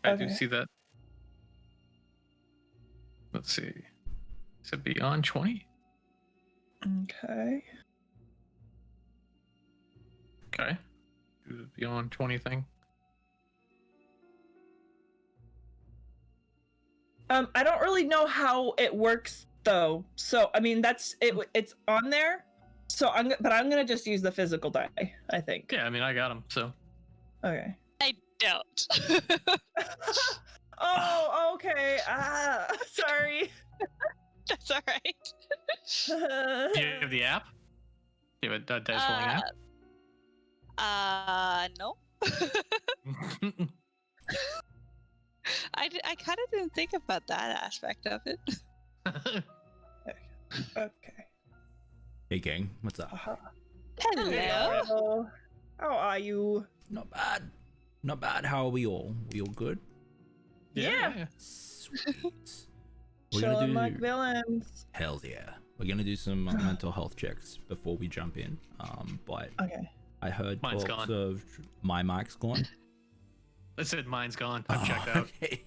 I do see that. Let's see. Is it beyond 20? Okay. Okay. Do the beyond 20 thing. I don't really know how it works though. So I mean that's it. It's on there. So I'm gonna just use the physical die. I think. Yeah, I mean I got them. So. Okay. I don't. Oh, okay. Sorry. That's all right. Do you have the app? Do you have a dice rolling app? No. I kind of didn't think about that aspect of it. Okay. Hey gang, what's up? Hello. Hello. How are you? Not bad. Not bad. How are we all? We all good? Yeah. Sweet. We're Chilling gonna do like villains. Hell yeah. We're gonna do some mental health checks before we jump in. But Okay. I heard Mine's talks gone. of my mic's gone. I said mine's gone. I've checked out. Okay.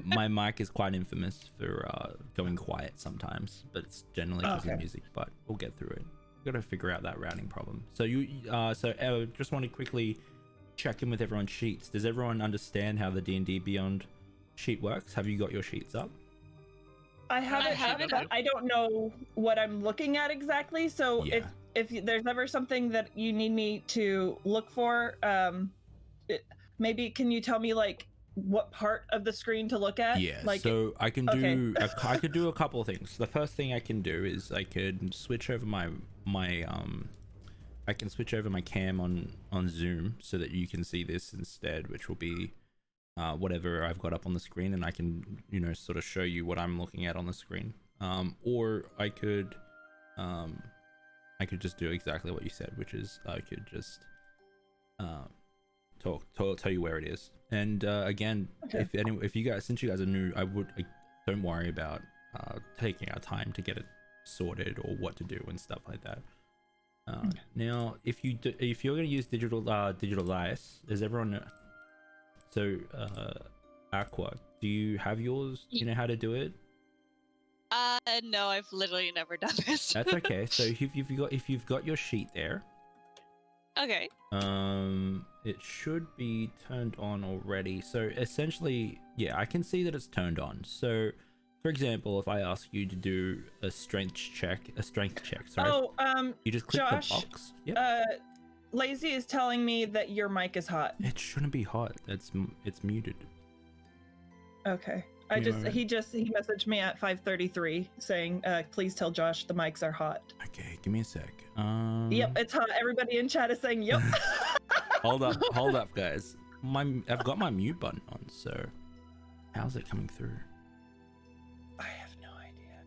my mic is quite infamous for going quiet sometimes, but it's generally because of music. But we'll get through it. We've got to figure out that routing problem. So just want to quickly check in with everyone's sheets. Does everyone understand how the D&D Beyond sheet works? Have you got your sheets up? I have it, but I don't know what I'm looking at exactly. So Yeah. if there's ever something that you need me to look for, maybe can you tell me like what part of the screen to look at? Yeah, like so I can do I could do a couple of things. The first thing I can do is I could switch over my I can switch over my cam on Zoom so that you can see this instead, which will be whatever I've got up on the screen, and I can sort of show you what I'm looking at on the screen. Or I could just do exactly what you said, which is I could just tell you where it is. And again, if you guys, since you guys are new, don't worry about taking our time to get it sorted or what to do and stuff like that. Now if you're going to use digital dice, does everyone know? So Aqua, do you have yours? Do you know how to do it? No, I've literally never done this. That's okay. So if you've got your sheet there, okay, it should be turned on already. So essentially, yeah, I can see that it's turned on. So for example, if I ask you to do a strength check, sorry. You just click Josh, the box. Yep. Lazy is telling me that your mic is hot. It shouldn't be hot. It's muted. Okay. He messaged me at 5:33 saying, please tell Josh the mics are hot. Okay, give me a sec. Yep, it's hot. Everybody in chat is saying, yep. Hold up, guys. I've got my mute button on, so how's it coming through? I have no idea.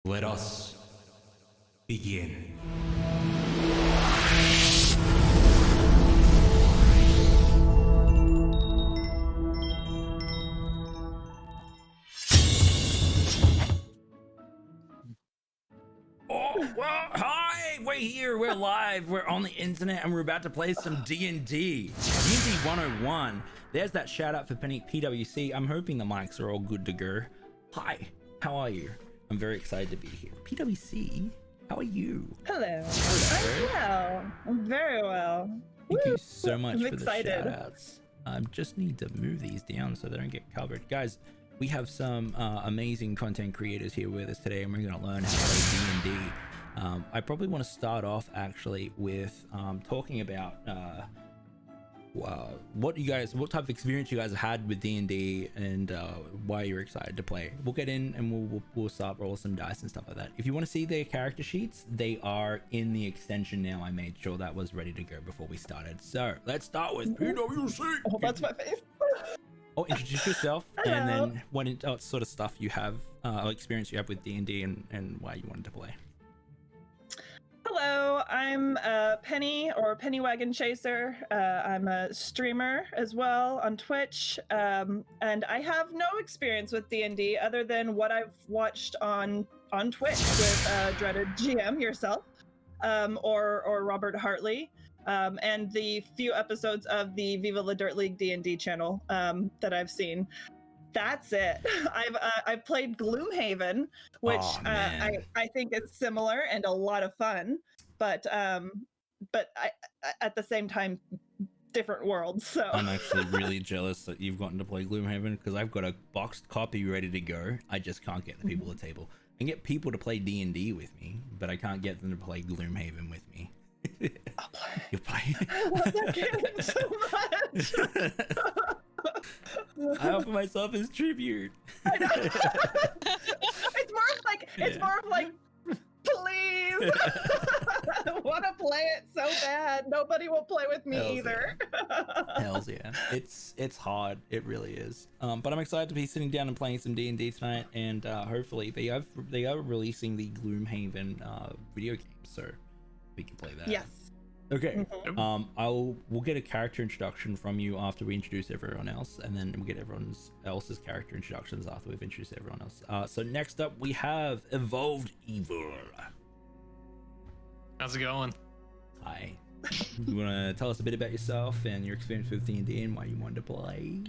Let us begin. Oh, well, hi, we're here, we're live, we're on the internet, and we're about to play some D&D. D&D 101. There's that shout out for PWC. I'm hoping the mics are all good to go. Hi, how are you? I'm very excited to be here. PWC, how are you? Hello. I'm well. I'm very well. Thank Woo! you so much I'm for excited. the shout outs. I just need to move these down so they don't get covered. Guys, we have some amazing content creators here with us today, and we're going to learn how to play D&D. I probably want to start off actually with talking about what type of experience you guys have had with D&D and why you're excited to play. We'll get in and we'll start roll some dice and stuff like that. If you want to see their character sheets, they are in the extension now. I made sure that was ready to go before we started. So let's start with PWC. Oh, that's my face. Oh, introduce yourself. Hello. And then what sort of stuff you have, experience you have with D&D and why you wanted to play. Hello, I'm Penny or PennyWagonChaser. I'm a streamer as well on Twitch, and I have no experience with D&D other than what I've watched on Twitch with dreaded GM yourself, or Robert Hartley, and the few episodes of the EvilEv0lved D&D channel that I've seen. That's it. I've played Gloomhaven, which I think is similar and a lot of fun, but I at the same time different worlds. So I'm actually really jealous that you've gotten to play Gloomhaven because I've got a boxed copy ready to go. I just can't get the people at the table. I can get people to play D&D with me, but I can't get them to play Gloomhaven with me. I'll play. You'll play. I love that game so much. I offer myself as tribute. I know. It's more of like, please. I want to play it so bad. Nobody will play with me either. Hells yeah. It's hard. It really is. But I'm excited to be sitting down and playing some D&D tonight, and hopefully they are releasing the Gloomhaven video game, so we can play that. Yes. Okay. We'll get a character introduction from you after we introduce everyone else, and then we'll get everyone else's character introductions after we've introduced everyone else. So next up we have Evolved Evil. How's it going? Hi. You want to tell us a bit about yourself and your experience with D&D and why you wanted to play?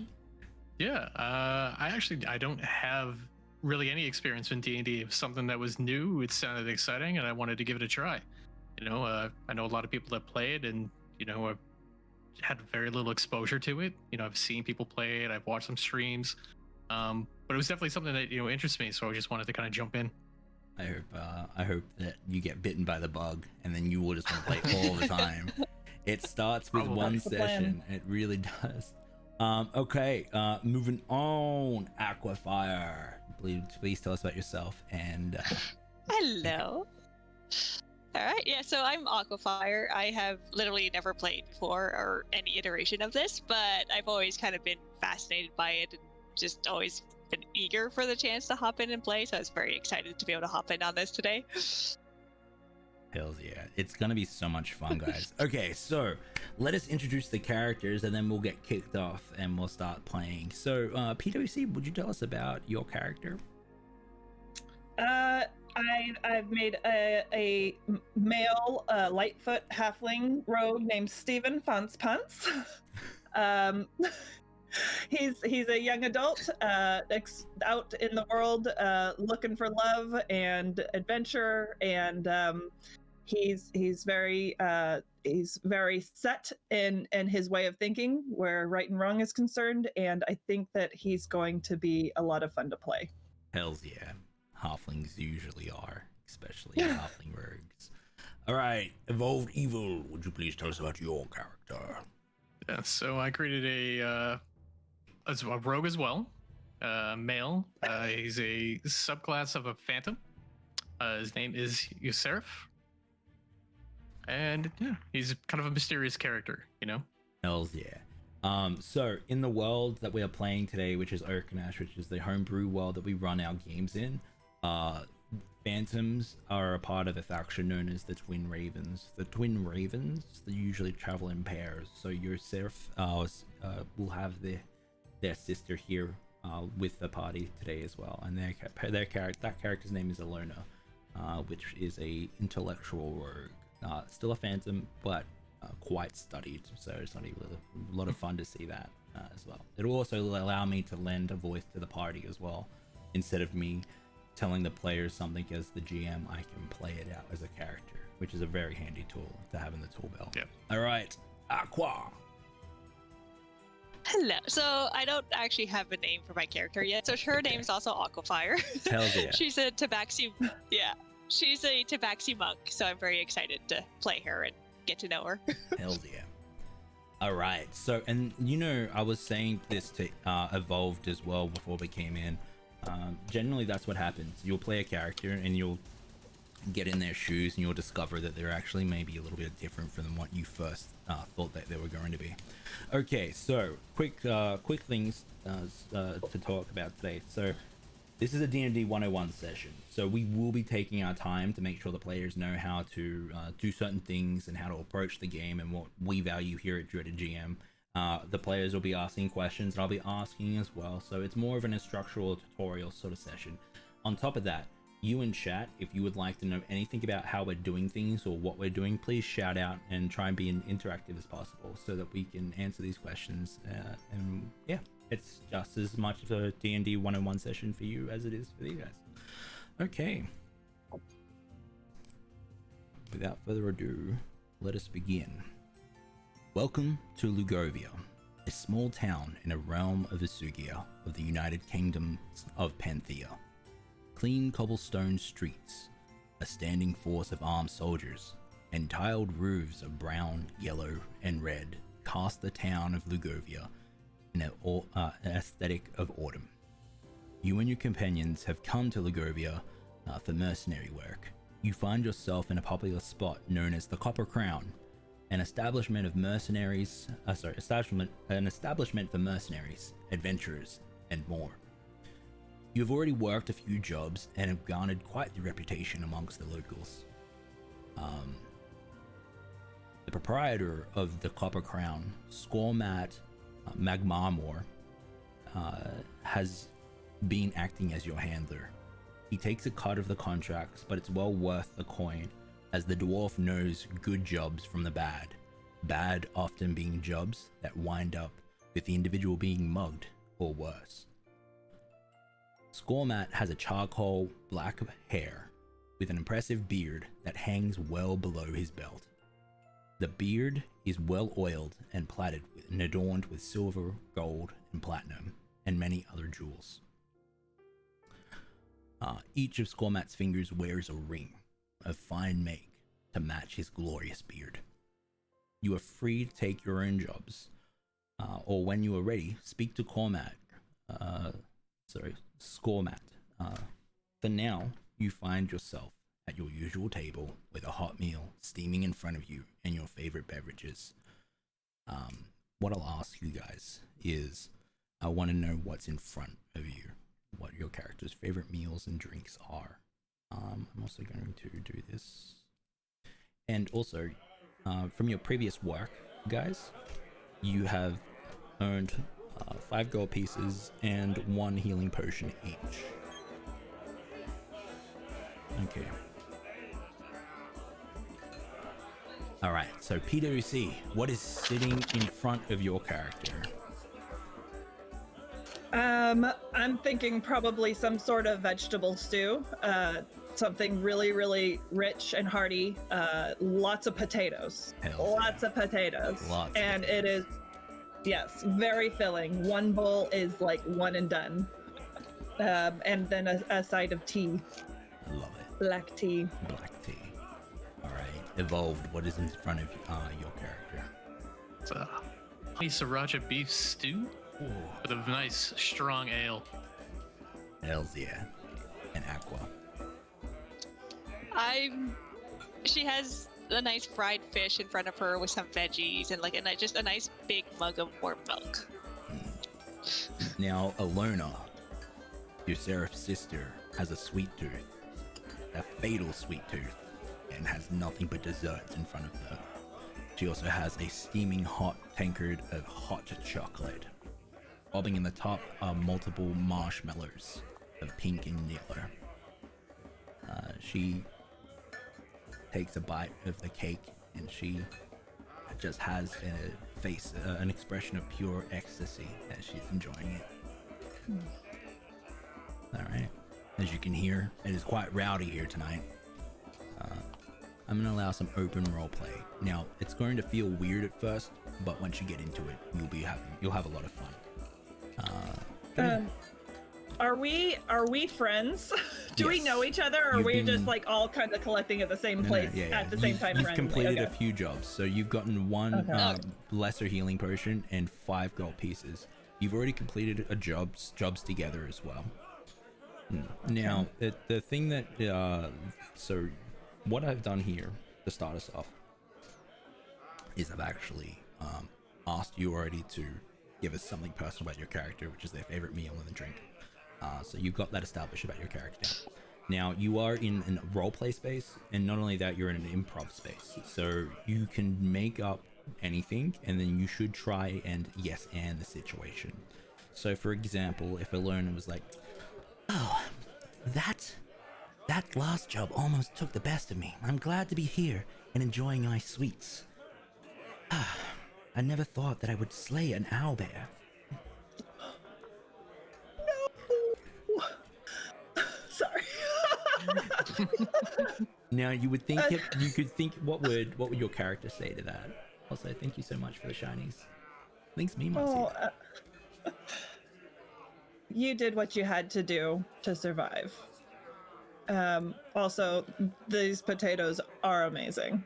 Yeah, I don't have really any experience in D&D. It was something that was new. It sounded exciting, and I wanted to give it a try. You know, I know a lot of people that play it, and you know, I've had very little exposure to it. You know, I've seen people play it, I've watched some streams, but it was definitely something that interests me. So I just wanted to kind of jump in. I hope that you get bitten by the bug, and then you will just want to play all the time. It starts with one session. It really does. Okay, moving on. Aquafyre, please tell us about yourself and. Hello. All right, yeah, so I'm Aquafyre. I have literally never played before or any iteration of this, but I've always kind of been fascinated by it and just always been eager for the chance to hop in and play, so I was very excited to be able to hop in on this today. Hells yeah, it's gonna be so much fun, guys. Okay, so let us introduce the characters and then we'll get kicked off and we'll start playing. So PWC, would you tell us about your character? I've made a male Lightfoot halfling rogue named Stephen Fonts Punts. He's a young adult out in the world looking for love and adventure, and he's very set in his way of thinking where right and wrong is concerned, and I think that he's going to be a lot of fun to play. Hells yeah. Halflings usually are, especially halfling rogues. All right, Evolved Evil, would you please tell us about your character? Yeah, so I created a rogue as well, male. He's a subclass of a phantom. His name is Yuserif, and yeah, he's kind of a mysterious character, you know. Hells yeah. So in the world that we are playing today, which is Oaknash, which is the homebrew world that we run our games in, Phantoms are a part of a faction known as the Twin Ravens. The Twin Ravens, they usually travel in pairs. So your Seraph will have their sister here with the party today as well, and that character's name is Alona, which is a intellectual rogue, still a Phantom, but quite studied. So it's not even a lot of fun to see that as well. It'll also allow me to lend a voice to the party as well, instead of me telling the players something as the GM. I can play it out as a character, which is a very handy tool to have in the tool belt. Yep. All right, Aqua. Hello. So I don't actually have a name for my character yet. So her name's also Aquafyre. Hells yeah. She's a Tabaxi. Yeah, she's a Tabaxi monk. So I'm very excited to play her and get to know her. Hells yeah. All right. So, and you know, I was saying this to Evolved as well before we came in. Generally, that's what happens. You'll play a character and you'll get in their shoes and you'll discover that they're actually maybe a little bit different from what you first thought that they were going to be. Okay, so quick things to talk about today. So this is a D&D 101 session, so we will be taking our time to make sure the players know how to do certain things and how to approach the game and what we value here at Dreaded GM. The players will be asking questions and I'll be asking as well, so it's more of an instructional tutorial sort of session. On top of that, you in chat, if you would like to know anything about how we're doing things or what we're doing, please shout out and try and be as interactive as possible so that we can answer these questions. And yeah, it's just as much of a D&D 101 session for you as it is for you guys. Okay. Without further ado, let us begin. Welcome to Lugovia, a small town in a realm of Isugia of the United Kingdoms of Panthea. Clean cobblestone streets, a standing force of armed soldiers, and tiled roofs of brown, yellow, and red cast the town of Lugovia in an aesthetic of autumn. You and your companions have come to Lugovia for mercenary work. You find yourself in a popular spot known as the Copper Crown, an establishment for mercenaries, adventurers, and more. You have already worked a few jobs and have garnered quite the reputation amongst the locals. The proprietor of the Copper Crown, Scormat Magmarmor, has been acting as your handler. He takes a cut of the contracts, but it's well worth the coin, as the dwarf knows good jobs from the bad. Bad often being jobs that wind up with the individual being mugged or worse. Scormat has a charcoal black hair with an impressive beard that hangs well below his belt. The beard is well oiled and plaited and adorned with silver, gold, and platinum, and many other jewels. Each of Scormat's fingers wears a ring of fine make to match his glorious beard. You are free to take your own jobs, or when you are ready, speak to Scormat. For now, you find yourself at your usual table with a hot meal steaming in front of you and your favorite beverages. What I'll ask you guys is, I want to know what's in front of you, what your character's favorite meals and drinks are. I'm also going to do this. And also, from your previous work, guys, you have earned 5 gold pieces and 1 healing potion each. Okay. Alright, so PWC, what is sitting in front of your character? I'm thinking probably some sort of vegetable stew. Something really, really rich and hearty. Lots of potatoes. Lots of potatoes. And it is, yes, very filling. One bowl is like one and done. And then a side of tea. I love it. Black tea. Black tea. Alright, Evolved, what is in front of your character? It's a honey sriracha beef stew with a nice strong ale. Hells yeah. And Aqua. She has a nice fried fish in front of her with some veggies and like just a nice big mug of warm milk. Now, Alona, your Seraph sister, has a sweet tooth. a fatal sweet tooth and has nothing but desserts in front of her. She also has a steaming hot tankard of hot chocolate. Bobbing in the top are multiple marshmallows of pink and yellow. She takes a bite of the cake and she just has a face, an expression of pure ecstasy as she's enjoying it. Alright, as you can hear, it is quite rowdy here tonight. I'm going to allow some open roleplay. Now, it's going to feel weird at first, but once you get into it, you'll have a lot of fun. Are we friends? Do we know each other, or are we just like all kind of collecting at the same place at the same time? You've completed a few jobs, so you've gotten one lesser healing potion and 5 gold pieces. You've already completed jobs together as well. Now, the thing that so what I've done here to start us off is I've actually asked you already to give us something personal about your character, which is their favorite meal and the drink. So you've got that established about your character. Now, you are in a roleplay space, and not only that, you're in an improv space. So you can make up anything, and then you should try and and the situation. So, for example, if a learner was like, "Oh, that last job almost took the best of me. I'm glad to be here and enjoying my sweets. I never thought that I would slay an owlbear." No. Sorry. Now you would think you could think what would your character say to that? Also, thank you so much for the shinies. Thanks me, Marcy. You did what you had to do to survive. Also, these potatoes are amazing.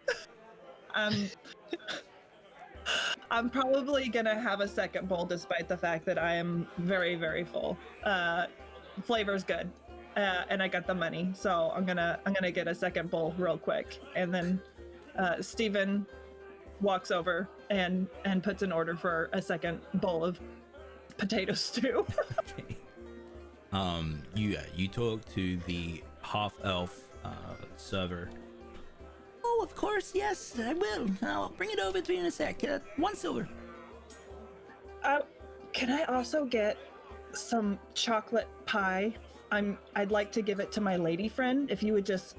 I'm probably gonna have a second bowl despite the fact that I am very, very full. Flavor's good, and I got the money, so I'm gonna get a second bowl real quick, and then Steven walks over and puts an order for a second bowl of potato stew. Okay. You talk to the half-elf server. "Oh, of course, yes, I will. I'll bring it over to you in a sec. 1 silver. Can I also get some chocolate pie? I'd like to give it to my lady friend. If you would just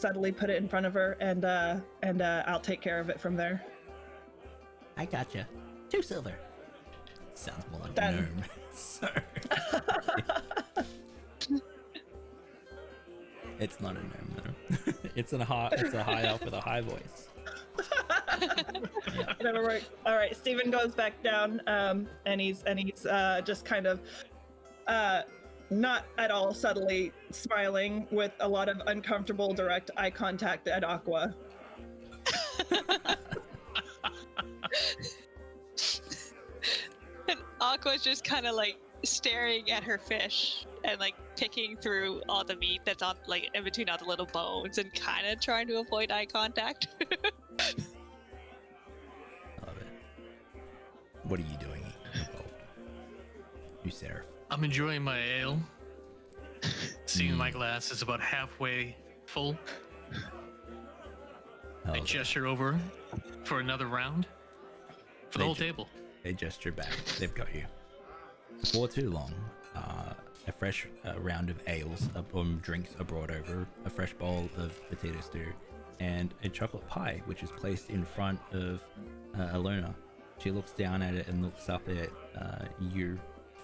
subtly put it in front of her, and I'll take care of it from there." "I gotcha. 2 silver. Sounds more like a gnome. Sorry. It's not a gnome though. It's a high elf with a high voice. Yeah. Whatever works. All right, Steven goes back down, and he's just kind of not at all subtly smiling with a lot of uncomfortable direct eye contact at Aqua. And Aqua's just kind of like staring at her fish and like picking through all the meat that's on like in between all the little bones and kind of trying to avoid eye contact. Love it. What are you doing? You, Seraph? I'm enjoying my ale. Seeing my glass is about halfway full. I gesture over for another round for the whole table. They gesture back. They've got you. Before too long, a fresh round of ales drinks are brought over, a fresh bowl of potato stew, and a chocolate pie, which is placed in front of Alona. She looks down at it and looks up at you,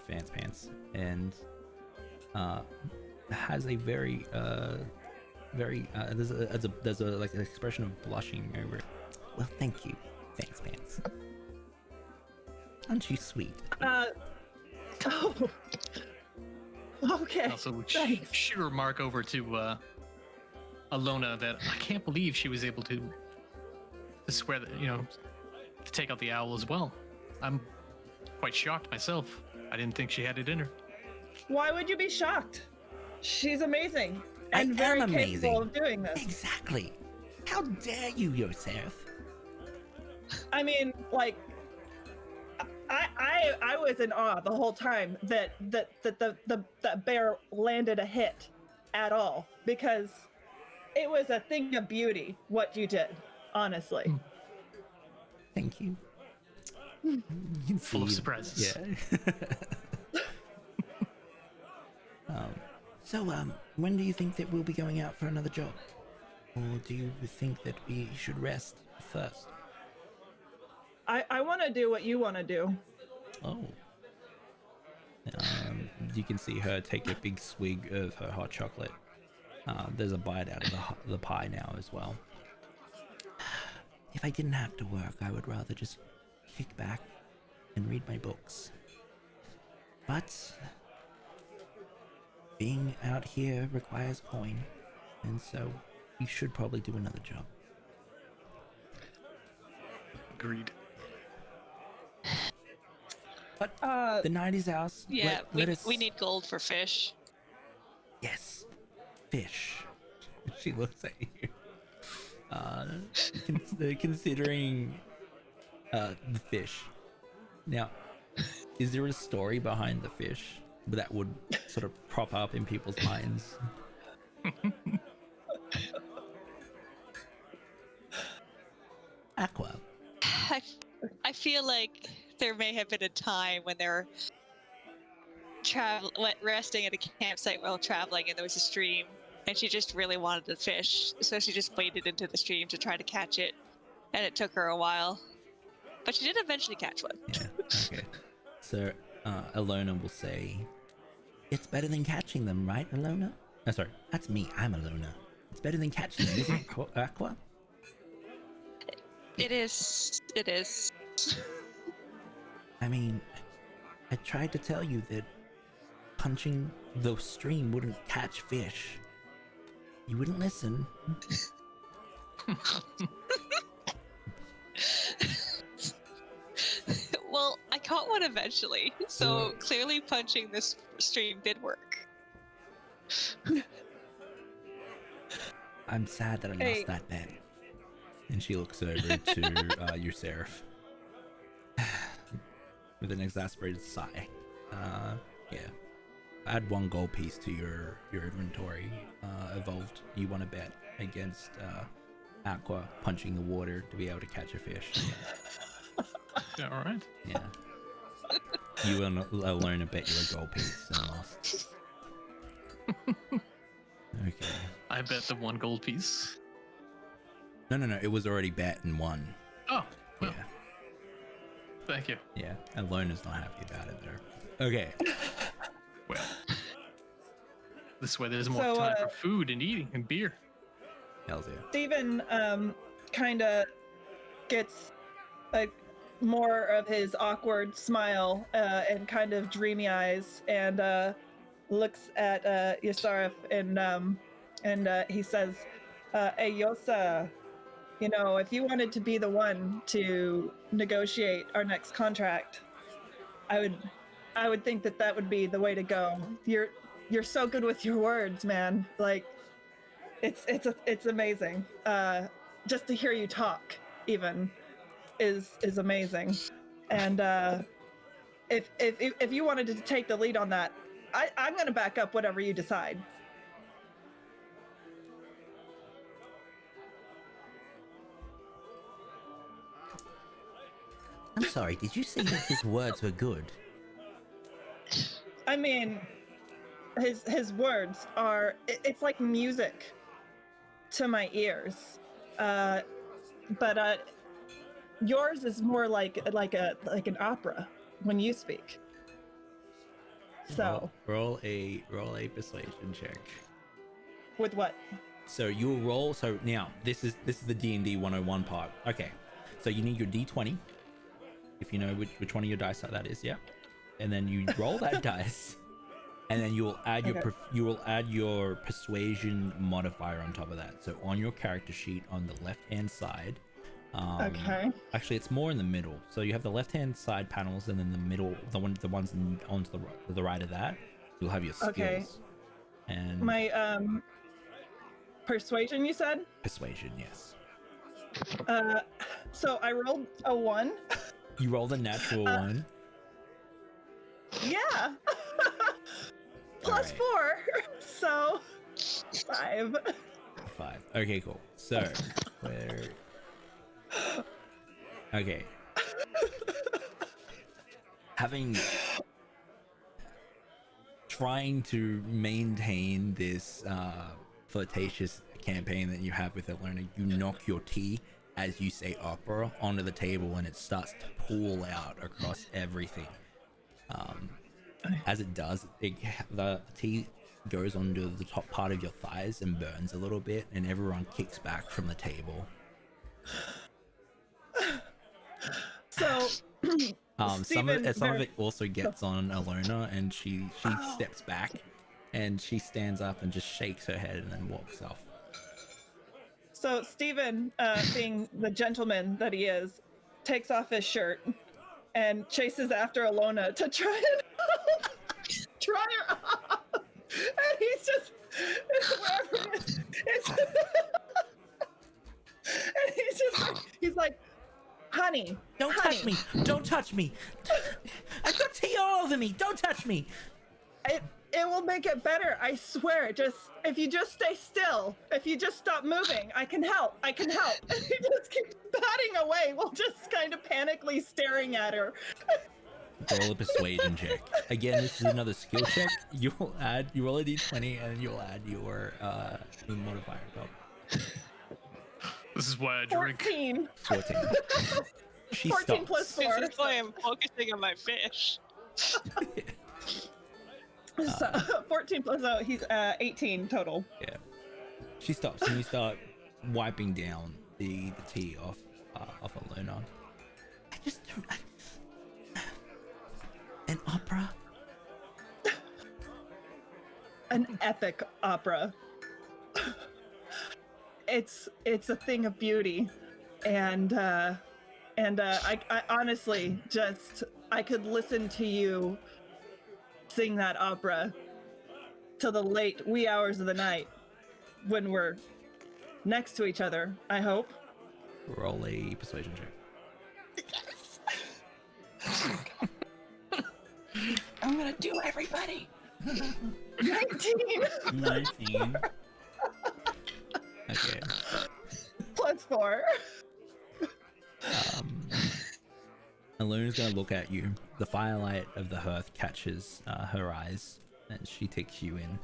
Pants, and has a very there's a like an expression of blushing over it. "Well, thank you, Pants. Aren't you sweet?" Oh. Okay. Also, shoot a remark over to Alona that I can't believe she was able to swear that, to take out the owl as well. I'm quite shocked myself. I didn't think she had it in her. Why would you be shocked? She's amazing and very capable of doing this. Exactly. How dare you, Yosef? I mean, like, I was in awe the whole time that bear landed a hit at all, because it was a thing of beauty what you did, honestly. Thank you. You can Full of see- surprises. Yeah. So, when do you think that we'll be going out for another job? Or do you think that we should rest first? I want to do what you want to do. Oh. You can see her take a big swig of her hot chocolate. There's a bite out of the pie now as well. If I didn't have to work, I would rather just kick back and read my books. But being out here requires coin, and so you should probably do another job. Agreed. But Uh, the night is ours. Yeah, let us... we need gold for fish. Yes, fish. She looks at you. Considering the fish. Now, is there a story behind the fish that would sort of prop up in people's minds? Aqua. I feel like there may have been a time when they're resting at a campsite while traveling, and there was a stream, and she just really wanted to fish, so she just waded into the stream to try to catch it, and it took her a while, but she did eventually catch one. Yeah, okay. So, Alona will say, it's better than catching them, right, Alona? Oh, sorry, that's me, I'm Alona. It's better than catching them, isn't it, Aqua? It is. I mean, I tried to tell you that punching the stream wouldn't catch fish. You wouldn't listen. Well, I caught one eventually, so clearly punching this stream did work. I'm sad that I lost that bet. And she looks over to your Seraph with an exasperated sigh. Yeah. Add 1 gold piece to your inventory. Evolved. You want to bet against Aqua punching the water to be able to catch a fish. Yeah, all right. Yeah. You will learn a bet you a gold piece and lost. Okay. I bet the 1 gold piece. No. It was already bet and won. Oh, well, Yeah. thank you. Yeah. Alona's not happy about it there. Okay. Well, this way there's more So, time for food and eating and beer. Hells yeah. Steven kind of gets more of his awkward smile and kind of dreamy eyes, and looks at Yasarif, and he says, "Hey Yosa, you know, if you wanted to be the one to negotiate our next contract, I would think that would be the way to go. You're so good with your words, man. Like, it's amazing. Just to hear you talk, even, is amazing. And if you wanted to take the lead on that, I'm gonna back up whatever you decide." I'm sorry, did you say that his words were good? I mean, his words are, it's like music to my ears, but yours is more like an opera when you speak. So roll a persuasion check. with what? So you'll roll. So now this is the D&D 101 part. Okay, so you need your D20. If you know which one of your dice that is, yeah. And then you roll that dice, and then you will add your persuasion modifier on top of that. So on your character sheet on the left hand side, Okay. actually it's more in the middle. So you have the left hand side panels, and then the middle, the ones onto the right of that, you'll have your skills. Okay. And My persuasion, you said? persuasion, yes. So I rolled a 1. You rolled a natural one. Yeah. Plus Alright. 4. So 5. 5. Okay, cool. So, where? Okay. Trying to maintain this flirtatious campaign that you have with Alona, you knock your tea as you say opera onto the table, and it starts to pool out across everything. As it does, the tea goes onto the top part of your thighs and burns a little bit, and everyone kicks back from the table. So some of it also gets on Alona, and she steps back, and she stands up and just shakes her head and then walks off. So Stephen, being the gentleman that he is, takes off his shirt and chases after Alona to try and try her off. And he's just wherever it is, and he's like, honey, don't touch me! Don't touch me! I've got tea all over me! Don't touch me! It will make it better, I swear. If you just stay still, if you just stop moving, I can help. And he just keeps batting away while just kind of panically staring at her. Roll a persuasion check. Again, this is another skill check. You roll a d20 and you'll add your modifier top. This is why I drink. 14. She 14 stops. plus 4. This is why I'm focusing on my fish. So 14 plus, oh, he's 18 total. Yeah. She stops and you start wiping down the tea off Alona. I just don't. An opera? An epic opera. It's a thing of beauty, and I honestly I could listen to you sing that opera till the late wee hours of the night when we're next to each other, I hope. Roll a persuasion check. I'm gonna do everybody. 19. 19. Okay. Plus 4. Alona's gonna look at you. The firelight of the hearth catches her eyes, and she takes you in.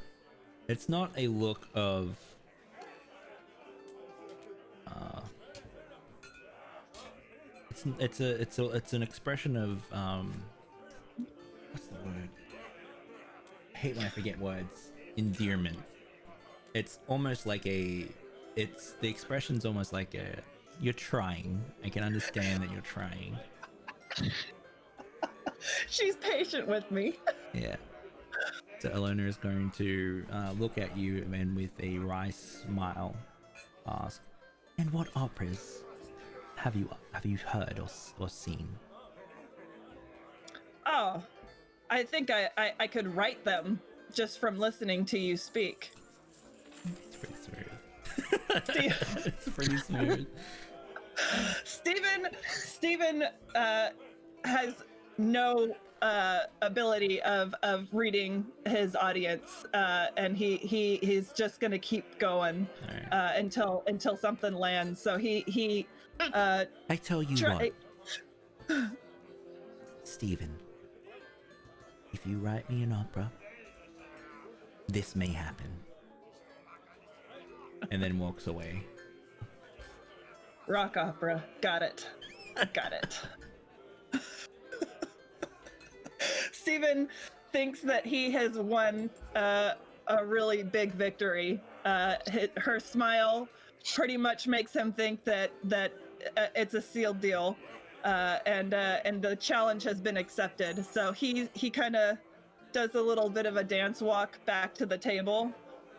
It's not a look of it's an expression of what's the word? I hate when I forget words. Endearment. It's almost like the expression's almost like you're trying. I can understand that you're trying. She's patient with me. Yeah. So Alona is going to look at you and with a wry smile ask, "And what operas have you heard or seen?" Oh, I think I could write them just from listening to you speak. It's pretty smooth. It's pretty smooth. Stephen has no ability of reading his audience, and he's just gonna keep going Right. until something lands. So he I tell you what, Stephen, if you write me an opera, this may happen. And then walks away. rock opera. Got it. Stephen thinks that he has won a really big victory. Her smile pretty much makes him think that it's a sealed deal, and the challenge has been accepted. So he kind of does a little bit of a dance walk back to the table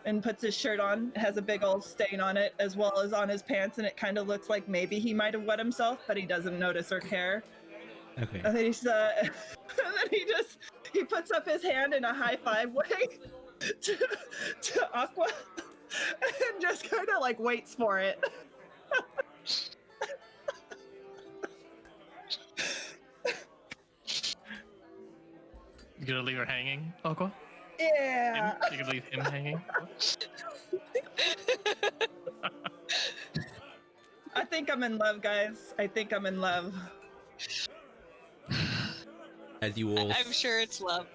and puts his shirt on. It has a big old stain on it as well as on his pants, and it kind of looks like maybe he might have wet himself, but he doesn't notice or care. Okay. And then and then he puts up his hand in a high five way to Aqua and just kind of like waits for it. You gonna leave her hanging, Aqua? Yeah. You can leave him hanging. I think I'm in love, guys. I think I'm in love. As you all, I'm sure it's love.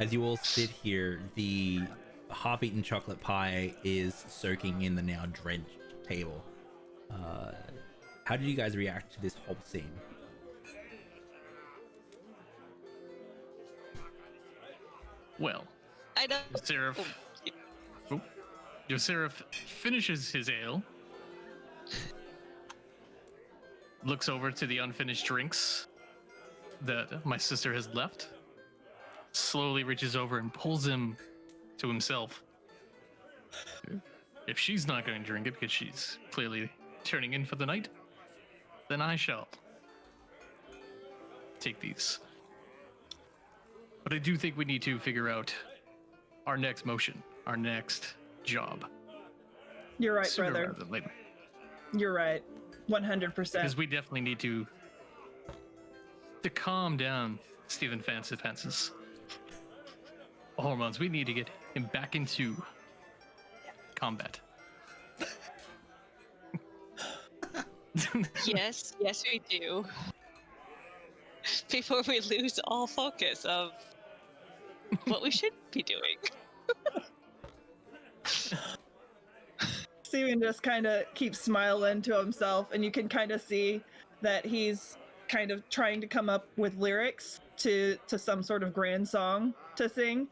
as you all sit here, the half-eaten chocolate pie is soaking in the now drenched table. How did you guys react to this whole scene? Well, I don't. Yosirif finishes his ale, looks over to the unfinished drinks that my sister has left, slowly reaches over and pulls him to himself. If she's not going to drink it because she's clearly turning in for the night, then I shall take these. But I do think we need to figure out our next motion, our next job. You're right, sooner brother. rather than later. You're right. 100%. Because we definitely need to calm down Stephen Fance's hormones. We need to get him back into combat. Yes, we do. Before we lose all focus of what we should be doing. Steven just kind of keeps smiling to himself, and you can kind of see that he's kind of trying to come up with lyrics to some sort of grand song to sing.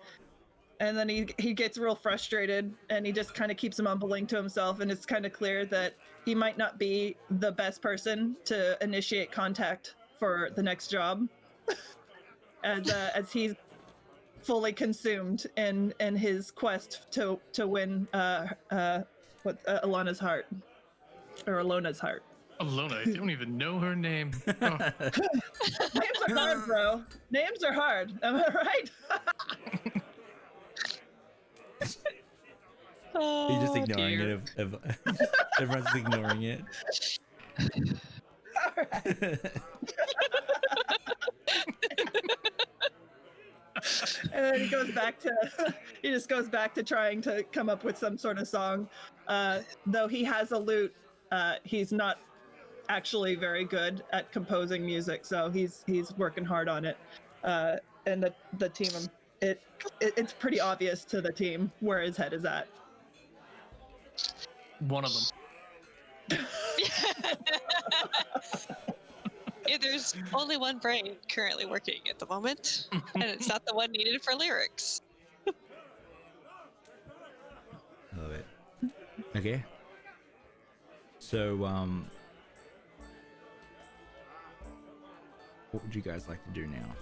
And then he gets real frustrated, and he just kind of keeps mumbling to himself, and it's kind of clear that he might not be the best person to initiate contact for the next job, as he's fully consumed in his quest to win Alana's heart, or Alona's heart. Alona, I don't even know her name. Oh. Names are hard, bro. Names are hard. Am I right? Oh, You're just ignoring dear. it. Everyone's just ignoring it. All right. And then he just goes back to trying to come up with some sort of song. Though he has a lute, he's not actually very good at composing music, so he's working hard on it. And the team, it's pretty obvious to the team where his head is at. One of them. Yeah, there's only one brain currently working at the moment, and it's not the one needed for lyrics. Love it. Okay. So, what would you guys like to do now?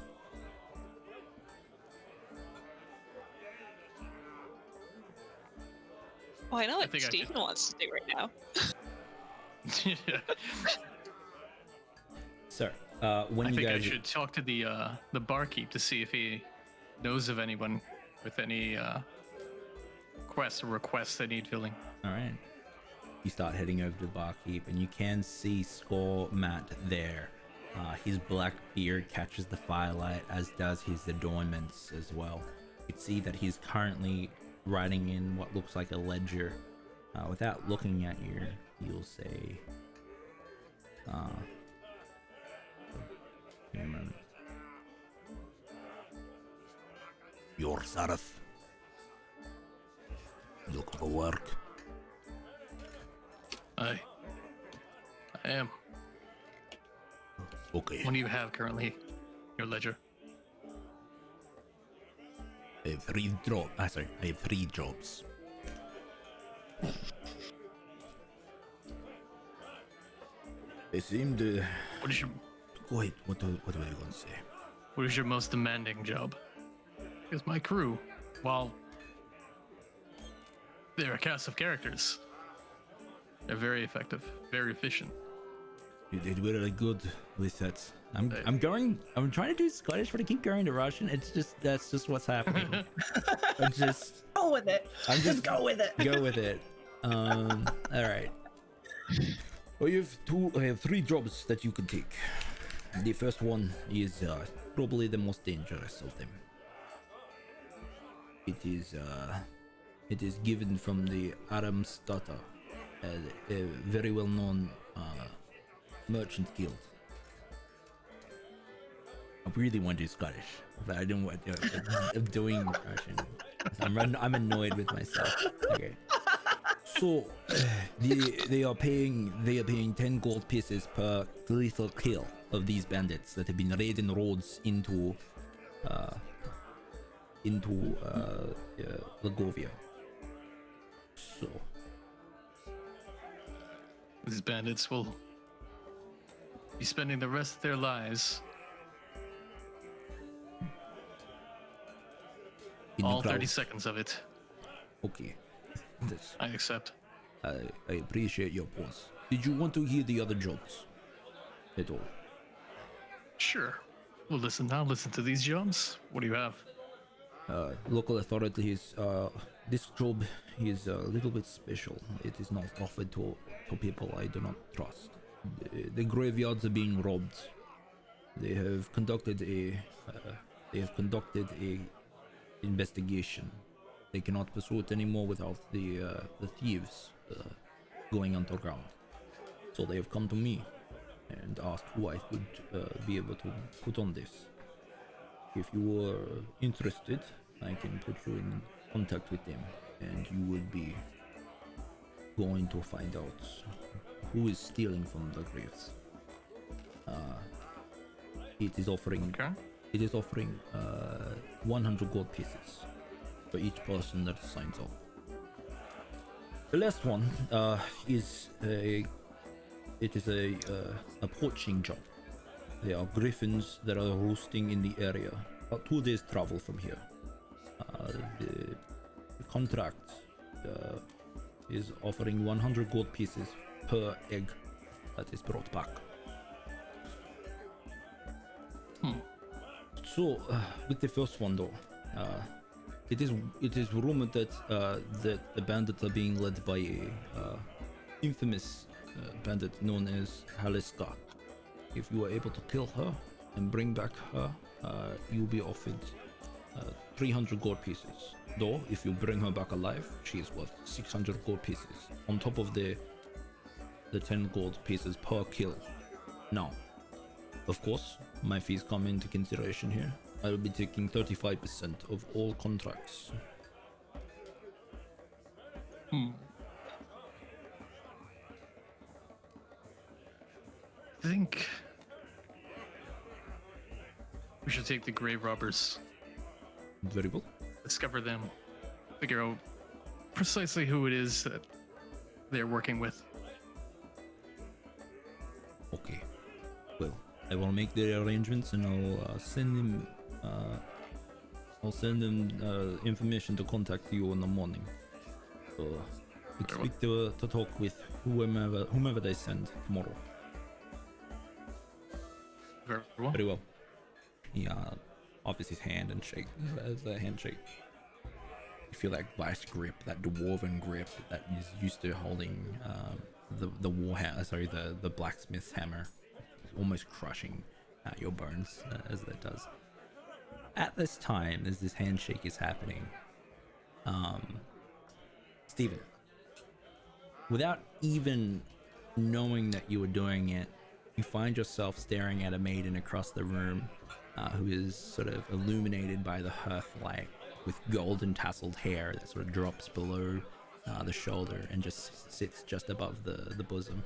Oh, I know what think I Steven wants to do right now. Yeah. So, when I you think I guys should talk to the barkeep to see if he knows of anyone with any quests or requests that need filling. all right, you start heading over to the barkeep, and you can see Score Matt there. His black beard catches the firelight, as does his adornments as well. You can see that he's currently writing in what looks like a ledger. Without looking at you, you'll say, give me a moment. You're Sarif. Look for work. I am. Okay. What do you have currently? Your ledger. I have three jobs. They seem to. What is your Go ahead. What do I going to say? What is your most demanding job? Because my crew, while they're a cast of characters, they're very effective, very efficient. You did really good with that. I'm trying to do Scottish, but I keep going to Russian. That's just what's happening. Go with it. Just go with it. Go with it. All right. Well, I have three jobs that you can take. The first one is probably the most dangerous of them. It is It is given from the Aramstata, a very well-known merchant guild. I really want to do Scottish, but I don't want to. I'm doing Russian. I'm annoyed with myself. Okay. So they are paying 10 gold pieces per lethal kill of these bandits that have been raiding roads into Lagovia. So these bandits will be spending the rest of their lives, all 30 seconds of it. Okay. I accept. I appreciate your pause. Did you want to hear the other jobs at all? Sure. Well, listen to these jobs. What do you have? Local authorities, this job is a little bit special. It is not offered to people I do not trust. The graveyards are being robbed. They have conducted a investigation. They cannot pursue it anymore without the thieves going underground. So they have come to me and asked who I would be able to put on this. If you are interested, I can put you in contact with them, and you will be going to find out who is stealing from the graves. It is offering 100 gold pieces for each person that signs up. The last one is a poaching job. There are griffins that are roosting in the area, about 2 days travel from here. The contract is offering 100 gold pieces per egg that is brought back. So with the first one though, it is rumored that the bandits are being led by a infamous bandit known as Haliska. If you are able to kill her and bring back her, you'll be offered 300 gold pieces. Though, if you bring her back alive, she is worth 600 gold pieces, on top of the 10 gold pieces per kill. Now, of course, my fees come into consideration here. I will be taking 35% of all contracts. I think we should take the grave robbers. Very well. Discover them. Figure out precisely who it is that they're working with. Okay. Well, I will make the arrangements and I'll send them. Information to contact you in the morning. So expect to talk with whomever they send tomorrow. Very well. Very well. He offers his hand and shake as a handshake. You feel that vice grip, that dwarven grip that is used to holding the the blacksmith's hammer, almost crushing at your bones as that does. At this time, as this handshake is happening, Steven, without even knowing that you were doing it, you find yourself staring at a maiden across the room who is sort of illuminated by the hearth light with golden tasseled hair that sort of drops below the shoulder and just sits just above the bosom,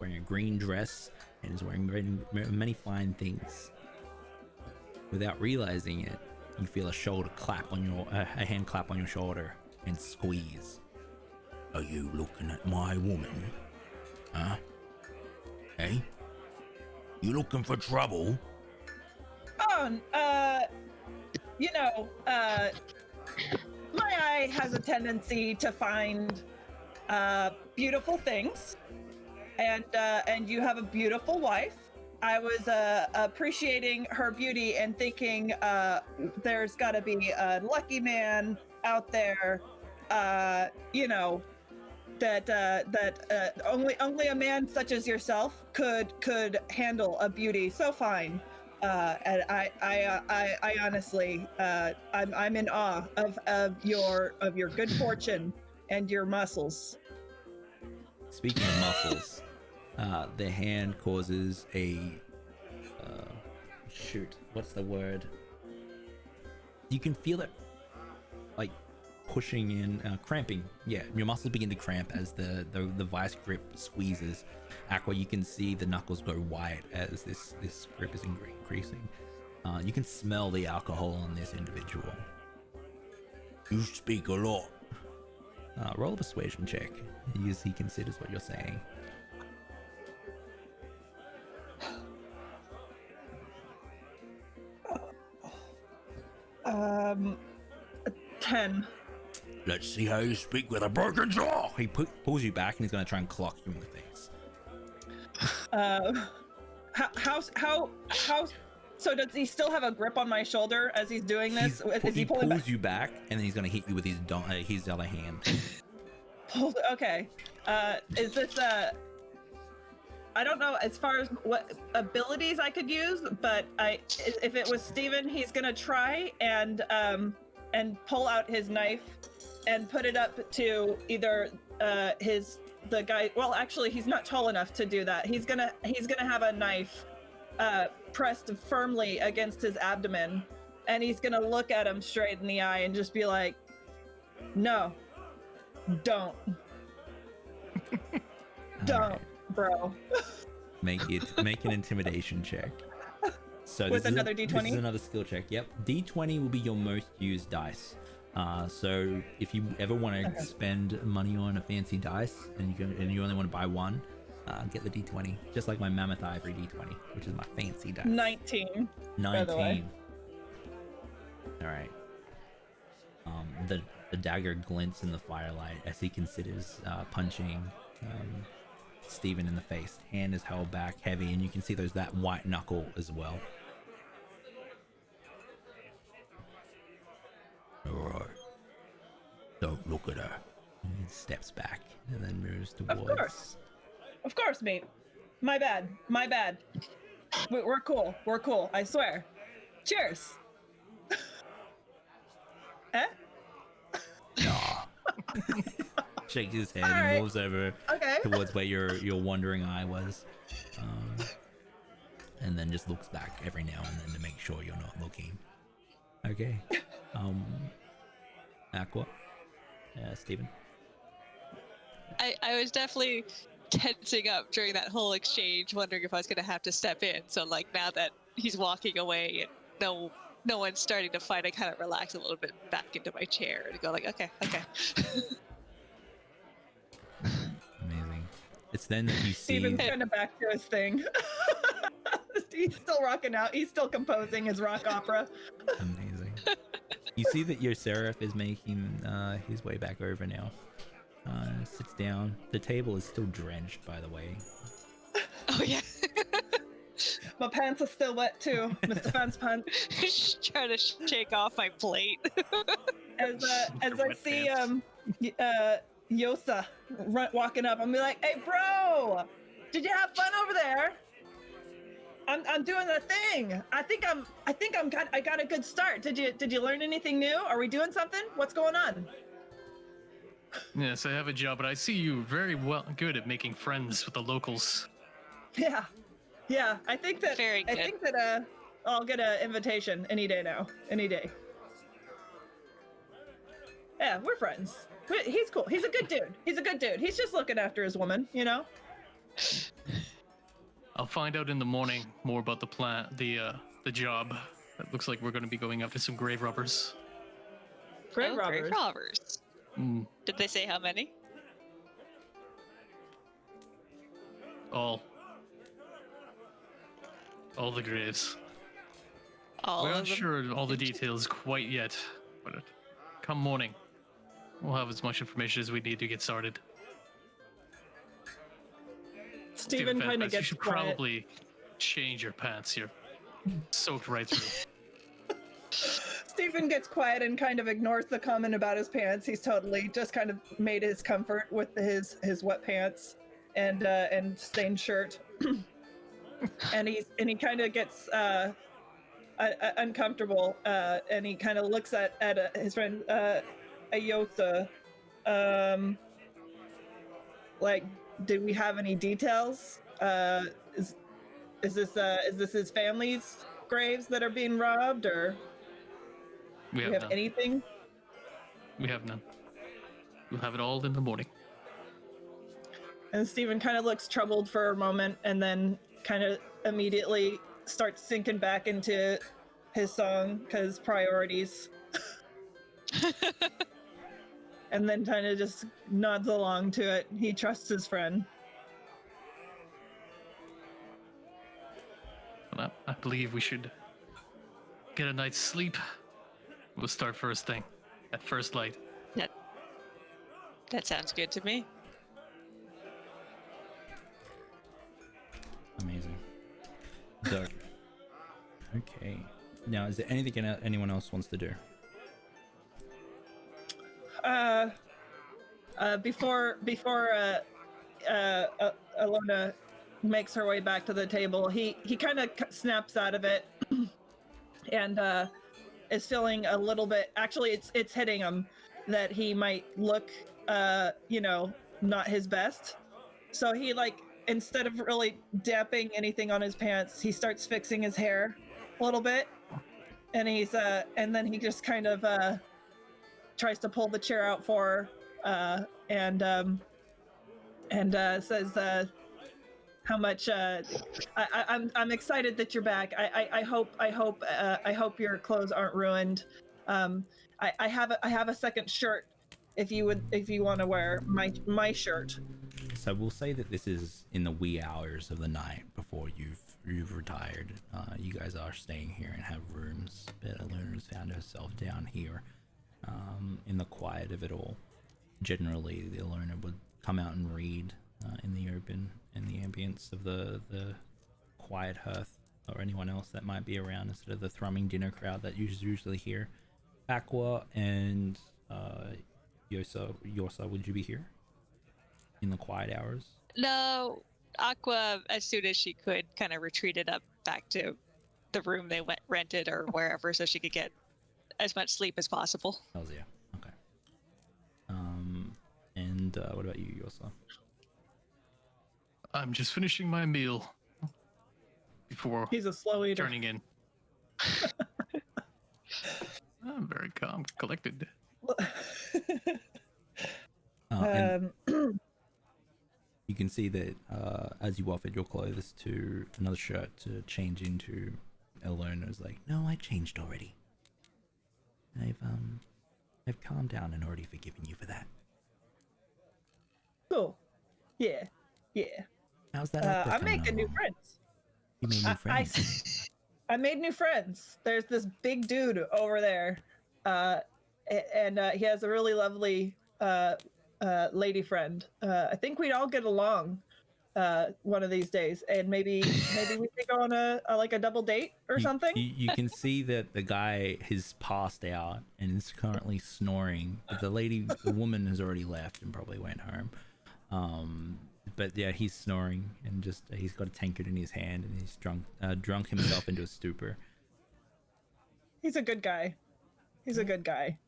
wearing a green dress and is wearing many fine things. Without realizing it, you feel a hand clap on your shoulder and squeeze. Are you looking at my woman? Huh? Hey? You looking for trouble? Oh, my eye has a tendency to find beautiful things, and you have a beautiful wife. I was appreciating her beauty and thinking there's got to be a lucky man out there, that only a man such as yourself could handle a beauty so fine. And I honestly, I'm in awe of your good fortune and your muscles. Speaking of muscles, the hand causes a shoot. What's the word? You can feel it, like pushing in, cramping. Yeah, your muscles begin to cramp as the vice grip squeezes. Aqua, you can see the knuckles go white as this grip is increasing. You can smell the alcohol on this individual. You speak a lot. Roll a persuasion check as he considers what you're saying. 10. Let's see how you speak with a broken jaw. He pulls you back and he's going to try and clock you in the face. How? So does he still have a grip on my shoulder as he's doing this? He pulls you back and then he's going to hit you with his other hand. Okay. Is this I don't know as far as what abilities I could use, but if it was Steven, he's gonna try and pull out his knife and put it up to either the guy. Well, actually, he's not tall enough to do that. He's gonna have a knife pressed firmly against his abdomen, and he's gonna look at him straight in the eye and just be like, "No, don't, don't." Bro. Make an intimidation check. So with another D20? This is another skill check. Yep. D20 will be your most used dice. So if you ever want to spend money on a fancy dice and you only want to buy one, get the D20. Just like my Mammoth Ivory D20, which is my fancy dice. 19. 19. All right. The dagger glints in the firelight as he considers punching Steven in the face. Hand is held back heavy, and you can see there's that white knuckle as well. Alright. Don't look at her. He steps back and then moves towards. Of course, mate. My bad. We're cool. I swear. Cheers. Eh? Nah. Shakes his head and moves over towards where your wandering eye was, and then just looks back every now and then to make sure you're not looking. Okay. Aqua, Steven. I was definitely tensing up during that whole exchange, wondering if I was gonna have to step in. So like now that he's walking away and no one's starting to fight, I kind of relax a little bit back into my chair and go like, okay. Amazing. It's then that you see. Steven's kind of back to his thing. He's still rocking out. He's still composing his rock opera. Amazing. You see that your Seraph is making his way back over now. Sits down. The table is still drenched, by the way. Oh yeah. My pants are still wet too, Mr. Fence Punch. Trying to shake off my plate. As I see Yosa walking up, I'm be like, "Hey, bro, did you have fun over there? I'm doing the thing. I got a good start. Did you learn anything new? Are we doing something? What's going on?" Yes, I have a job, but I see you very good at making friends with the locals. Yeah. I think that I'll get an invitation any day now. Any day. Yeah, we're friends. He's cool. He's a good dude. He's just looking after his woman, you know? I'll find out in the morning more about the plan, the job. It looks like we're going to be going after some grave robbers. Grave robbers. Mm. Did they say how many? All the graves. All We're of not them? sure all the details quite yet, but come morning, we'll have as much information as we need to get started. Steven kind of gets You should quiet. probably change your pants. You're soaked right through. Steven gets quiet and kind of ignores the comment about his pants. He's totally just kind of made his comfort with his wet pants and stained shirt. and he kind of gets uncomfortable, and he kind of looks at his friend Ayotha. Like, did we have any details? Is this his family's graves that are being robbed, or We do have we have none. anything? We have none. We'll have it all in the morning. And Steven kind of looks troubled for a moment, and then kind of immediately starts sinking back into his song because priorities, and then kind of just nods along to it. He trusts his friend. Well, I believe we should get a night's sleep. We'll start first thing, at first light. That sounds good to me. Amazing. So, okay. Now, is there anything anyone else wants to do? Before Alona makes her way back to the table, he kind of snaps out of it and is feeling a little bit. Actually, it's hitting him that he might look, not his best. So he instead of really dapping anything on his pants, he starts fixing his hair a little bit, and and then he just kind of tries to pull the chair out for her, and says, how much I'm excited that you're back. I hope your clothes aren't ruined. I have a second shirt if you want to wear my shirt. So we'll say that this is in the wee hours of the night before you've retired. You guys are staying here and have rooms, but Aluna's found herself down here, in the quiet of it all. Generally, the Aluna would come out and read in the open, in the ambience of the quiet hearth, or anyone else that might be around, instead of the thrumming dinner crowd that you usually hear. Aqua and Yosa, would you be here in the quiet hours? No, Aqua, as soon as she could, kind of retreated up back to the room they rented or wherever, so she could get as much sleep as possible. Hells yeah. Okay. And what about you, Yosa? I'm just finishing my meal before He's a slow eater. turning in. I'm very calm, collected. And you can see that as you offered your clothes to another shirt to change into, Elona's like, no, I changed already. I've calmed down and already forgiven you for that. Cool. Yeah. How's that? I'm making new friends. You made new friends. I made new friends. There's this big dude over there, and he has a really lovely lady friend. I think we'd all get along one of these days, and maybe we could go on a double date or something. You can see that the guy has passed out and is currently snoring. But the woman has already left and probably went home. But yeah, he's snoring and just he's got a tankard in his hand and he's drunk himself into a stupor. He's a good guy.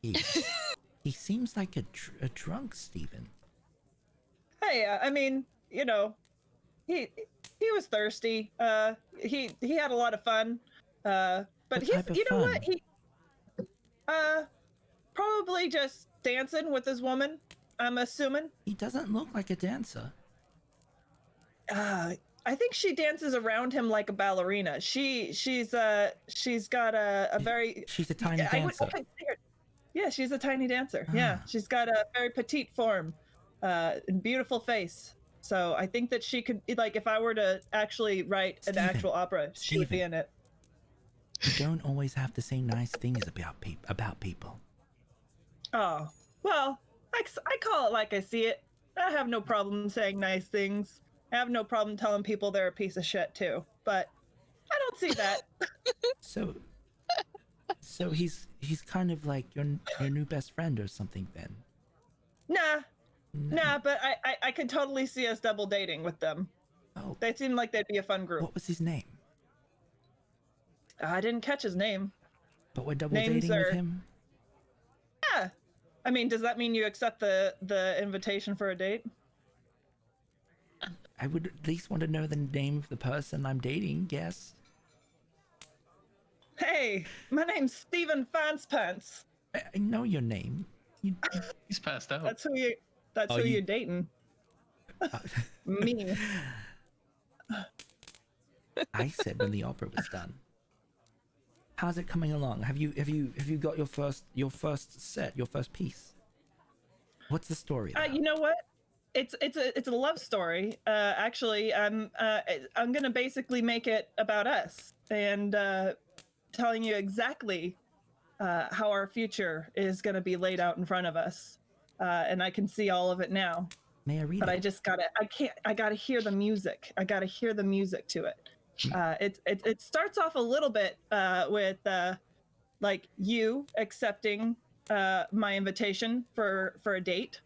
He seems like a drunk Steven. Hey, I mean, he was thirsty. He had a lot of fun. But what? He probably just dancing with his woman, I'm assuming. He doesn't look like a dancer. I think she dances around him like a ballerina. She's got a very. She's a tiny dancer. Yeah, she's a tiny dancer. Yeah, she's got a very petite form, and beautiful face. So I think that she could, if I were to actually write an actual opera, she would be in it. You don't always have to say nice things about people. Oh, well, I call it like I see it. I have no problem saying nice things. I have no problem telling people they're a piece of shit too, but I don't see that. So he's kind of like your new best friend or something then? Nah, but I could totally see us double dating with them. Oh. They seem like they'd be a fun group. What was his name? I didn't catch his name. But we're double Names dating with are- him? Yeah. I mean, does that mean you accept the invitation for a date? I would at least want to know the name of the person I'm dating, yes. Hey, my name's Steven Fanspants. I know your name. You, He's passed out. That's who you. That's Oh, who you- you're dating. Me. I said when the opera was done. How's it coming along? Have you got your first set, your first piece? What's the story about? You know what? It's a love story. Actually, I'm gonna basically make it about us and telling you exactly how our future is gonna be laid out in front of us. And I can see all of it now. May I read But it? I gotta hear the music. I gotta hear the music to it. It starts off a little bit with like you accepting my invitation for a date,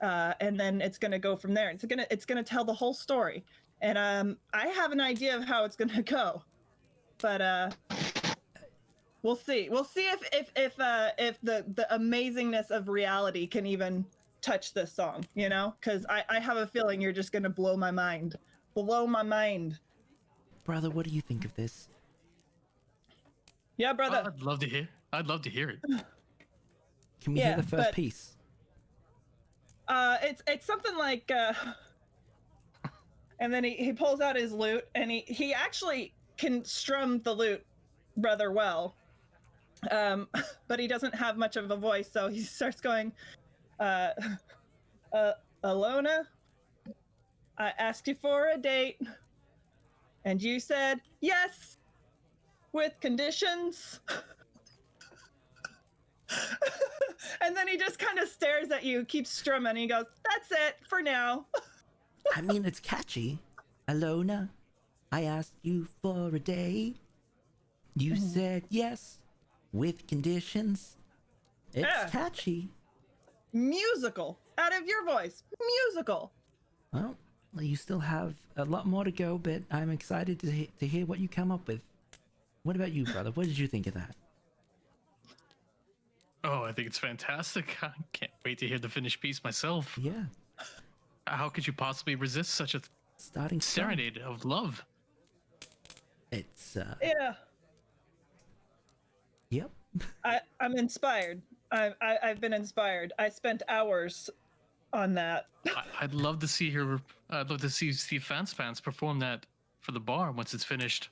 and then it's gonna go from there. It's gonna tell the whole story, and I have an idea of how it's gonna go, but we'll see. We'll see if the amazingness of reality can even touch this song, you know? Because I have a feeling you're just gonna blow my mind. Blow my mind. Brother, what do you think of this? Yeah, brother. I'd love to hear. I'd love to hear it. Can we hear Yeah, the first but- piece? It's something like and then he pulls out his lute and he actually can strum the lute rather well. But he doesn't have much of a voice, so he starts going, Alona, I asked you for a date, and you said yes, with conditions. And then he just kind of stares at you, keeps strumming, and he goes, that's it for now. I mean, it's catchy. Alona, I asked you for a date. You said yes, with conditions. It's Yeah. catchy. Musical. Out of your voice. Musical. Well, you still have a lot more to go, but I'm excited to hear what you come up with. What about you, brother? What did you think of that? Oh, I think it's fantastic. I can't wait to hear the finished piece myself. Yeah, How could you possibly resist such a starting strong. serenade of love? It's Yeah. yep. I'm inspired. I've been inspired. I spent hours on that. I'd love to see her. I'd love to see Steve Fanspants perform that for the bar once it's finished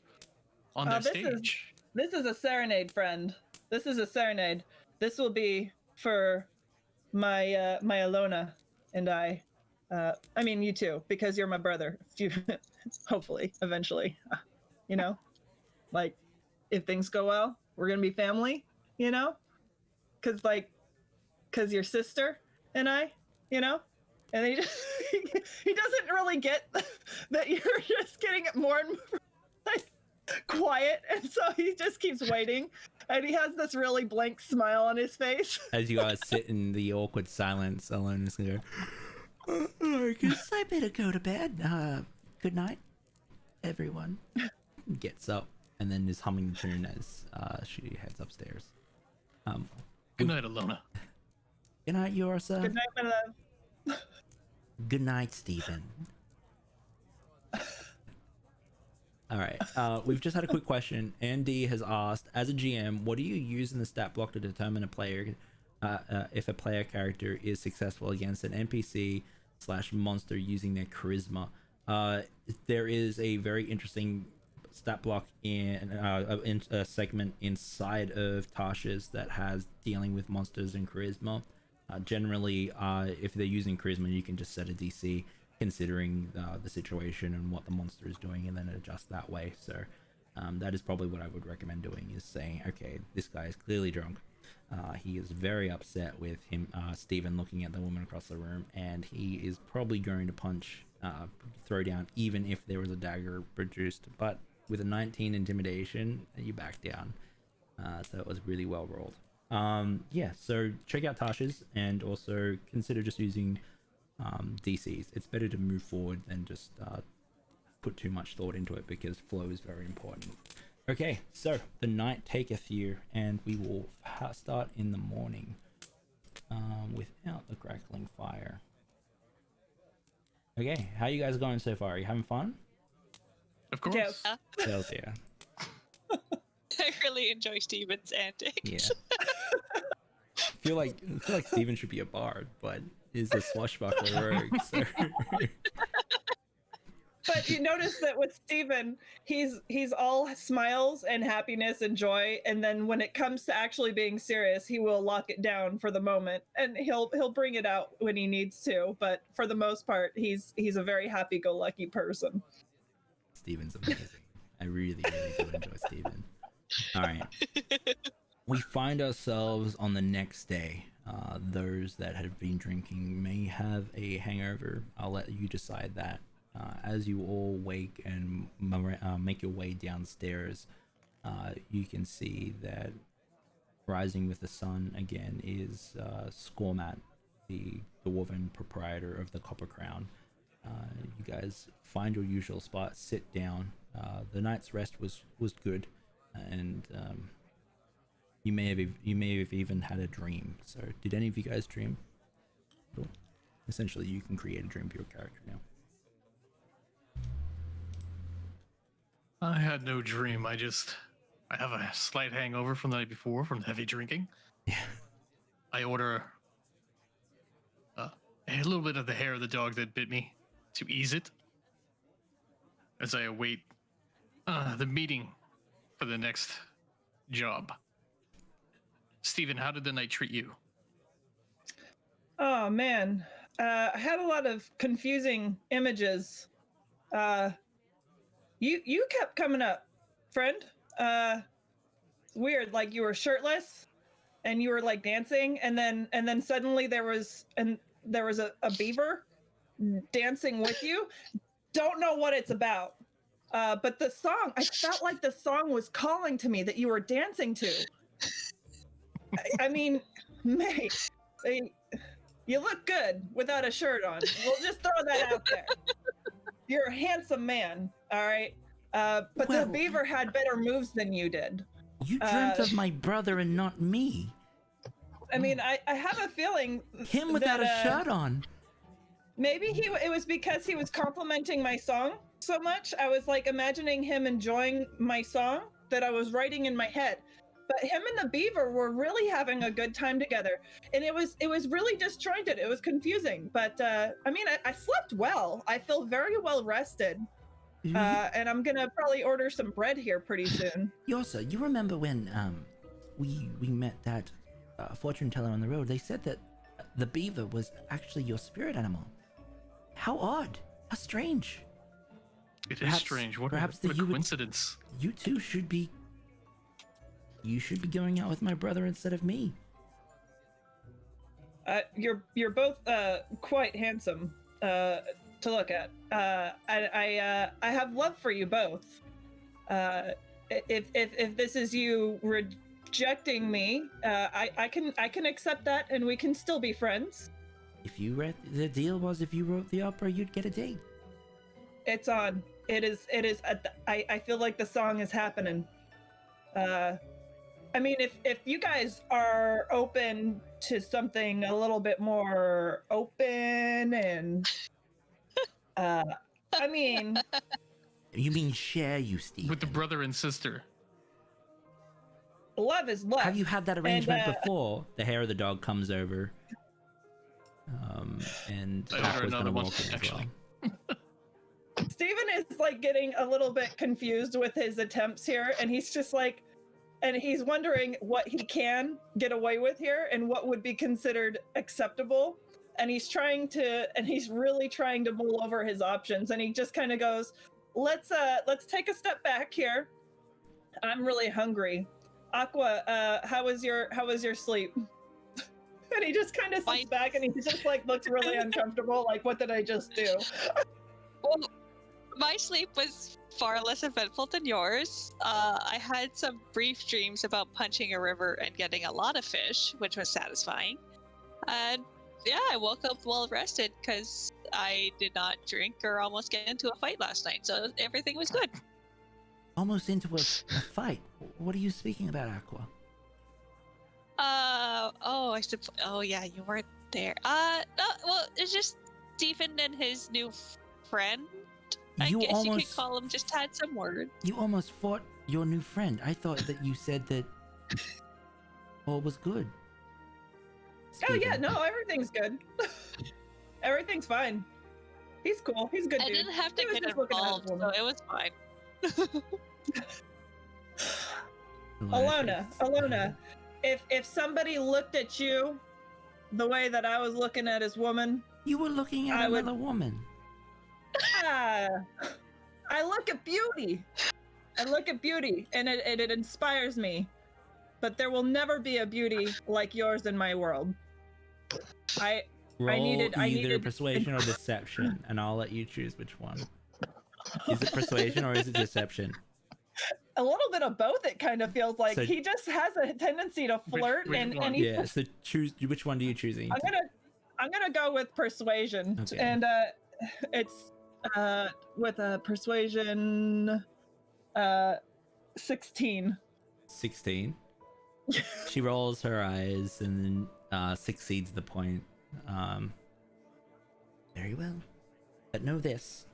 on their stage. This is a serenade, friend. This is a serenade. This will be for my my Alona and I. I mean you too, because you're my brother. If you, hopefully, eventually, you know, like if things go well, we're gonna be family. You know, cause your sister and I, you know, and he just he doesn't really get that you're just getting more and more like quiet, and so he just keeps waiting, and he has this really blank smile on his face. As you guys sit in the awkward silence, Alona's gonna go, I guess I better go to bed. Good night, everyone. Gets up and then is humming the tune as she heads upstairs. Good night, Alona. Good night, Yorsa. Good night, my love. Good night, Stephen. All right. We've just had a quick question. Andy has asked, as a GM, what do you use in the stat block to determine a player if a player character is successful against an NPC/monster using their charisma? There is a very interesting stat block in a segment inside of Tasha's that has dealing with monsters and charisma. Generally, if they're using charisma, you can just set a DC considering the situation and what the monster is doing, and then adjust that way. So that is probably what I would recommend doing, is saying, okay, this guy is clearly drunk. He is very upset with him, Stephen, looking at the woman across the room, and he is probably going to punch, throw down, even if there was a dagger produced. But with a 19 intimidation, you back down. So it was really well rolled. Yeah, so check out Tasha's, and also consider just using DCs. It's better to move forward than just put too much thought into it, because flow is very important. Okay, so the night taketh you, and we will start in the morning without the crackling fire. Okay, how you guys going so far? Are you having fun? Of course. Yes. Hells yeah. I really enjoy Steven's antics. Yeah. I feel like Steven should be a bard, but is a swashbuckler rogue. So. But you notice that with Steven, he's all smiles and happiness and joy, and then when it comes to actually being serious, he will lock it down for the moment, and he'll bring it out when he needs to. But for the most part, he's a very happy-go-lucky person. Steven's amazing. I really do enjoy Steven. All right. We find ourselves on the next day. Those that have been drinking may have a hangover. I'll let you decide that. As you all wake and make your way downstairs, you can see that rising with the sun again is Scormat, the dwarven proprietor of the Copper Crown. You guys find your usual spot, sit down. The night's rest was good, and you may have even had a dream. So, did any of you guys dream? Cool. Essentially, you can create a dream for your character now. I had no dream. I have a slight hangover from the night before from the heavy drinking. Yeah. I order a little bit of the hair of the dog that bit me to ease it as I await the meeting for the next job. Steven, how did the night treat you? Oh man, I had a lot of confusing images. You kept coming up, friend. Weird, like you were shirtless, and you were like dancing, and then suddenly there was a beaver dancing with you. Don't know what it's about, but the song, I felt like the song was calling to me that you were dancing to. I mean, mate, you look good without a shirt on. We'll just throw that out there. You're a handsome man, all right? But Well, the beaver had better moves than you did. You dreamt of my brother and not me. I mean, I have a feeling Him without that, a shirt on. Maybe it was because he was complimenting my song so much. I was like imagining him enjoying my song that I was writing in my head. But him and the beaver were really having a good time together, and it was really disjointed. It was confusing, but I mean, I slept well. I feel very well rested, and I'm gonna probably order some bread here pretty soon. Yosa, you remember when we met that fortune teller on the road? They said that the beaver was actually your spirit animal. How odd! How strange! It is strange. What a coincidence. You two should be. You should be going out with my brother instead of me. You're both quite handsome to look at. I have love for you both. If this is you rejecting me, I can accept that, and we can still be friends. If you read the deal was if you wrote the opera, you'd get a date. It's on. It is. I feel like the song is happening. I mean, if you guys are open to something a little bit more open and, I mean... You mean share, you Steve? With the brother and sister. Love is love. Have you had that arrangement before? The hair of the dog comes over. And I was another one, actually. Steven is like getting a little bit confused with his attempts here, and he's just like... And he's wondering what he can get away with here and what would be considered acceptable. And he's really trying to mull over his options. And he just kind of goes, let's take a step back here. I'm really hungry. Aqua, how was your sleep? And he just kind of sits back and he just like looks really uncomfortable. Like, what did I just do? Well, my sleep was far less eventful than yours. I had some brief dreams about punching a river and getting a lot of fish, which was satisfying. And yeah, I woke up well rested because I did not drink or almost get into a fight last night, so everything was good. almost into a fight. What are you speaking about, Aqua? Oh, oh yeah, you weren't there. No, well, it's just Stephen and his new friend. I guess you could call him, just had some words. You almost fought your new friend. I thought that you said that all was good. Oh yeah, no, everything's good. Everything's fine. He's cool. He's a good. I dude. didn't have to He was get just looking at his involved, so woman. it was fine. Alona, if somebody looked at you the way that I was looking at his woman, You were looking at another woman. I look at beauty. I look at beauty, and it inspires me. But there will never be a beauty like yours in my world. Roll needed persuasion or deception, and I'll let you choose which one. Is it persuasion or is it deception? A little bit of both. It kind of feels like So- he just has a tendency to flirt, which and one? he. Yeah. So choose which one do you choose? I'm gonna go with persuasion, Okay. and it's with a persuasion 16. 16. She rolls her eyes and then succeeds the point. Very well. But know this,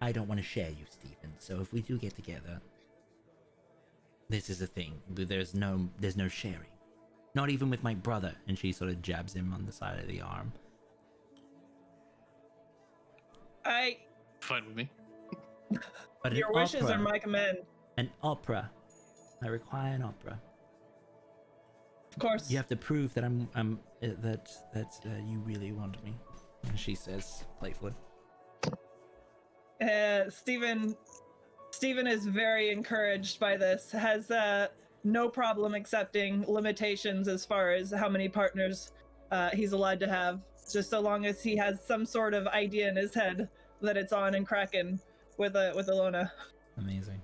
I don't want to share you, Stephen. So if we do get together, this is a thing. There's no sharing. Not even with my brother. And she sort of jabs him on the side of the arm. Fine with me. But Your wishes are my command. An opera. I require an opera. Of course. You have to prove that that you really want me. And she says playfully. Stephen is very encouraged by this. Has no problem accepting limitations as far as how many partners he's allowed to have, just so long as he has some sort of idea in his head that it's on and cracking with Alona. Amazing.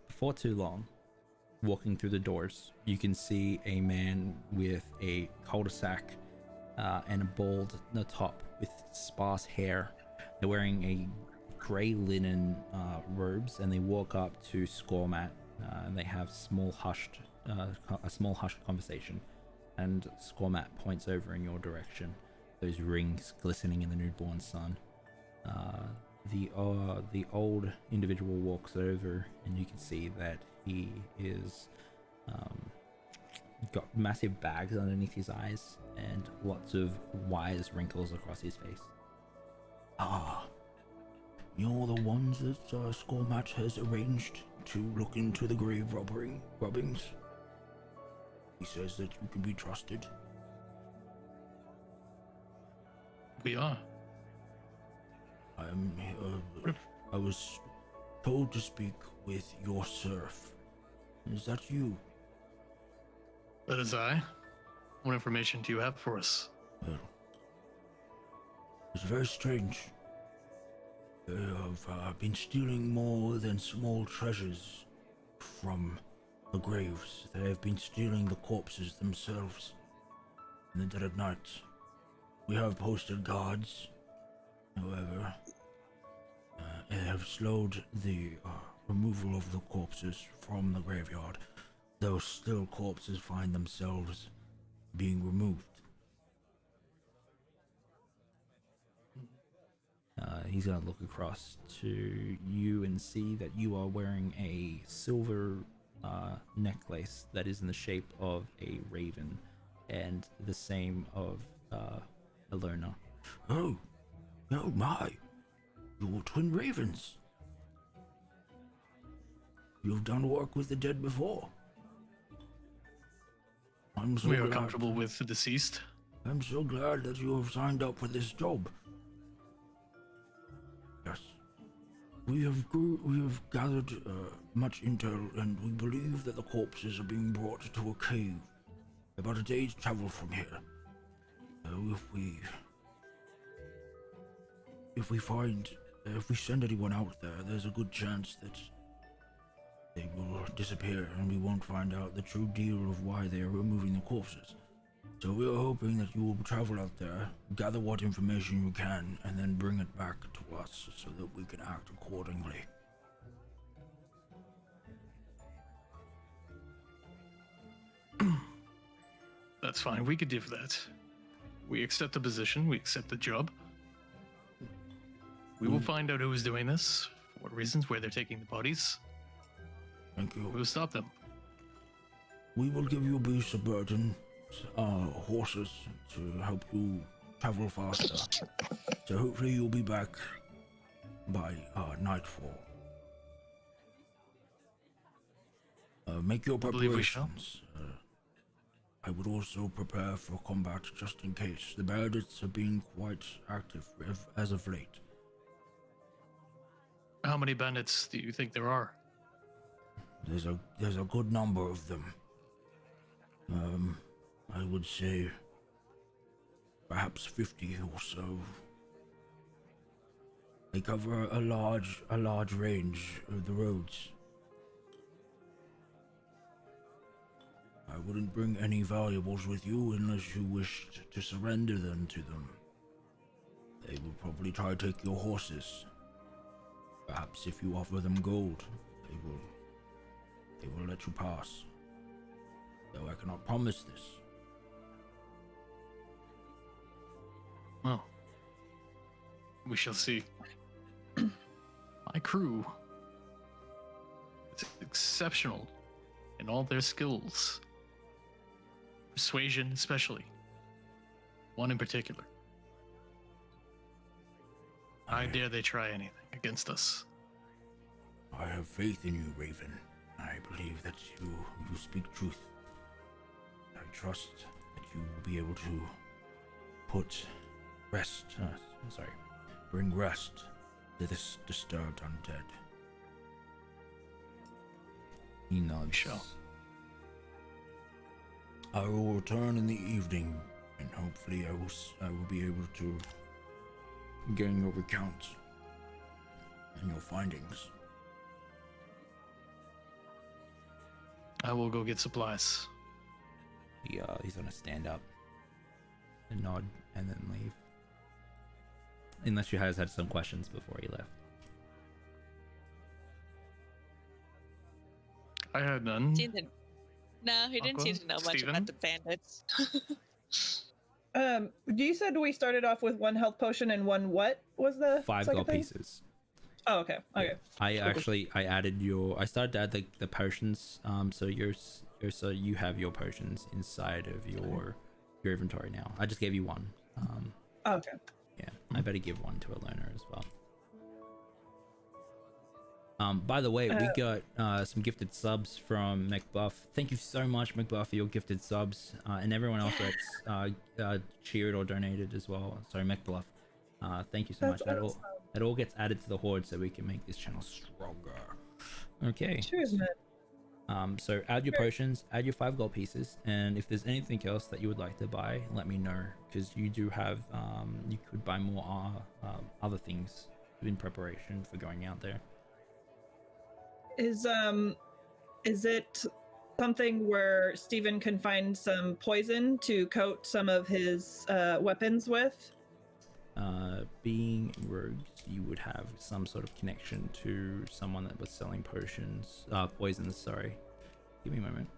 Before too long, walking through the doors, you can see a man with a cul-de-sac and a bald on the top with sparse hair. They're wearing a grey linen robes, and they walk up to Scormat, and they have a small hushed conversation. And Scormat points over in your direction, those rings glistening in the newborn sun. The old individual walks over, and you can see that he is got massive bags underneath his eyes and lots of wise wrinkles across his face. Ah, you're the ones that Scormat has arranged to look into the grave robbings. He says that you can be trusted. We are. I was told to speak with your serf. Is that you? That is I. What information do you have for us? Well, it's very strange. They have been stealing more than small treasures from the graves. They have been stealing the corpses themselves in the dead of night. We have posted guards, however, they have slowed the removal of the corpses from the graveyard. Those still corpses find themselves being removed. He's gonna look across to you and see that you are wearing a silver necklace that is in the shape of a raven, and the same of Alona. Oh my! You're twin ravens. You've done work with the dead before. I'm so We are glad. comfortable with the deceased. I'm so glad that you have signed up for this job. Yes. We have gathered much intel, and we believe that the corpses are being brought to a cave about a day's travel from here. If we send anyone out there, there's a good chance that they will disappear, and we won't find out the true deal of why they are removing the corpses. So we are hoping that you will travel out there, gather what information you can, and then bring it back to us so that we can act accordingly. That's fine. We could do that. We accept the position. We accept the job. We will find out who is doing this, for what reasons, where they're taking the bodies. Thank you. We'll stop them. We will give you beasts of burden, horses to help you travel faster. So hopefully you'll be back by nightfall. Make your believe we shall. preparations. I would also prepare for combat just in case. The bandits have been quite active as of late. How many bandits do you think there are? There's a good number of them. I would say perhaps 50 or so. They cover a large range of the roads. I wouldn't bring any valuables with you unless you wished to surrender them to them. They will probably try to take your horses. Perhaps if you offer them gold, they will let you pass. Though I cannot promise this. Well, we shall see. My crew is exceptional in all their skills. Persuasion especially. One in particular. I dare they try anything against us. I have faith in you, Raven. I believe that you speak truth. I trust that you will be able to bring rest to this disturbed undead. He nods. Shall. I will return in the evening, and hopefully I will be able to gain your recount and your findings. I will go get supplies. He's gonna stand up and nod and then leave. Unless you guys had some questions before he left. I had none. No, he didn't seem to know much Steven? about the bandits. You said we started off with 1 health potion and 1 what was the 5 second gold thing? pieces. Oh, okay. Okay. I added I started to add the potions. So you have your potions inside of your inventory now. I just gave you 1. Okay. Yeah, I better give 1 to a loner as well. By the way, we got some gifted subs from McBuff. Thank you so much, McBuff, for your gifted subs, and everyone else that's cheered or donated as well. Sorry, McBluff. Thank you so much. That all gets added to the horde so we can make this channel stronger. Okay. Cheers, man. So add your potions, add your 5 gold pieces, and if there's anything else that you would like to buy, let me know, because you do have you could buy more other things in preparation for going out there. Is it something where Steven can find some poison to coat some of his weapons with? Being rogues, you would have some sort of connection to someone that was selling poisons, sorry. Give me a moment.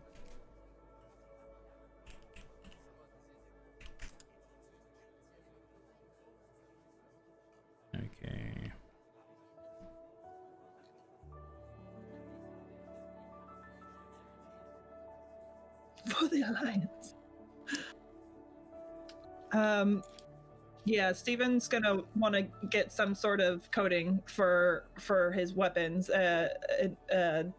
Okay. For the Alliance. Yeah, Steven's gonna want to get some sort of coating for his weapons, and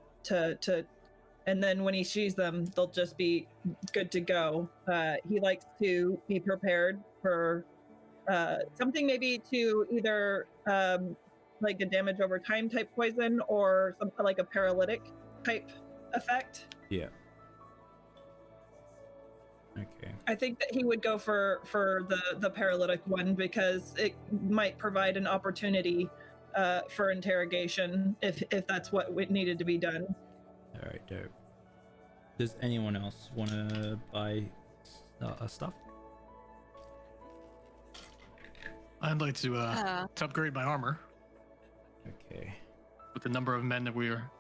then when he sees them, they'll just be good to go. He likes to be prepared for something maybe to either like a damage over time type poison or something like a paralytic type effect. Yeah. Okay. I think that he would go for the paralytic one because it might provide an opportunity for interrogation if that's what needed to be done. All right, dope. Does anyone else want to buy stuff? I'd like to upgrade my armor Okay. with the number of men that we are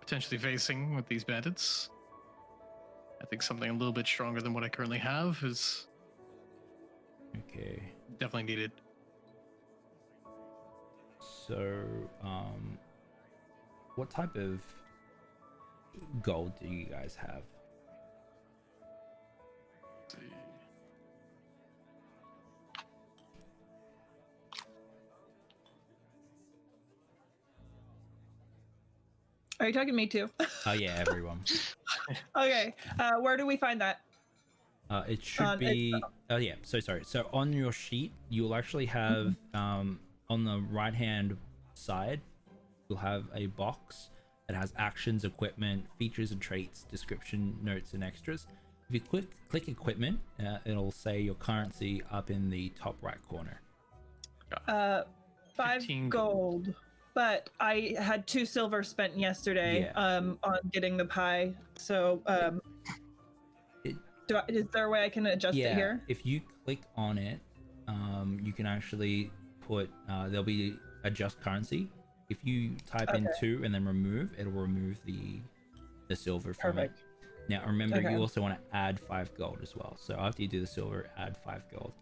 potentially facing with these bandits. I think something a little bit stronger than what I currently have is Okay. definitely needed. So, what type of gold do you guys have? Let's see. Are you talking to me too? Oh yeah, everyone. Okay. Where do we find that? It should be. Oh yeah. So sorry. So on your sheet, you'll actually have on the right hand side, you'll have a box that has actions, equipment, features and traits, description, notes, and extras. If you click equipment, it'll say your currency up in the top right corner. 5 15 gold. But I had 2 silver spent yesterday on getting the pie. So is there a way I can adjust it here? If you click on it, you can actually put there'll be adjust currency. If you type in 2 and then remove, it'll remove the silver from it. Now remember, you also want to add 5 gold as well. So after you do the silver, add 5 gold.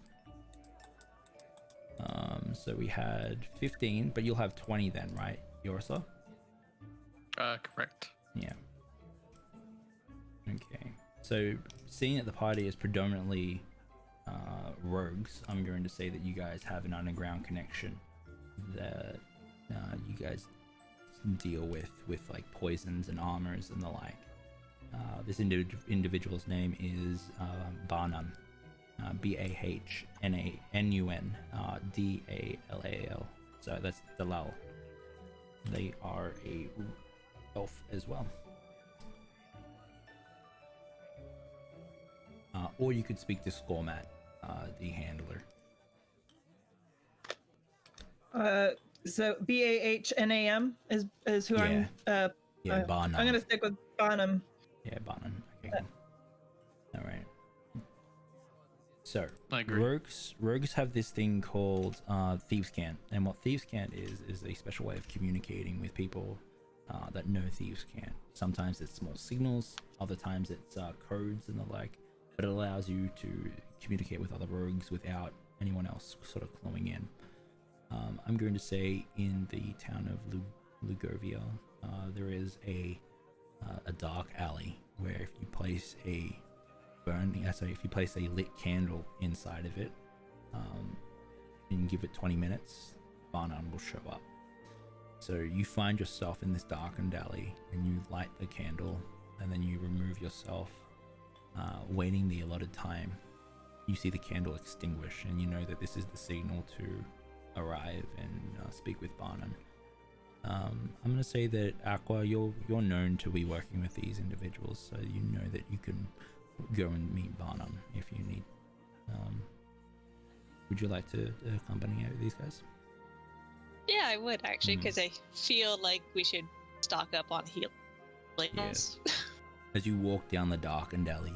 So we had 15, but you'll have 20 then, right, Yorsa? Correct. Yeah. Okay. So seeing that the party is predominantly rogues, I'm going to say that you guys have an underground connection that you guys deal with like poisons and armors and the like. This individual's name is Barnum. Bahnun, Dal. So that's Dalal. They are a elf as well. Or you could speak to Scormat, the handler. So Bahnam is who I'm. Barnum. I'm gonna stick with Barnum. Yeah, Barnum. Okay. All right. So I agree. rogues have this thing called Thieves' Cant, and what Thieves' Cant is a special way of communicating with people that know Thieves' Cant. Sometimes it's small signals, other times it's codes and the like, but it allows you to communicate with other rogues without anyone else sort of cluing in. I'm going to say in the town of Lugovia, there is a dark alley where if you place a lit candle inside of it, and give it 20 minutes, Barnum will show up. So you find yourself in this darkened alley and you light the candle and then you remove yourself, waiting the allotted time. You see the candle extinguish and you know that this is the signal to arrive and speak with Barnum. I'm going to say that Aqua, you're known to be working with these individuals, so you know that you can go and meet Barnum if you need. Would you like to accompany these guys? Yeah, I would actually, because I feel like we should stock up on healing. Yes. As you walk down the darkened alley,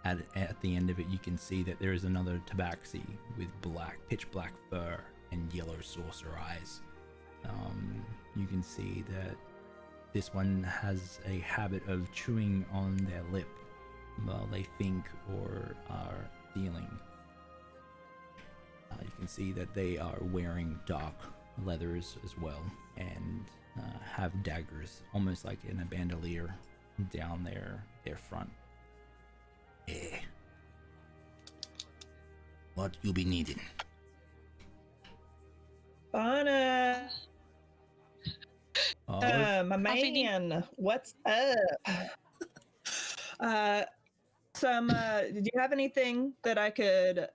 at the end of it, you can see that there is another tabaxi with pitch black fur and yellow saucer eyes. You can see that this one has a habit of chewing on their lip while they think or are dealing. You can see that they are wearing dark leathers as well and have daggers, almost like in a bandolier, down their front. Yeah. What you be needing? Barnum. My man, what's up? Do you have anything that I could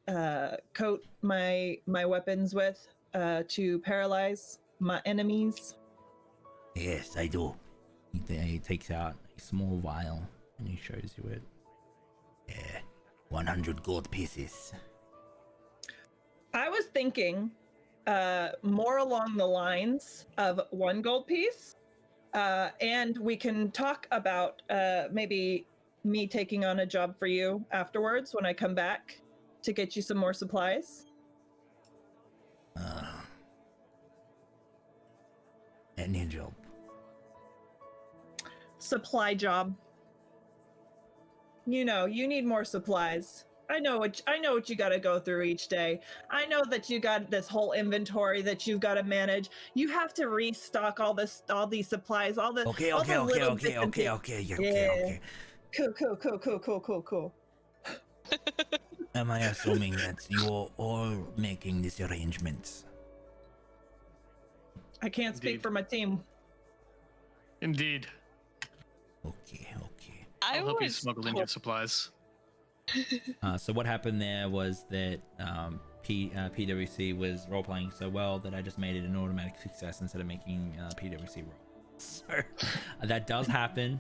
coat my weapons with to paralyze my enemies? Yes, I do. He takes out a small vial and he shows you it. Yeah, 100 gold pieces. I was thinking more along the lines of 1 gold piece, and we can talk about maybe me taking on a job for you afterwards when I come back to get you some more supplies. Any job. Supply job. you know, you need more supplies. I know what you got to go through each day. I know that you got this whole inventory that you've got to manage. You have to restock all these supplies, all the Okay. Cool. Am I assuming that you're all making these arrangements? I can't speak Indeed. for my team. Indeed. Okay. I'll help you smuggle in your supplies. So what happened there was that PwC was role playing so well that I just made it an automatic success instead of making PwC roll. So that does happen.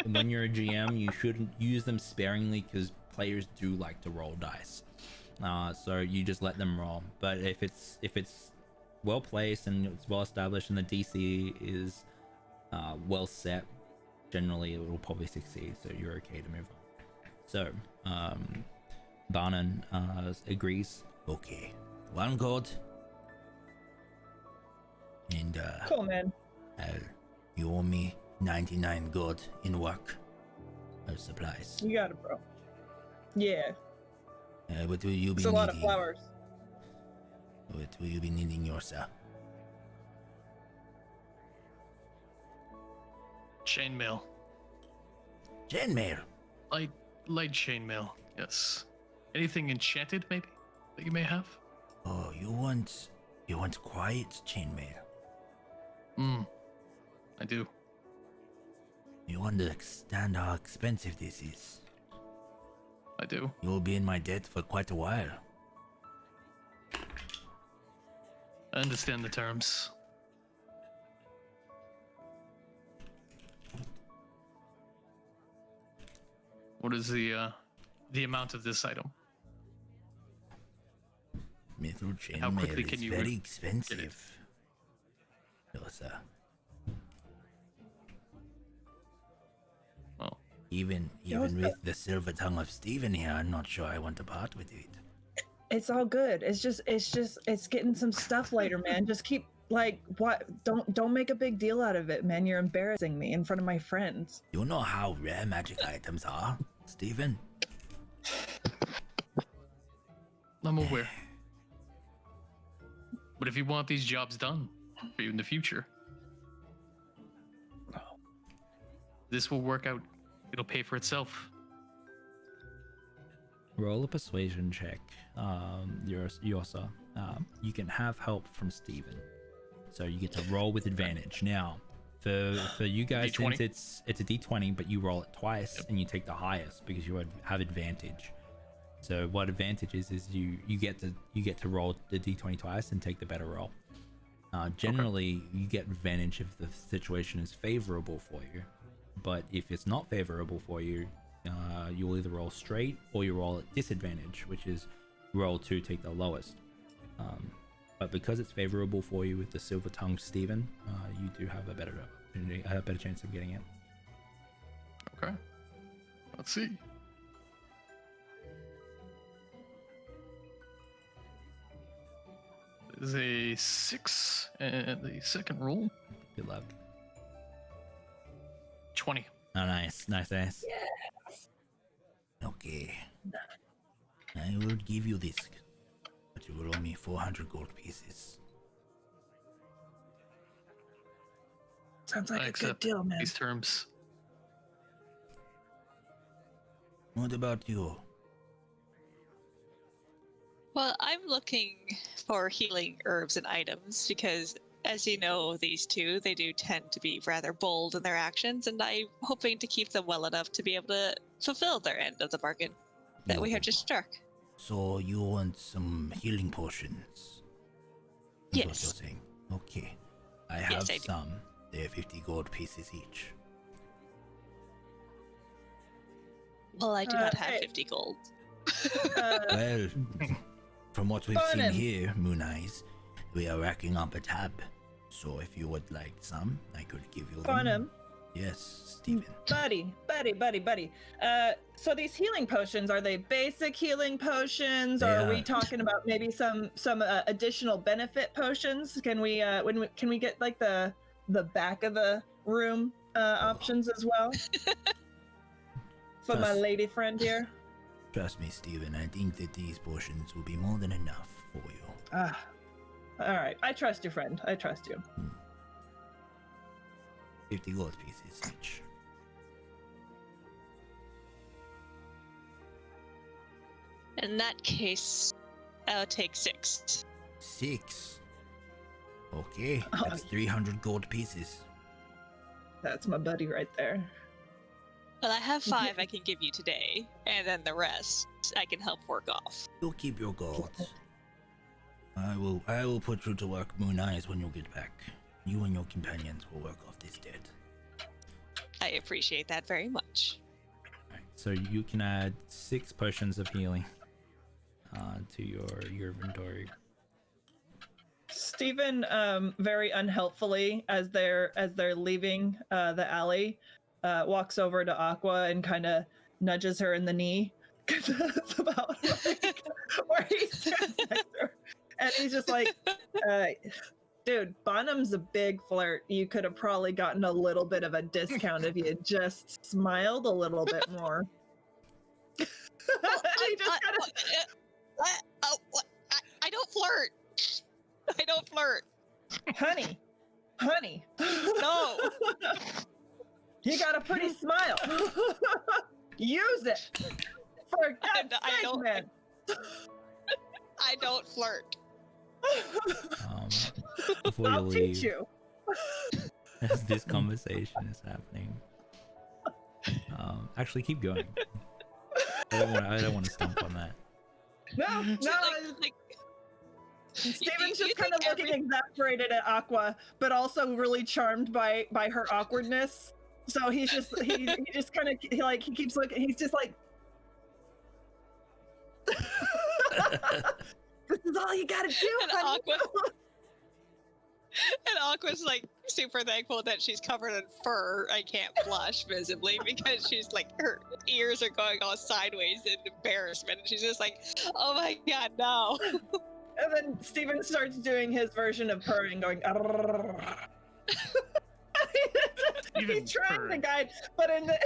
When you're a GM, you shouldn't use them sparingly because players do like to roll dice. So you just let them roll. But if it's well placed and it's well established and the DC is well set, generally it will probably succeed. So you're okay to move on. So, Barnon agrees. Okay. 1 gold. And Cool, man. you owe me 99 gold in work of supplies. You got it, bro. Yeah. What will you be It's a needing? lot of flowers. What will you be needing yourself? Chainmail. Chainmail. Light chainmail, yes. Anything enchanted, maybe, that you may have? Oh, you want quiet chainmail. I do. You understand how expensive this is. I do. You'll be in my debt for quite a while. I understand the terms. What is the amount of this item? Mithril How quickly chainmail can is you very get it? expensive. No, sir. Well, Even what's with the silver tongue of Stephen here, I'm not sure I want to part with it. It's all good. It's getting some stuff later, man. Just keep what? Don't make a big deal out of it, man. You're embarrassing me in front of my friends. You know how rare magic items are, Stephen? I'm aware. But if you want these jobs done for you in the future, this will work out. It'll pay for itself. Roll a persuasion check. Yosa. You can have help from Steven. So you get to roll with advantage. Now, for you guys, D20? since it's a D20, but you roll it twice and you take the highest because you have advantage. So what advantage is you get to roll the D20 twice and take the better roll. Generally, you get advantage if the situation is favorable for you, but if it's not favorable for you, you'll either roll straight or you roll at disadvantage, which is roll 2, take the lowest. But because it's favorable for you with the silver tongue Steven, you do have a better opportunity, a better chance of getting it. Okay. Let's see. It is a 6 and the second roll. Good luck. 20. Oh, nice. Okay. I will give you this, but you will owe me 400 gold pieces. Sounds I like a good accept deal, man. these terms. What about you? Well, I'm looking for healing herbs and items because, as you know, these two, they do tend to be rather bold in their actions, and I'm hoping to keep them well enough to be able to fulfill their end of the bargain that we have just struck. So you want some healing potions? Is Yes. what you're saying. Okay. I have Yes, I do. some. They're 50 gold pieces each. Well, I do not have Hey. 50 gold. Well, from what we've seen Barnum. here, Moon Eyes, we are racking up a tab. So if you would like some, I could give you them. Barnum, Yes, Stephen. buddy. So these healing potions, are they basic healing potions, or They are we are. talking about maybe some additional benefit potions? Can we get like the back of the room options as well? for my lady friend here. Trust me, Stephen, I think that these portions will be more than enough for you. Ah, all right. I trust your friend. I trust you. 50 gold pieces each. In that case, I'll take 6. 6. Okay, that's 300 gold pieces. That's my buddy right there. Well, I have 5 I can give you today, and then the rest I can help work off. You'll keep your gold. I will put you to work, Moon Eyes, when you get back. You and your companions will work off this debt. I appreciate that very much. Alright, so you can add 6 potions of healing to your inventory. Stephen, very unhelpfully, as they're leaving the alley, walks over to Aqua and kind of nudges her in the knee. That's about like, where he stands next to her. And he's just like, dude, Bonham's a big flirt. You could have probably gotten a little bit of a discount if you had just smiled a little bit more. Well, I don't flirt. I don't flirt. Honey. No. You got a pretty smile. Use it. For God's sake, man. I don't flirt. Before you I'll leave, teach you. as this conversation is happening, actually keep going. I don't want to stump on that. No. Steven's just kind of looking exasperated at Aqua, but also really charmed by her awkwardness. So he just kind of he keeps looking. He's just like, this is all you gotta do. And Aqua's like super thankful that she's covered in fur. I can't blush visibly because she's like, her ears are going all sideways in embarrassment. And she's just like, oh my god, no. And then Steven starts doing his version of purring, going. He's trying to guide, but in the,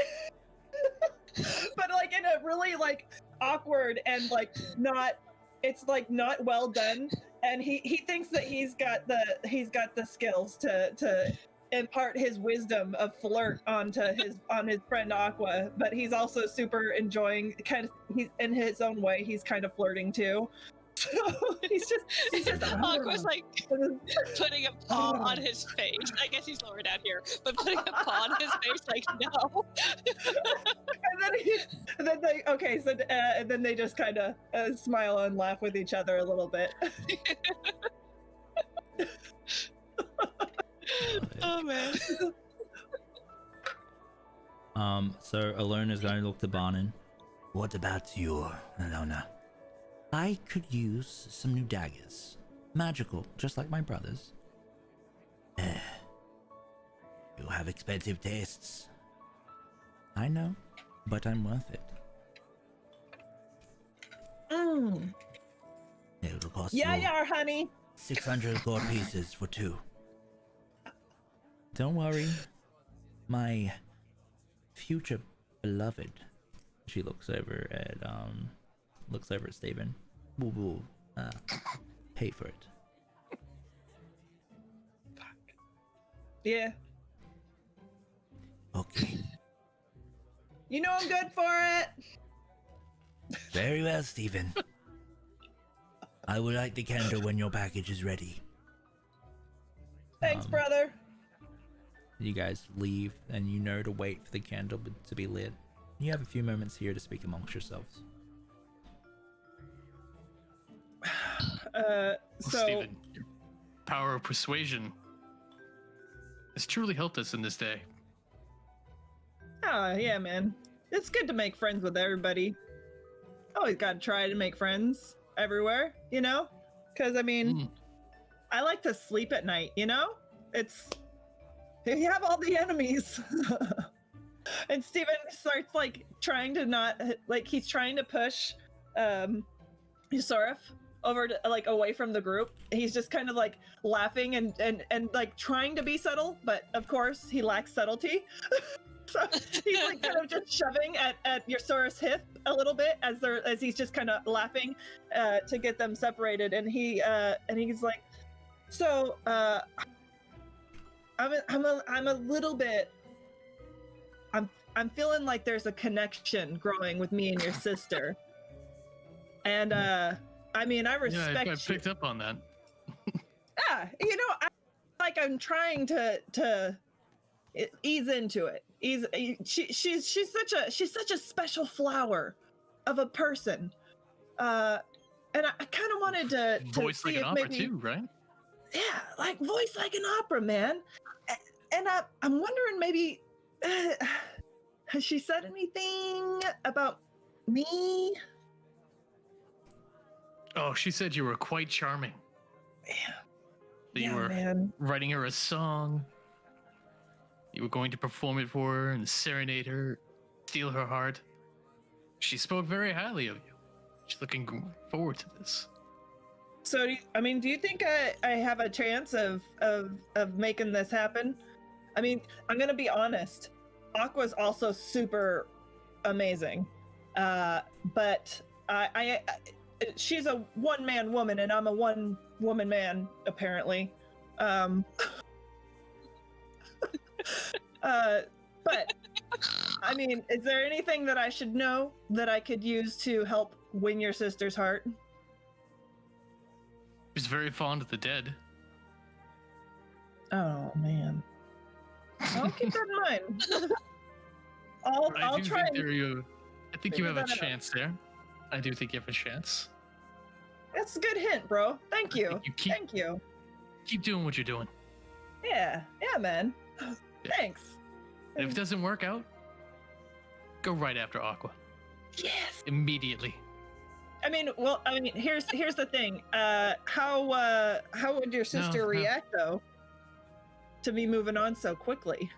but like in a really like awkward and like not. It's like not well done, and he thinks that he's got the skills to impart his wisdom of flirt on his friend Aqua, but he's also super enjoying he's in his own way, he's kind of flirting too. So he's just Aqua's like putting a paw on his face. I guess he's lower down here, but putting a paw on his face like no. And then they just kind of smile and laugh with each other a little bit. Oh man. So Alone is going to look to Barnon. What about you, Alona? I could use some new daggers. Magical, just like my brother's. You have expensive tastes. I know, but I'm worth it. It'll cost Yeah, you you are, honey. 600 gold pieces for 2. Don't worry. My future beloved. She looks over at Steven. Will pay for it. Yeah. Okay. You know I'm good for it. Very well, Stephen. I will light the candle when your package is ready. Thanks, brother. You guys leave, and you know to wait for the candle to be lit. You have a few moments here to speak amongst yourselves. So Stephen, your power of persuasion has truly helped us in this day. oh yeah, man, it's good to make friends with everybody. Always gotta try to make friends everywhere, you know, because I mean I like to sleep at night, you know. It's you have all the enemies. And Steven starts like trying to not like he's trying to push Yusarif over to, like away from the group. He's just kind of like laughing and like trying to be subtle, but of course he lacks subtlety. So he's like kind of just shoving at Yosaurus' hip a little bit as he's just kind of laughing to get them separated, and he's like, so I'm a little bit. I'm feeling like there's a connection growing with me and your sister, and I mean I respect. Yeah, I picked up on that. Yeah, you know, I'm trying to ease into it. She's such a special flower of a person, and I kind of wanted to Voice see like an if opera maybe, too, right? yeah, like voice like an opera, man. And I'm wondering maybe has she said anything about me? Oh, she said you were quite charming. Yeah. That you Yeah, were man. writing her a song. You were going to perform it for her and serenade her, steal her heart. She spoke very highly of you. She's looking forward to this. So, do you think I have a chance of making this happen? I mean, I'm gonna be honest. Aqua's also super amazing, but she's a one-man woman, and I'm a one-woman man, apparently. But I mean, is there anything that I should know that I could use to help win your sister's heart? She's very fond of the dead. Oh man, I'll keep that in mind. I'll try. I think you have a chance there. I do think you have a chance. That's a good hint, bro. Thank you. Thank you. Keep doing what you're doing. Yeah, man. Yeah. Thanks. And if it doesn't work out, go right after Aqua. Yes. Immediately. Here's the thing. How would your sister react though to me moving on so quickly?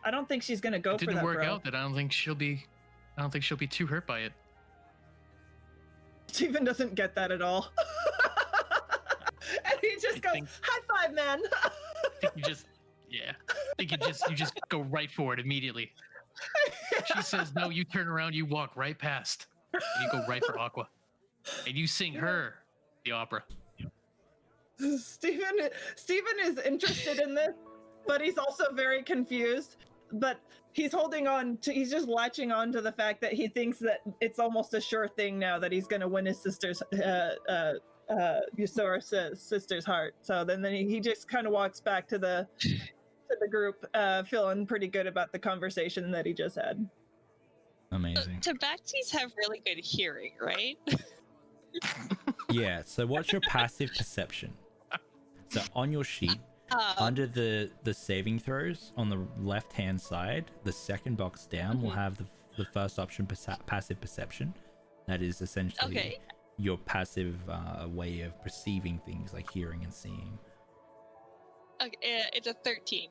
I don't think she's gonna go for that. It didn't work bro. out. That I don't think she'll be too hurt by it. Steven doesn't get that at all. And he just goes, high five, man. I think you just go right for it immediately. She says no, you turn around, you walk right past, and you go right for Aqua, and you sing her the opera. Steven is interested in this, but he's also very confused. But he's he's just latching on to the fact that he thinks that it's almost a sure thing now that he's going to win his sister's Yosaurus' sister's heart. So then he just kind of walks back to the group, feeling pretty good about the conversation that he just had. Amazing. Tabaxis have really good hearing, right? Yeah, so what's your passive perception? So on your sheet, under the saving throws on the left hand side, the second box down will have the first option, passive perception. That is essentially your passive way of perceiving things like hearing and seeing. Okay, it's a 13.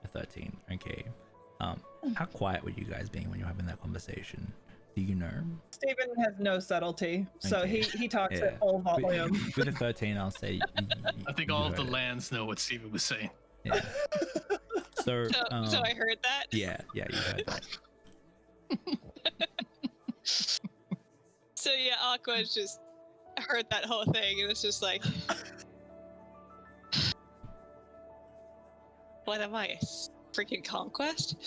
A 13, okay. How quiet were you guys being when you were having that conversation? Do you know? Steven has no subtlety, so Okay. he talks at full volume. With a 13, I'll say. I think all of the lands know what Steven was saying. Yeah. So I heard that. Yeah, you heard that. So yeah, Aqua's just heard that whole thing, and it's just like, what am I? A freaking conquest?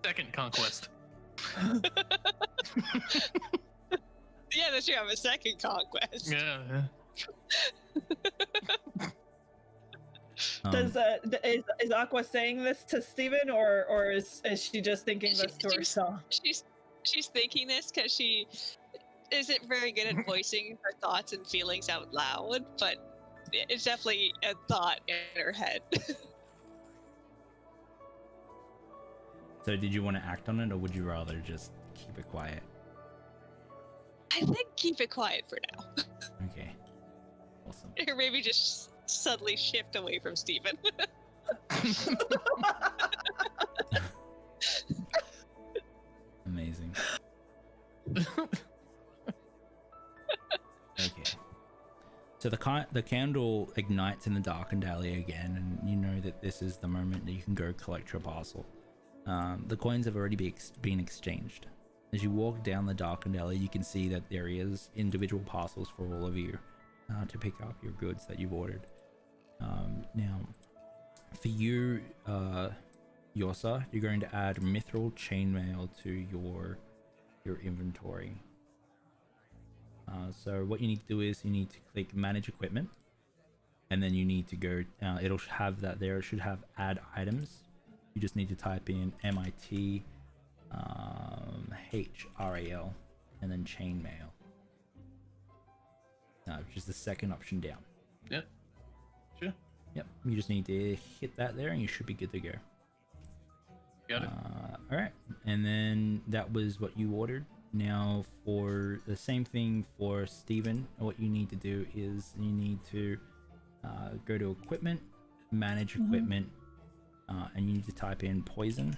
Second conquest. Yeah, that's true. I'm a second conquest. Yeah. Is Aqua saying this to Steven, or is she just thinking this to herself? She's thinking this because she isn't very good at voicing her thoughts and feelings out loud, but it's definitely a thought in her head. So did you want to act on it, or would you rather just keep it quiet? I think keep it quiet for now. Okay. Awesome. Or maybe just subtly shift away from Steven. Amazing. Okay. So the candle ignites in the darkened alley again, and you know that this is the moment that you can go collect your parcel. The coins have already been exchanged. As you walk down the darkened alley, you can see that there is individual parcels for all of you to pick up your goods that you've ordered. Now, for you, Yosa, you're going to add mithril chainmail to your inventory. So what you need to do is you need to click manage equipment, and then you need to go, it'll have that there. It should have add items. You just need to type in MIT HRAL and then chainmail, which is the second option down. Yep. Sure. Yep. You just need to hit that there and you should be good to go. Got it. All right. And then that was what you ordered. Now for the same thing for Steven, what you need to do is you need to go to equipment, manage equipment, and you need to type in poison.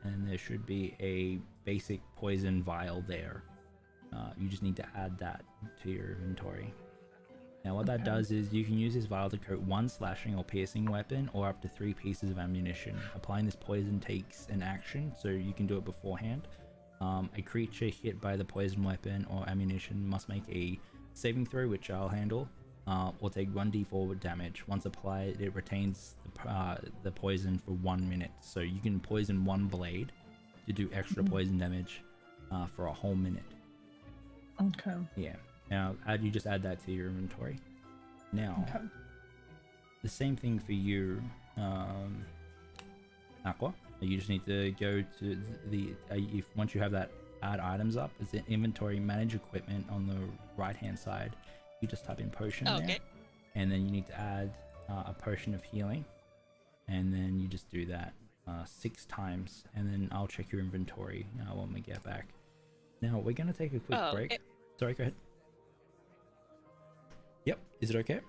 And there should be a basic poison vial there. You just need to add that to your inventory. Now what that does is you can use this vial to coat one slashing or piercing weapon or up to 3 pieces of ammunition. Applying this poison takes an action, so you can do it beforehand. A creature hit by the poison weapon or ammunition must make a saving throw, which I'll handle, or take 1d4 damage. Once applied, it retains the poison for 1 minute. So you can poison one blade to do extra poison damage for a whole minute. Okay. Yeah. Now you just add that to your inventory. Now, the same thing for you, Aqua. You just need to go to the once you have that add items up, it's in inventory, manage equipment on the right hand side. You just type in potion there, and then you need to add a potion of healing, and then you just do that 6 times, and then I'll check your inventory when we get back. Now we're gonna take a quick break. Sorry, go ahead. Yep, is it okay?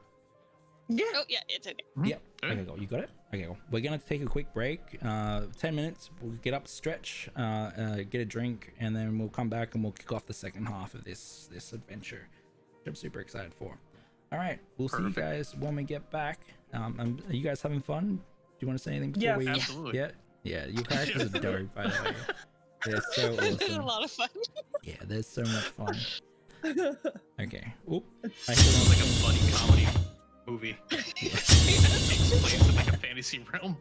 Yeah. Oh yeah, it's okay. Yep. Okay, go. You got it? Okay, go. We're gonna take a quick break. 10 minutes. We'll get up, stretch, get a drink, and then we'll come back and we'll kick off the second half of this adventure, which I'm super excited for. All right, we'll see you guys when we get back. Are you guys having fun? Do you want to say anything before we? Absolutely. Yeah. Your characters are dope, by the way. They're so awesome. It's a lot of fun. Yeah, they're so much fun. Okay. Oop. It sounds like a buddy comedy movie. Takes place in like a fantasy realm.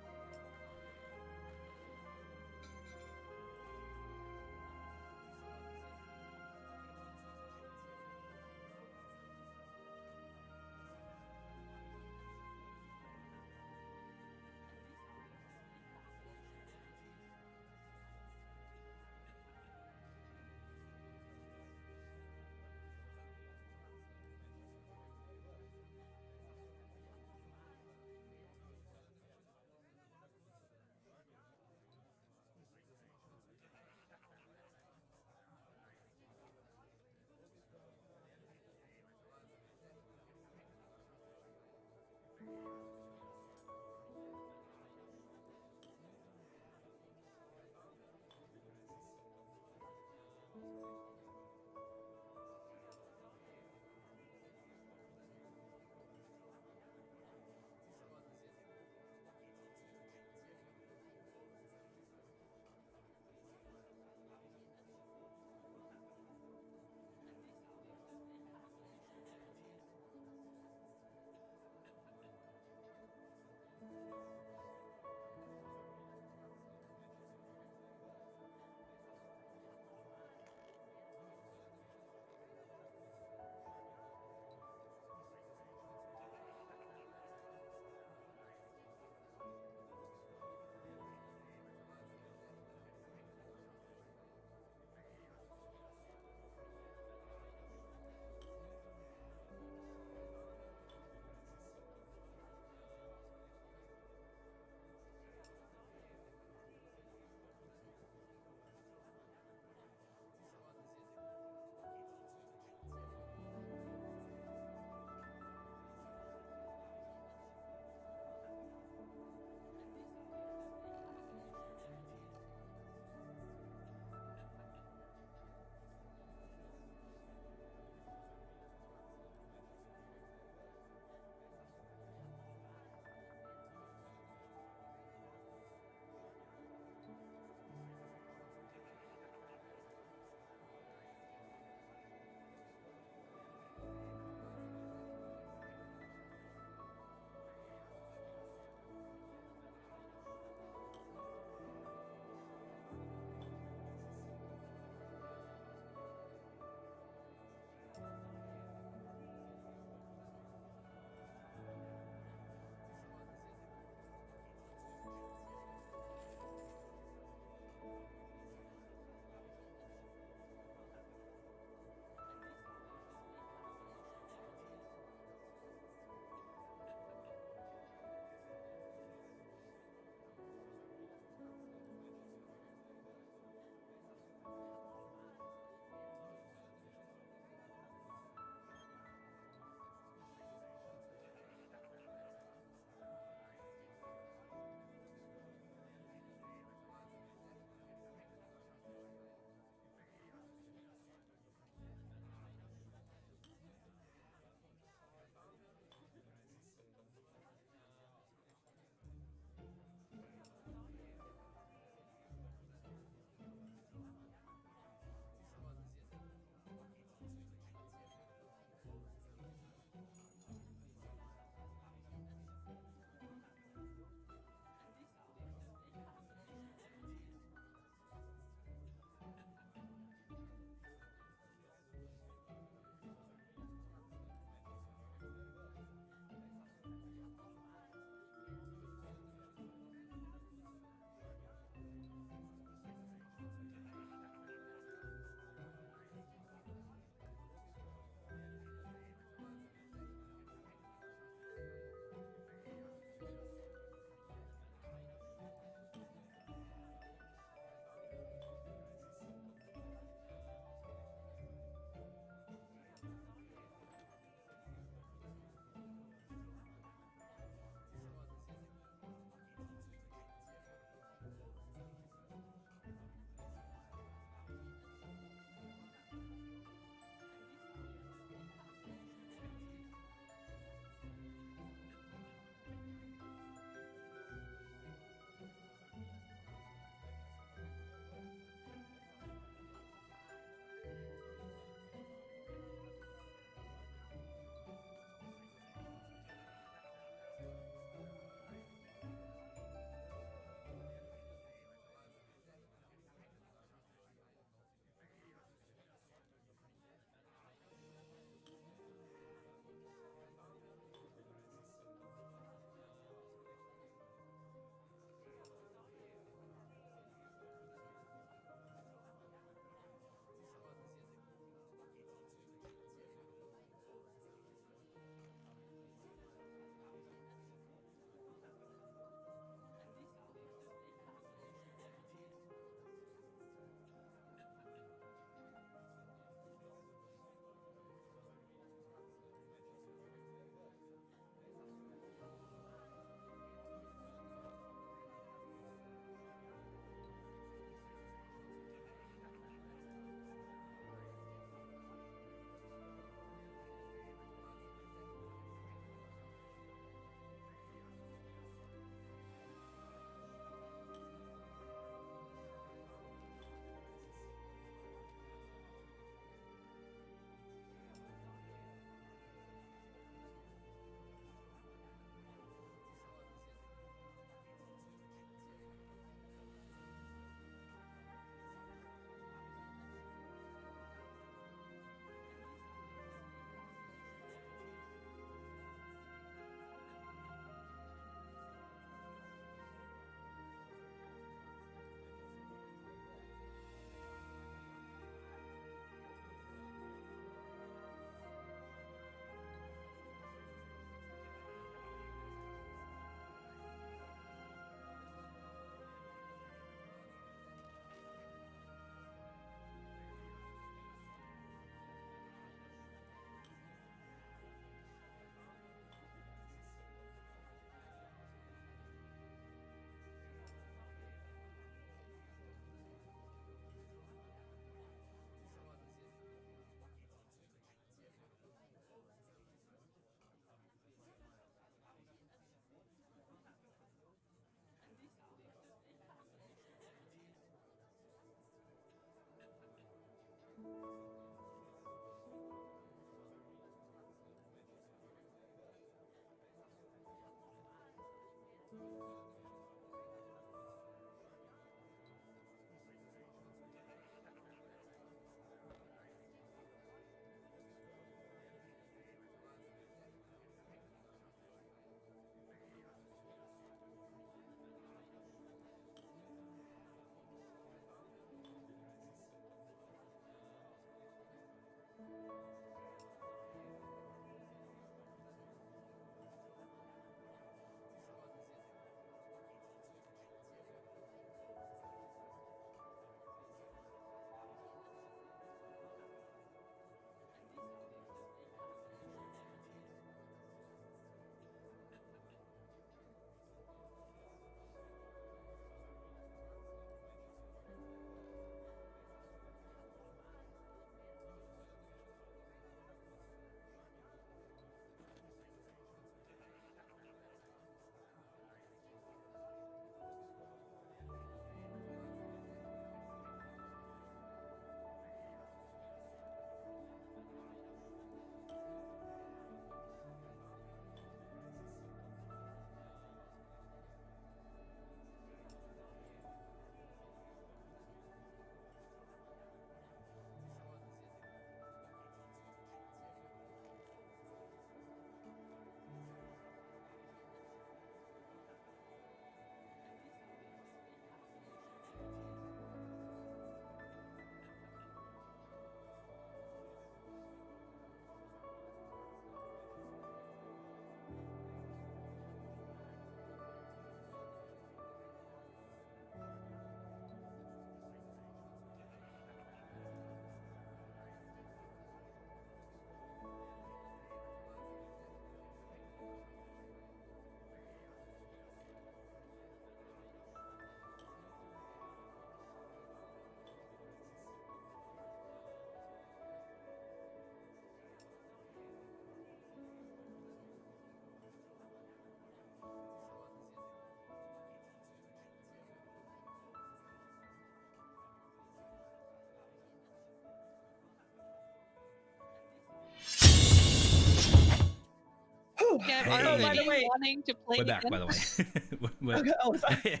I'm Hey. already By the way- wanting to play We're back, again. by the way. We're- Okay, oh, sorry.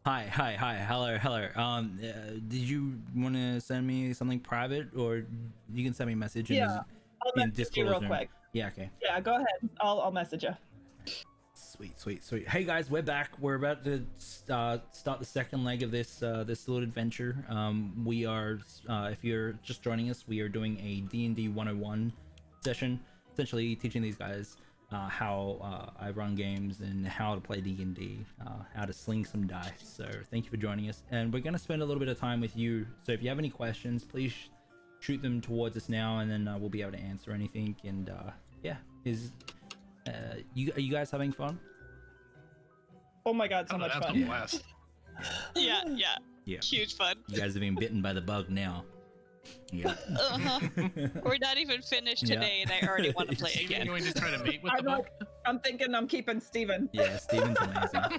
Hi, hello. Did you want to send me something private, or you can send me a message in, Yeah, I'll in message you Discord real or Zoom? quick. Yeah, okay. Yeah, go ahead. I'll message you. Sweet. Hey guys, we're back. We're about to start the second leg of this little adventure. We are, if you're just joining us, we are doing a D&D 101 session, essentially teaching these guys how I run games and how to play D&D, how to sling some dice. So thank you for joining us, and we're going to spend a little bit of time with you. So if you have any questions, please shoot them towards us now, and then we'll be able to answer anything. And yeah, are you guys having fun? Oh my god, so Oh, much that's fun. a blast. Yeah. Yeah. Huge fun. You guys have been bitten by the bug now. Yeah. Uh-huh. We're not even finished Yeah. today, and I already want to play Are you again. going to try to mate with the I'm bug? like, I'm thinking I'm keeping Steven. Yeah, Steven's amazing.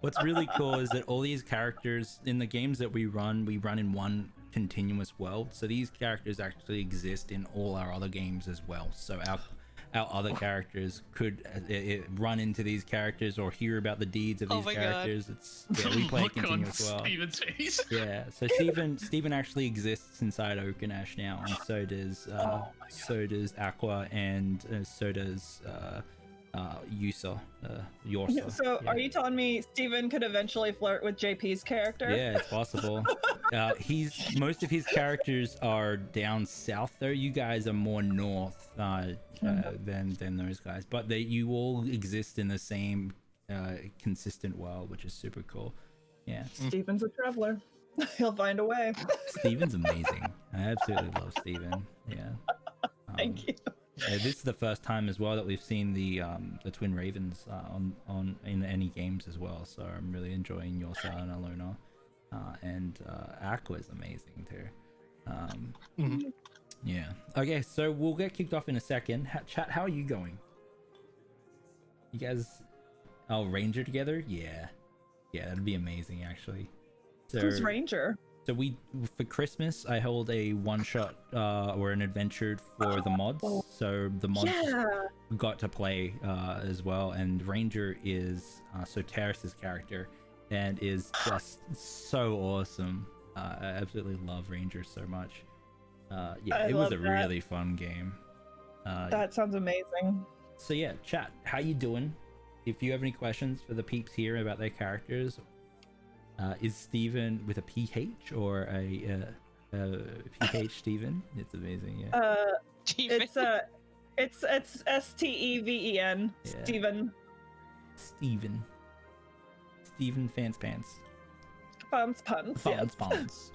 What's really cool is that all these characters in the games that we run in one continuous world. So these characters actually exist in all our other games as well. So our other characters could run into these characters or hear about the deeds of Oh these my God. characters. It's we play a Look on continuous world. Steven's face. Yeah, so Steven actually exists inside Oakenash now, and so does Aqua, and so does Yusa, Yorsa. So yeah. are you telling me Steven could eventually flirt with JP's character? Yeah, it's possible. Most of his characters are down south, though. You guys are more north than those guys, but you all exist in the same consistent world, which is super cool. Yeah, Steven's a traveler. He'll find a way. Steven's amazing. I absolutely love Steven. Yeah. Thank you. This is the first time as well that we've seen the Twin Ravens on in any games as well. So I'm really enjoying Yorsa and Alona, and Aqua is amazing too. Yeah. Okay, so we'll get kicked off in a second. Chat, how are you going? You guys, Ranger together? Yeah, that'd be amazing actually. So, Who's Ranger? So for Christmas, I hold a one-shot or an adventure for the mods. So the mods got to play as well, and Ranger is Soteris's character, and is just so awesome. I absolutely love Ranger so much. Yeah, it was a really fun game. That sounds amazing. So yeah, chat, how you doing? If you have any questions for the peeps here about their characters. Is Steven with a PH or a PH Steven? It's amazing, yeah. Steven. It's Steven. Yeah. Steven. Steven Fans Pants. Puns. Yes. Pants.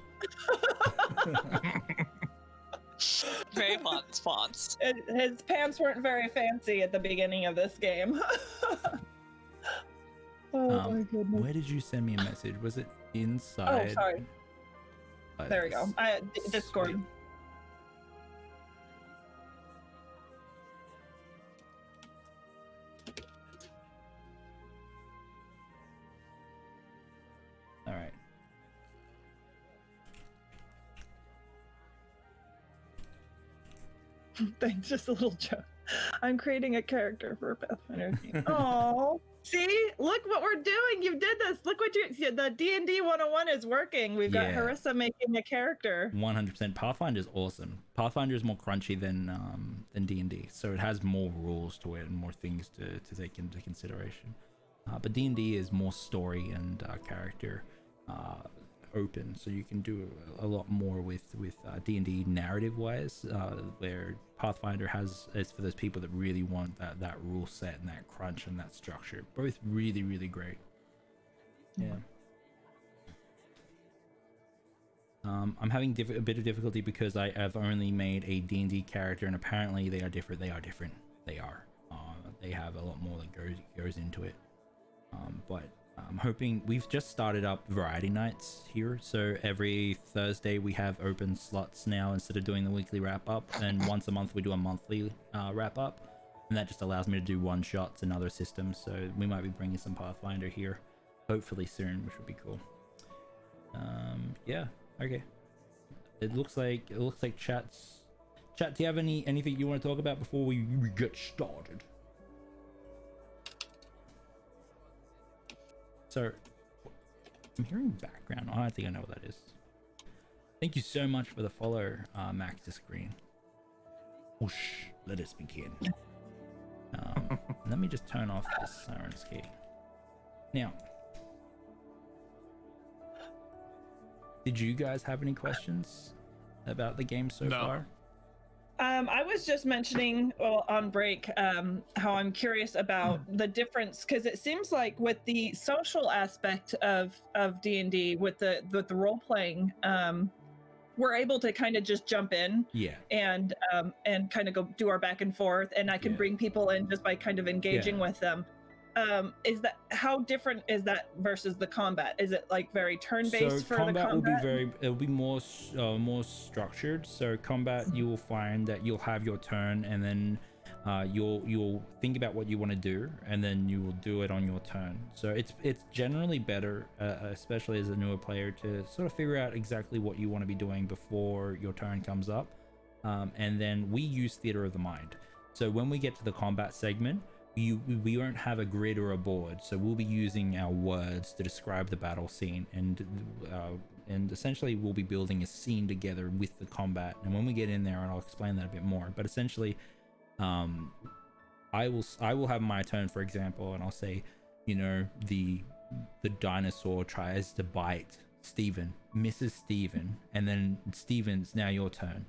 Very fonts. His pants weren't very fancy at the beginning of this game. Oh my goodness. Where did you send me a message? Was it inside? Oh, sorry. There we go. Discord. Sweet. All right. Thanks, just a little joke. I'm creating a character for Pathfinder. Oh, see, look what we're doing. You did this. Look what the D&D 101 is working. We've got Yeah. Harissa making a character. 100%. Pathfinder is awesome. Pathfinder is more crunchy than D&D, so it has more rules to it and more things to take into consideration. But D&D is more story and character open, so you can do a lot more with D&D narrative wise, where Pathfinder is for those people that really want that rule set and that crunch and that structure. Both really, really great. Yeah. I'm having a bit of difficulty because I have only made a D&D character, and apparently they are different. They are. They have a lot more that goes into it. But I'm hoping we've just started up variety nights here, so every Thursday we have open slots now instead of doing the weekly wrap up, and once a month we do a monthly wrap up, and that just allows me to do one shots and other systems. So we might be bringing some Pathfinder here hopefully soon, which would be cool. Yeah, okay. It looks like chat, do you have anything you want to talk about before we get started? So I'm hearing background. I think I know what that is. Thank you so much for the follow, Maxis Green. Whoosh, let us begin. Let me just turn off this Siren's Key. Now, did you guys have any questions about the game so far? I was just mentioning on break how I'm curious about the difference, because it seems like with the social aspect of D&D, with the role playing, we're able to kind of just jump in, and kind of go do our back and forth, and I can bring people in just by kind of engaging with them. Is that, how different is that versus the combat? Is it like very turn-based for the combat? Will be it'll be more structured. So combat, you will find that you'll have your turn, and then you'll think about what you want to do, and then you will do it on your turn. So it's generally better, especially as a newer player, to sort of figure out exactly what you want to be doing before your turn comes up. And then we use theater of the mind. So when we get to the combat segment, we won't have a grid or a board, so we'll be using our words to describe the battle scene, and essentially we'll be building a scene together with the combat. And when we get in there, and I'll explain that a bit more, but essentially I will have my turn, for example, and I'll say, you know, the dinosaur tries to bite Steven, misses Steven, and then Steven, it's now your turn.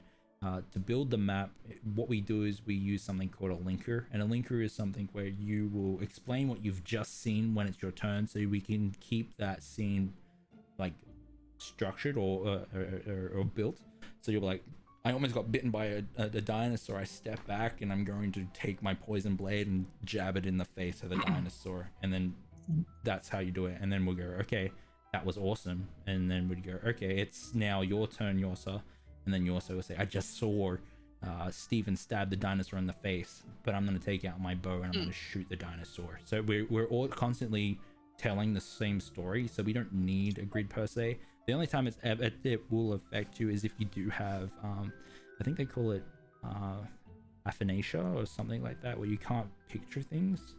To build the map, what we do is we use something called a linker, and a linker is something where you will explain what you've just seen when it's your turn, so we can keep that scene like structured or built. So you're like, I almost got bitten by a dinosaur. I step back and I'm going to take my poison blade and jab it in the face of the dinosaur, and then that's how you do it. And then we'll go, okay, that was awesome, and then we'd go, okay, it's now your turn, Yorsa. And then you also will say, I just saw Steven stab the dinosaur in the face, but I'm going to take out my bow and I'm going to shoot the dinosaur. So we're all constantly telling the same story, so we don't need a grid per se. The only time it will affect you is if you do have, I think they call it aphasia or something like that, where you can't picture things.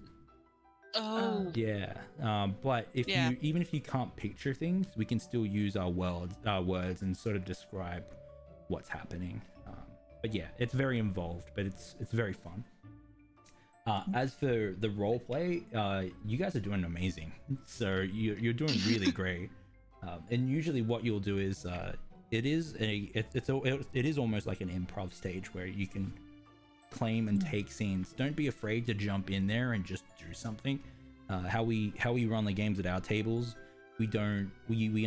Oh. Yeah. But even if you can't picture things, we can still use our words and sort of describe what's happening. But yeah, it's very involved, but it's very fun. As for the role play, you guys are doing amazing. So you're doing really great. And usually what you'll do is it is almost like an improv stage where you can claim and take scenes. Don't be afraid to jump in there and just do something. How we run the games at our tables, we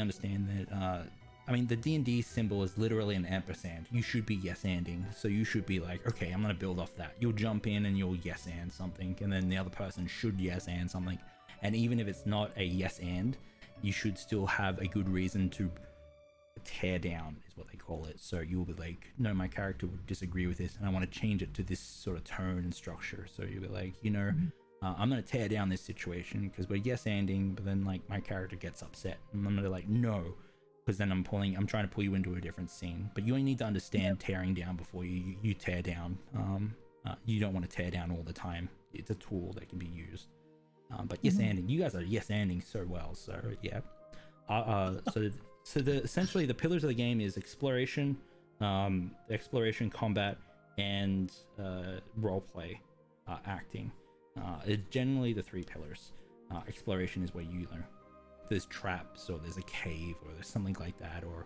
understand that I mean, the D&D symbol is literally an ampersand. You should be yes-anding. So you should be like, okay, I'm going to build off that. You'll jump in and you'll yes-and something, and then the other person should yes-and something. And even if it's not a yes-and, you should still have a good reason to tear down, is what they call it. So you'll be like, no, my character would disagree with this, and I want to change it to this sort of tone and structure. So you'll be like, you know, I'm going to tear down this situation because we're yes-anding, but then like my character gets upset. And I'm going to like, no. Because then I'm trying to pull you into a different scene. But you only need to understand tearing down before you tear down. You don't want to tear down all the time. It's a tool that can be used. But yes-anding, you guys are yes-anding so well. So yeah. So essentially the pillars of the game is exploration, combat, and roleplay, acting. It's generally the three pillars. Exploration is where you learn. There's traps, or there's a cave, or there's something like that, or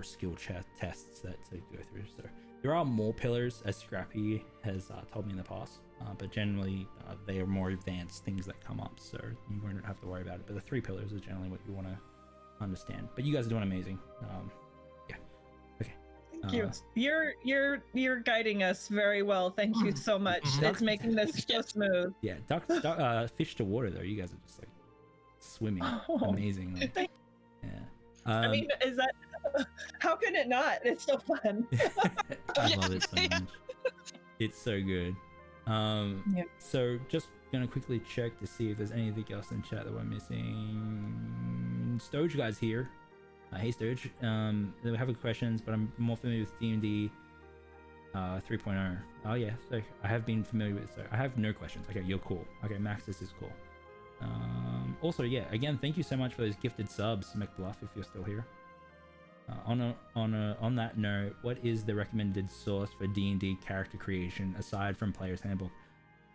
skill tests that to go through. So there are more pillars, as Scrappy has told me in the past, but generally they are more advanced things that come up, so you won't have to worry about it. But the three pillars is generally what you want to understand. But you guys are doing amazing. Yeah. Okay. Thank you. You're guiding us very well. Thank you so much. It's making this so smooth. Yeah. Fish to water though. You guys are just like swimming amazingly. Yeah. I mean, is that how can it not? It's so fun. I love it so much. It's so good. So just gonna quickly check to see if there's anything else in chat that we're missing. Stoge guy's here. Hey Stoge. They have questions, but I'm more familiar with D&D 3.0. Oh yeah, so I have been familiar with. So I have no questions. Okay, you're cool. Okay, Max, this is cool. Also, yeah, again, thank you so much for those gifted subs, McBluff, if you're still here. On that note, what is the recommended source for D&D character creation aside from Player's Handbook?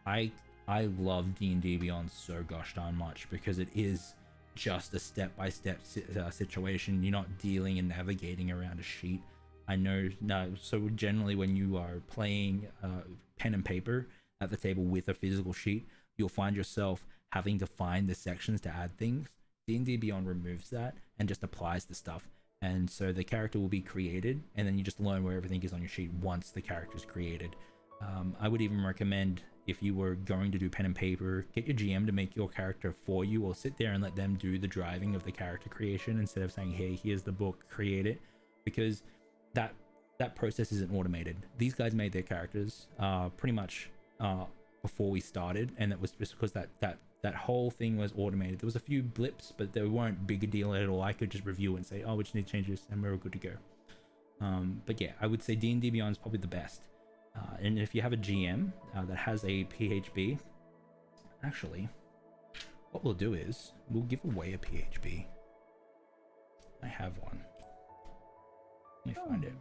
I love D&D Beyond so gosh darn much because it is just a step-by-step situation. You're not dealing and navigating around a sheet. I know now. So generally, when you are playing pen and paper at the table with a physical sheet, you'll find yourself having to find the sections to add things. D&D Beyond removes that and just applies the stuff. And so the character will be created, and then you just learn where everything is on your sheet once the character is created. I would even recommend, if you were going to do pen and paper, get your GM to make your character for you, or sit there and let them do the driving of the character creation instead of saying, hey, here's the book, create it, because that process isn't automated. These guys made their characters pretty much before we started, and it was just because that whole thing was automated. There was a few blips, but they weren't big a deal at all. I could just review it and say, oh, we just need to change this, and we're good to go. But yeah, I would say D&D Beyond is probably the best. And if you have a GM that has a PHB, actually, what we'll do is we'll give away a PHB. I have one. Let me find it.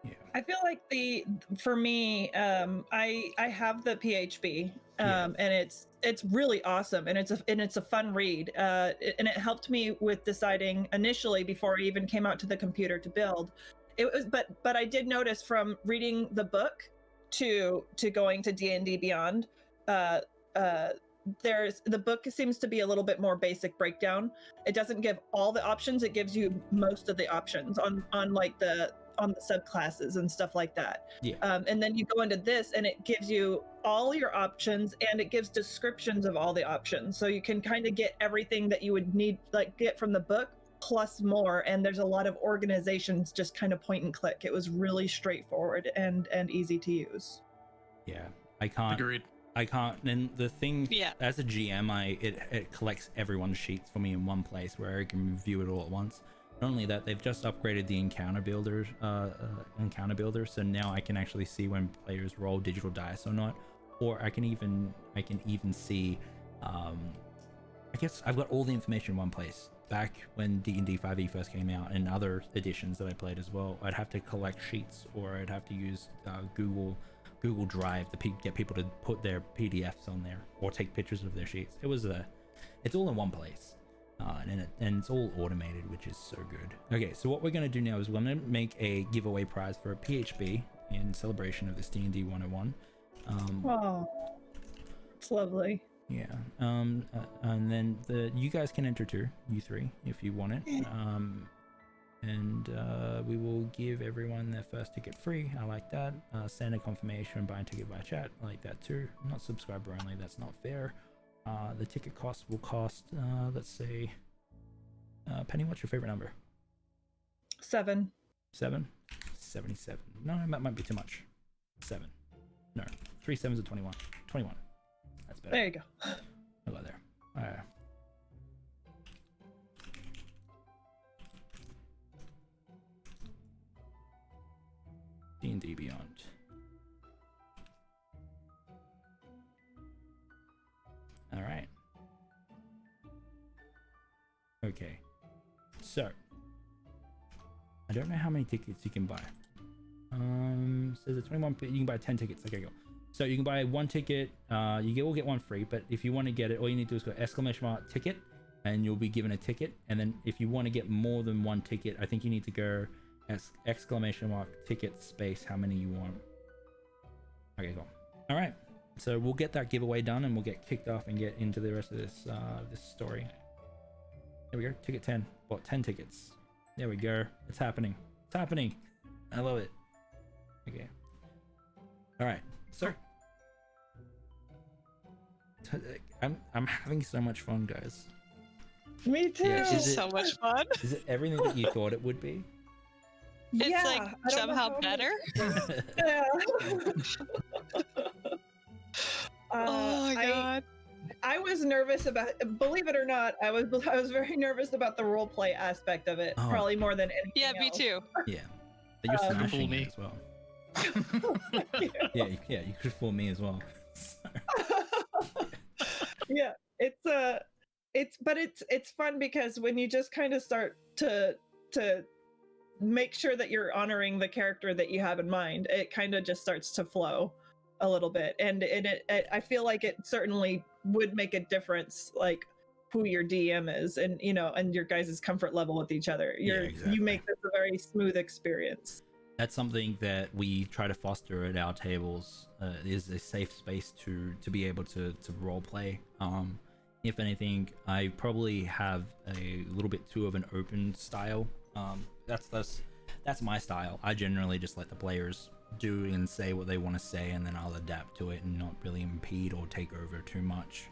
Yeah. I feel like for me, I have the PHB, and it's really awesome, and it's a fun read, and it helped me with deciding initially before I even came out to the computer to build. It was, but I did notice from reading the book to going to D&D Beyond, there's the book seems to be a little bit more basic breakdown. It doesn't give all the options; it gives you most of the options on the subclasses and stuff like that. Yeah. And then you go into this, and it gives you all your options, and it gives descriptions of all the options, so you can kind of get everything that you would need, like get from the book plus more. And there's a lot of organizations, just kind of point and click. It was really straightforward and easy to use. Yeah, I can't. Agreed. I can't. And the thing, Yeah. as a GM, it collects everyone's sheets for me in one place where I can review it all at once. Not only that, they've just upgraded the encounter builder, so now I can actually see when players roll digital dice or not, or I can even see. I guess I've got all the information in one place. Back when D&D 5e first came out, and other editions that I played as well, I'd have to collect sheets, or I'd have to use Google Drive to get people to put their PDFs on there or take pictures of their sheets. It's all in one place. And it's all automated, which is so good. Okay, so what we're going to do now is we're going to make a giveaway prize for a PHB in celebration of this D&D 101. Wow, it's lovely. Yeah. And then you guys can enter too, you three, if you want it. And we will give everyone their first ticket free. I like that. Send a confirmation, buy a ticket via chat. I like that too. Not subscriber only. That's not fair. The ticket cost will cost, let's say, Penny, what's your favorite number? 7. 7? 77. No, that might be too much. 7. No, 3 7s are 21. 21. That's better. There you go. I'll go there. All right. D&D Beyond. All right. Okay. So, I don't know how many tickets you can buy. Says it's 21. You can buy 10 tickets. Okay, go. So you can buy 1 ticket. You will get 1 free. But if you want to get it, all you need to do is go !ticket, and you'll be given a ticket. And then if you want to get more than 1 ticket, I think you need to go !ticket space how many you want. Okay, cool. All right. So we'll get that giveaway done, and we'll get kicked off and get into the rest of this this story. There we go. Ticket 10. Bought 10 tickets. There we go. It's happening. It's happening. I love it. Okay. All right. So I'm having so much fun, guys. Me too. Yeah, It's so much fun. Is it everything that you thought it would be? It's Yeah, like I don't know somehow how better. Yeah. Oh my god. I was nervous about, believe it or not, I was very nervous about the role play aspect of it, Oh. probably more than anything Yeah, me else. too. Yeah. But you're Fool smashing me. it as well. Yeah, you could fool me as well. Yeah. It's fun because when you just kind of start to make sure that you're honoring the character that you have in mind, it kind of just starts to flow a little bit, and I feel like it certainly would make a difference, like who your DM is, and and your guys' comfort level with each other. Exactly. You make this a very smooth experience. That's something that we try to foster at our tables, is a safe space to be able to role play. If anything, I probably have a little bit too of an open style. That's my style. I generally just let the players do and say what they want to say, and then I'll adapt to it and not really impede or take over too much.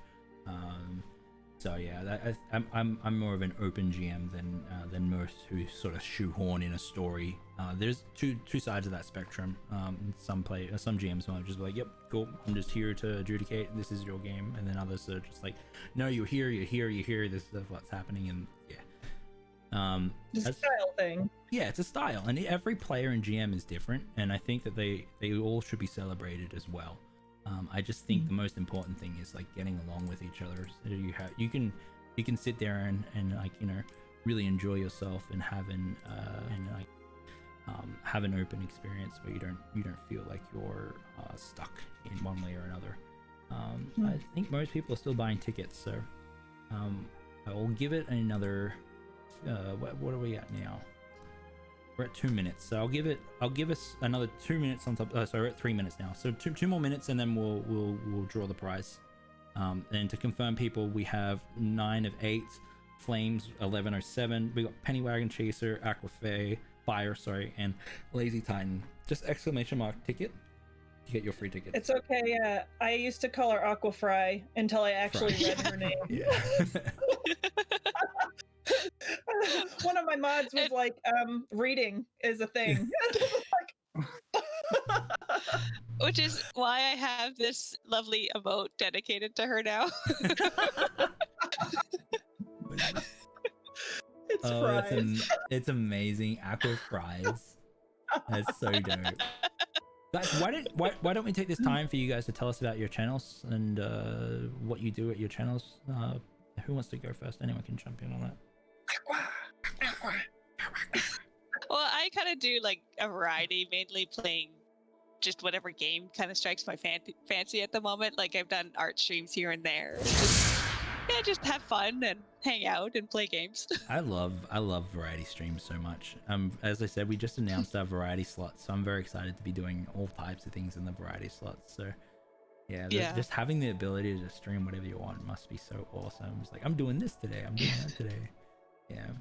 So yeah, I'm more of an open GM than most who sort of shoehorn in a story. There's two sides of that spectrum. Some GMs might just be like, yep, cool, I'm just here to adjudicate, this is your game, and then others are just like, no, you're here, this is what's happening. And yeah, it's a style thing. Yeah, it's a style, and every player and GM is different, and I think that they all should be celebrated as well. I just think the most important thing is like getting along with each other. So you can sit there and like really enjoy yourself and have an open experience where you don't feel like you're stuck in one way or another. I think most people are still buying tickets, so I will give it another. What are we at now? We're at 2 minutes, so I'll give us another 2 minutes on top. Sorry, we're at 3 minutes now, so two more minutes, and then we'll draw the prize. And to confirm, people, we have 9 of 8, Flames 1107. We got PennyWagonChaser, Aquafyre, and Lazy Titan. Just exclamation mark ticket. You get your free ticket. It's okay. I used to call her Aquafyre until I actually read her name. Yeah. One of my mods was like, reading is a thing. Which is why I have this lovely emote dedicated to her now. It's fries. It's amazing. Aquafyre. That's so dope. Guys, why don't we take this time for you guys to tell us about your channels and what you do at your channels? Who wants to go first? Anyone can jump in on that. Well, I kind of do like a variety, mainly playing just whatever game kind of strikes my fancy at the moment. Like I've done art streams here and there. Just have fun and hang out and play games. I love variety streams so much. As I said, we just announced our variety slots, so I'm very excited to be doing all types of things in the variety slots. So yeah, just having the ability to stream whatever you want must be so awesome. It's like, I'm doing this today, I'm doing that today. Yeah.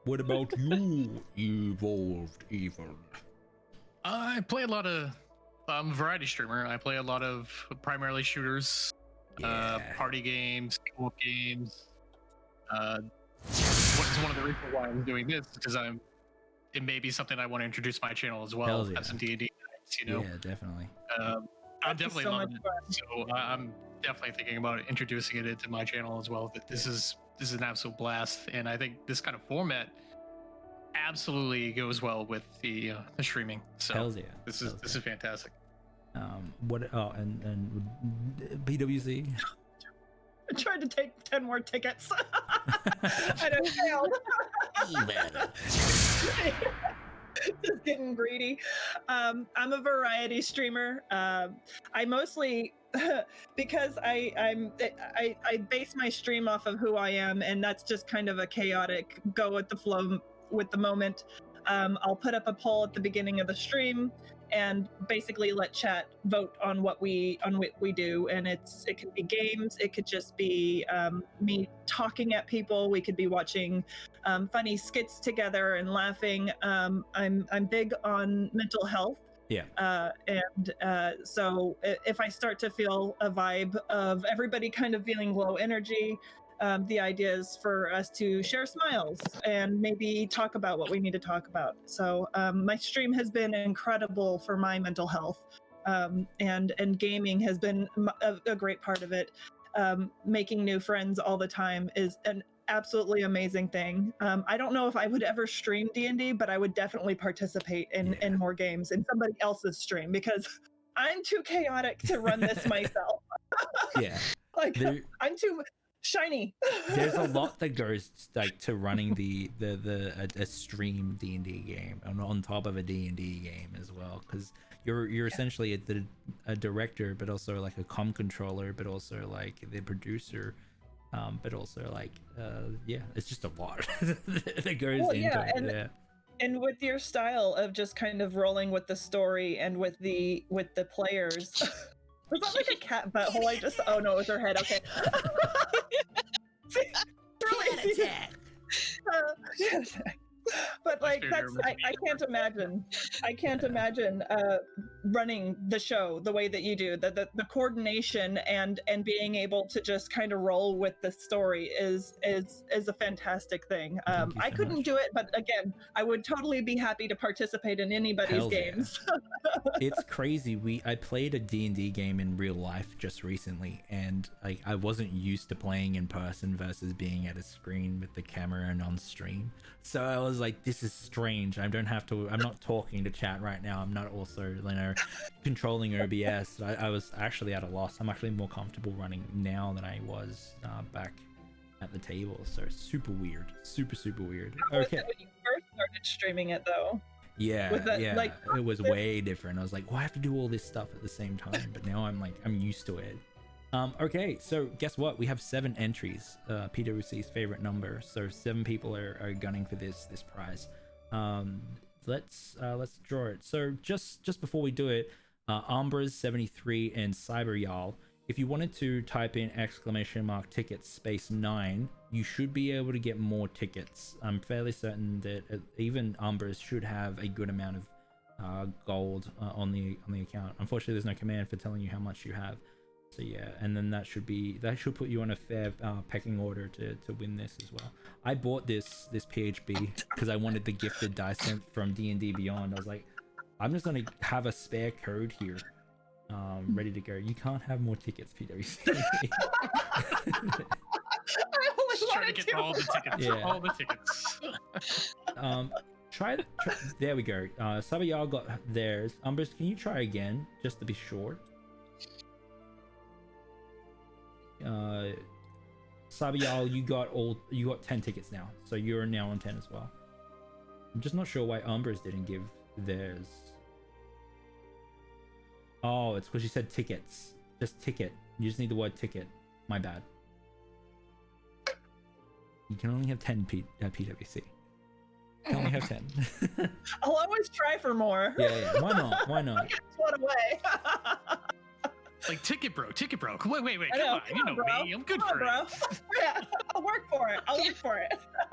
What about you, EvilEv0lved? I play a lot of. I'm a variety streamer. I play a lot of primarily shooters, party games, co-op games. What is one of the reasons why I'm doing this? Because it may be something I want to introduce my channel as well. Have some D&D nights, Yeah, definitely. I'm definitely loving it. So I'm definitely thinking about introducing it into my channel as well. That this is an absolute blast, and I think this kind of format absolutely goes well with the streaming. So this is fantastic. And PWC. I tried to take 10 more tickets. And I failed. Just getting greedy. I'm a variety streamer. I mostly because I base my stream off of who I am, and that's just kind of a chaotic go with the flow with the moment. I'll put up a poll at the beginning of the stream and basically let chat vote on what we do, and it can be games, it could just be me talking at people, we could be watching funny skits together and laughing. I'm big on mental health. So if I start to feel a vibe of everybody kind of feeling low energy, the idea is for us to share smiles and maybe talk about what we need to talk about. So my stream has been incredible for my mental health, and gaming has been a great part of it. Making new friends all the time is an absolutely amazing thing. I don't know if I would ever stream D&D, but I would definitely participate in more games in somebody else's stream, because I'm too chaotic to run this myself. Like There- I'm too shiny. There's a lot that goes like to running a stream D&D game and on top of a D&D game as well, because you're essentially a director, but also like a comm controller, but also like the producer, but also like it's just a lot that goes into it. And with your style of just kind of rolling with the story and with the players. Was that like a cat butthole? Oh no, it was her head. Okay. Really Cat attack. yes. But like that's I can't imagine running the show the way that you do. The coordination and being able to just kind of roll with the story is a fantastic thing. I couldn't do it, but again, I would totally be happy to participate in anybody's games. It's crazy. I played a D&D game in real life just recently, and like I wasn't used to playing in person versus being at a screen with the camera and on stream. So I was like, this is strange. I'm not talking to chat right now. I'm not also, controlling OBS. I was actually at a loss. I'm actually more comfortable running now than I was back at the table. So super weird. Super weird. Okay. When you first started streaming it though. Yeah, it was way different. I was like, well, I have to do all this stuff at the same time, but now I'm used to it. Okay, so guess what? We have 7 entries, PwC's favorite number. So 7 people are gunning for this prize. Let's draw it. So just before we do it, Ambras73 and CyberYal, if you wanted to type in !tickets space 9, you should be able to get more tickets. I'm fairly certain that even Ambras should have a good amount of gold on the account. Unfortunately, there's no command for telling you how much you have. So yeah, and then that should put you on a fair pecking order to win this as well. I bought this PHB because I wanted the gifted dice from D&D Beyond. I was like, I'm just gonna have a spare code here, ready to go. You can't have more tickets, PwC. Just trying to get all the tickets. Yeah. All the tickets. Try. There we go. Sabayal got theirs. Umbers, can you try again just to be sure? Sabayal, you got 10 tickets now, so you're now on 10 as well. I'm just not sure why Umbers didn't give theirs. Oh, it's because you said tickets. Just ticket. You just need the word ticket. My bad. You can only have 10 PwC. You can only have 10. I'll always try for more. Yeah. Why not? Why not? Just one away. Like ticket broke. Wait, I know, come on, you know bro. me. I'm good Come for on, it. bro. Yeah, I'll work for it.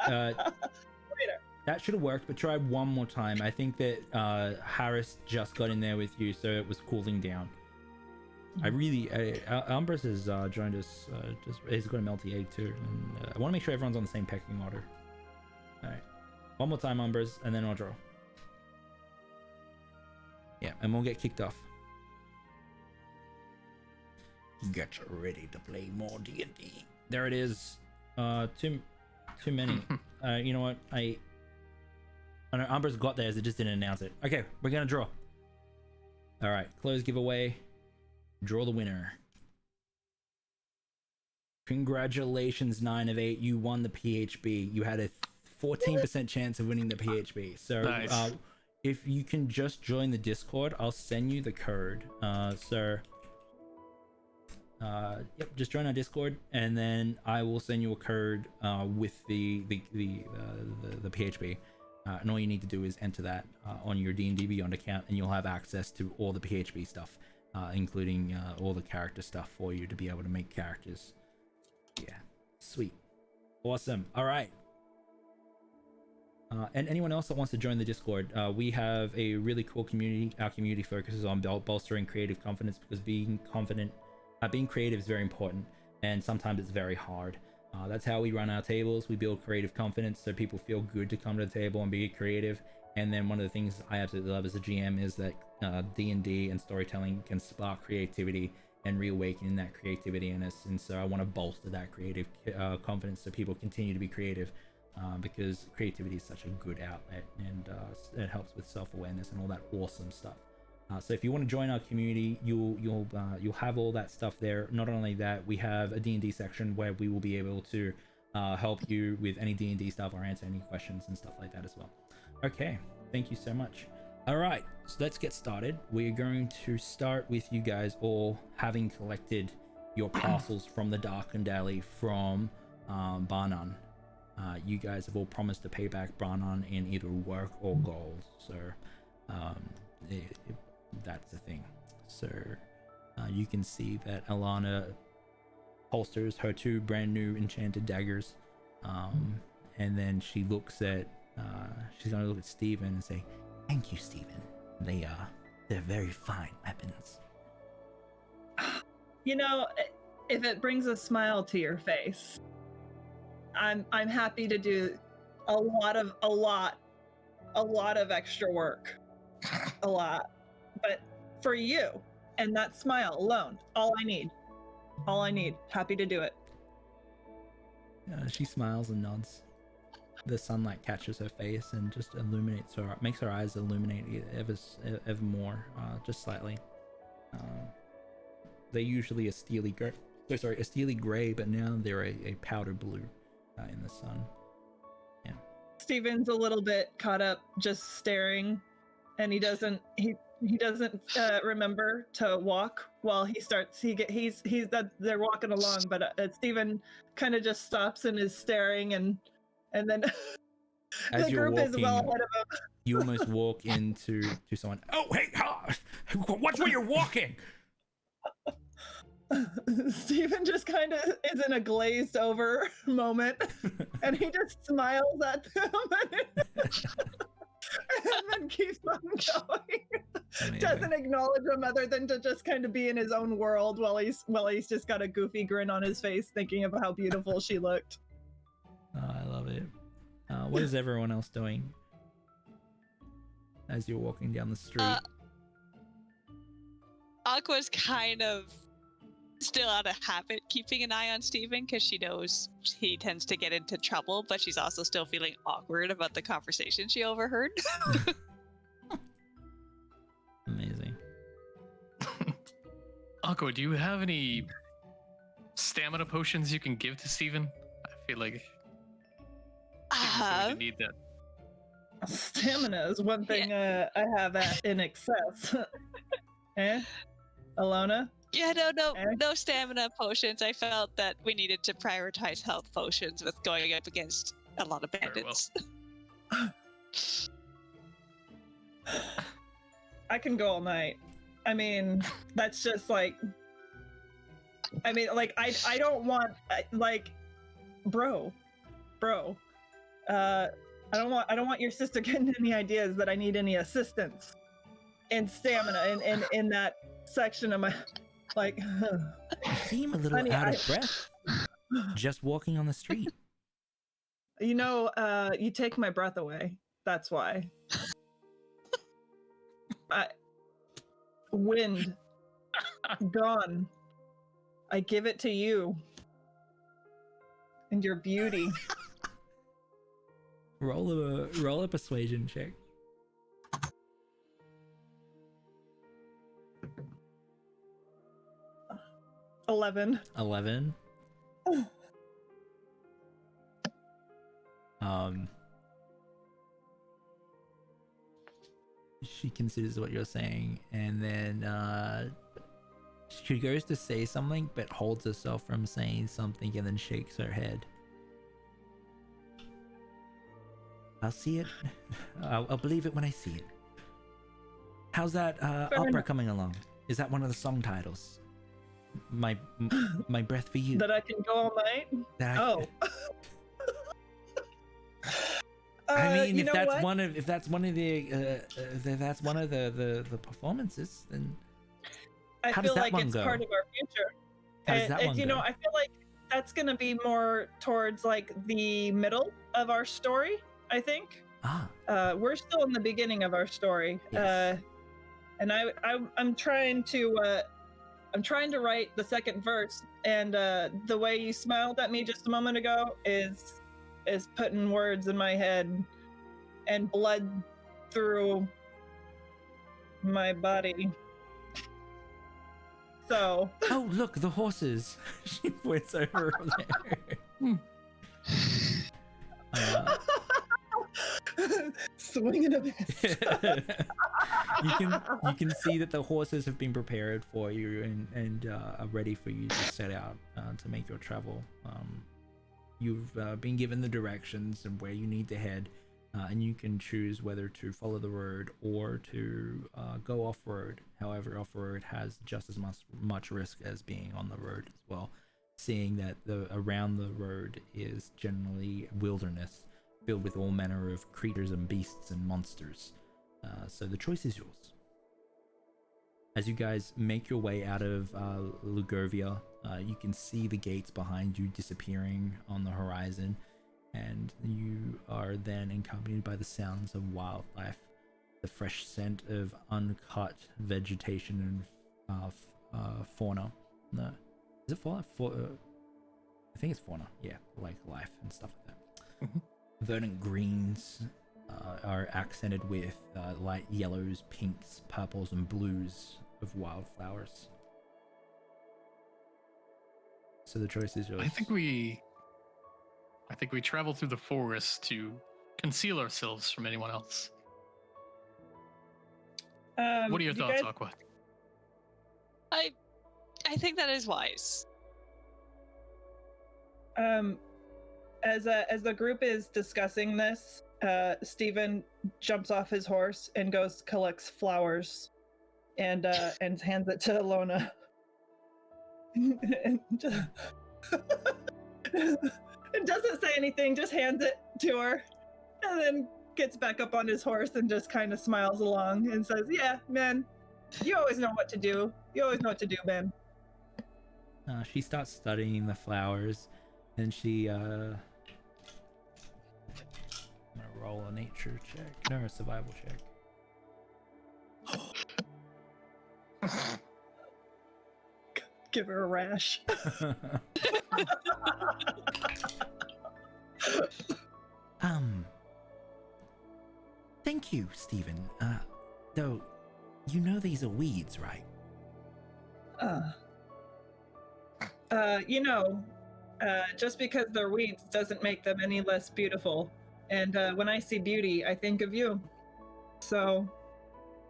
Later. That should have worked, but try one more time. I think that Harris just got in there with you, so it was cooling down. Umbras has joined us. He's got a melty egg too, and I want to make sure everyone's on the same pecking order. All right, one more time, Umbras, and then I'll draw. Yeah, and we'll get kicked off. Get ready to play more D&D. There it is. Too many. You know what? I know Umbras got theirs. It just didn't announce it. Okay, we're gonna draw. All right, close giveaway. Draw the winner. Congratulations, 9 of 8. You won the PHB. You had a 14% chance of winning the PHB. So nice. If you can just join the Discord, I'll send you the code. Yep, just join our Discord, and then I will send you a code with the PHB. And all you need to do is enter that on your D&D Beyond account, and you'll have access to all the PHB stuff, including all the character stuff for you to be able to make characters. Yeah, sweet, awesome. All right. And anyone else that wants to join the Discord, we have a really cool community. Our community focuses on bolstering creative confidence, because being creative is very important, and sometimes it's very hard. That's how we run our tables. We build creative confidence so people feel good to come to the table and be creative. And then one of the things I absolutely love as a GM is that D&D and storytelling can spark creativity and reawaken that creativity in us. And so I want to bolster that creative confidence so people continue to be creative, because creativity is such a good outlet, and it helps with self-awareness and all that awesome stuff. So if you want to join our community, you'll have all that stuff there. Not only that, we have a D&D section where we will be able to help you with any D&D stuff or answer any questions and stuff like that as well. Okay, thank you so much. All right, so let's get started. We're going to start with you guys all having collected your parcels from the Darkened Alley from Barnon. You guys have all promised to pay back Barnon in either work or gold, so that's the thing. So you can see that Alana holsters her 2 brand new enchanted daggers, and then she looks at she's gonna look at Steven and say, "Thank you, Steven. They're very fine weapons." You know, if it brings a smile to your face, I'm happy to do a lot of extra work. A lot. But for you and that smile alone, all I need. Happy to do it. She smiles and nods. The sunlight catches her face and just illuminates her, makes her eyes illuminate ever more, just slightly. They're usually a steely gray, but now they're a powder blue in the sun. Yeah. Steven's a little bit caught up just staring, and he doesn't remember to walk while they're walking along, but Steven kind of just stops and is staring, and then as the you're group walking, is well ahead of him. You almost walk into someone. Oh, hey, watch where you're walking. Steven just kind of is in a glazed over moment, and he just smiles at them and then keeps on going. Amazing. Doesn't acknowledge them other than to just kind of be in his own world while he's just got a goofy grin on his face, thinking of how beautiful she looked. Oh, I love it. What is everyone else doing as you're walking down the street? Aqua's kind of still out of habit keeping an eye on Steven because she knows he tends to get into trouble, but she's also still feeling awkward about the conversation she overheard. Amazing. Aqua, do you have any stamina potions you can give to Steven? I feel like Steven's going to need that. Stamina is one thing I have in excess. Alona? Yeah, no stamina potions. I felt that we needed to prioritize health potions with going up against a lot of bandits. I can go all night. I mean, that's just like, I don't want, bro. I don't want your sister getting any ideas that I need any assistance in stamina in that section of my, You seem a little out of breath just walking on the street. You know, you take my breath away. That's why. Wind gone. I give it to you and your beauty. Roll a persuasion check. 11. She considers what you're saying, and then she goes to say something but holds herself from saying something and then shakes her head. I'll see it. I'll believe it when I see it. How's that opera coming along? Is that one of the song titles? My breath for you. That I can go all night? I mean, if that's one of the performances, then I feel like it's part of our future. How does that one go? I feel like that's gonna be more towards like the middle of our story, I think. We're still in the beginning of our story. Yes. And I'm trying to write the second verse, and the way you smiled at me just a moment ago is putting words in my head and blood through my body. So. Oh, look, the horses. She points over there. Swinging a miss. you can see that the horses have been prepared for you and are ready for you to set out to make your travel. You've been given the directions and where you need to head, and you can choose whether to follow the road or to go off-road. However, off-road has just as much risk as being on the road as well, seeing that around the road is generally wilderness filled with all manner of creatures and beasts and monsters. So the choice is yours. As you guys make your way out of Lugovia, you can see the gates behind you disappearing on the horizon, and you are then accompanied by the sounds of wildlife, the fresh scent of uncut vegetation and fauna. No, is it fauna? I think it's fauna. Yeah, like life and stuff like that. Mm-hmm. Verdant greens are accented with light yellows, pinks, purples, and blues of wildflowers. So the choice is yours. I think we travel through the forest to conceal ourselves from anyone else. What are your thoughts, Aqua? I think that is wise. As the group is discussing this, Steven jumps off his horse and collects flowers, and hands it to Alona. and doesn't say anything, just hands it to her, and then gets back up on his horse and just kind of smiles along and says, "Yeah, man, you always know what to do. You always know what to do, man." She starts studying the flowers, and she I'm gonna roll a nature check. No, a survival check. Give her a rash. Thank you, Stephen. Though, you know these are weeds, right? Just because they're weeds doesn't make them any less beautiful. And when I see beauty, I think of you. So,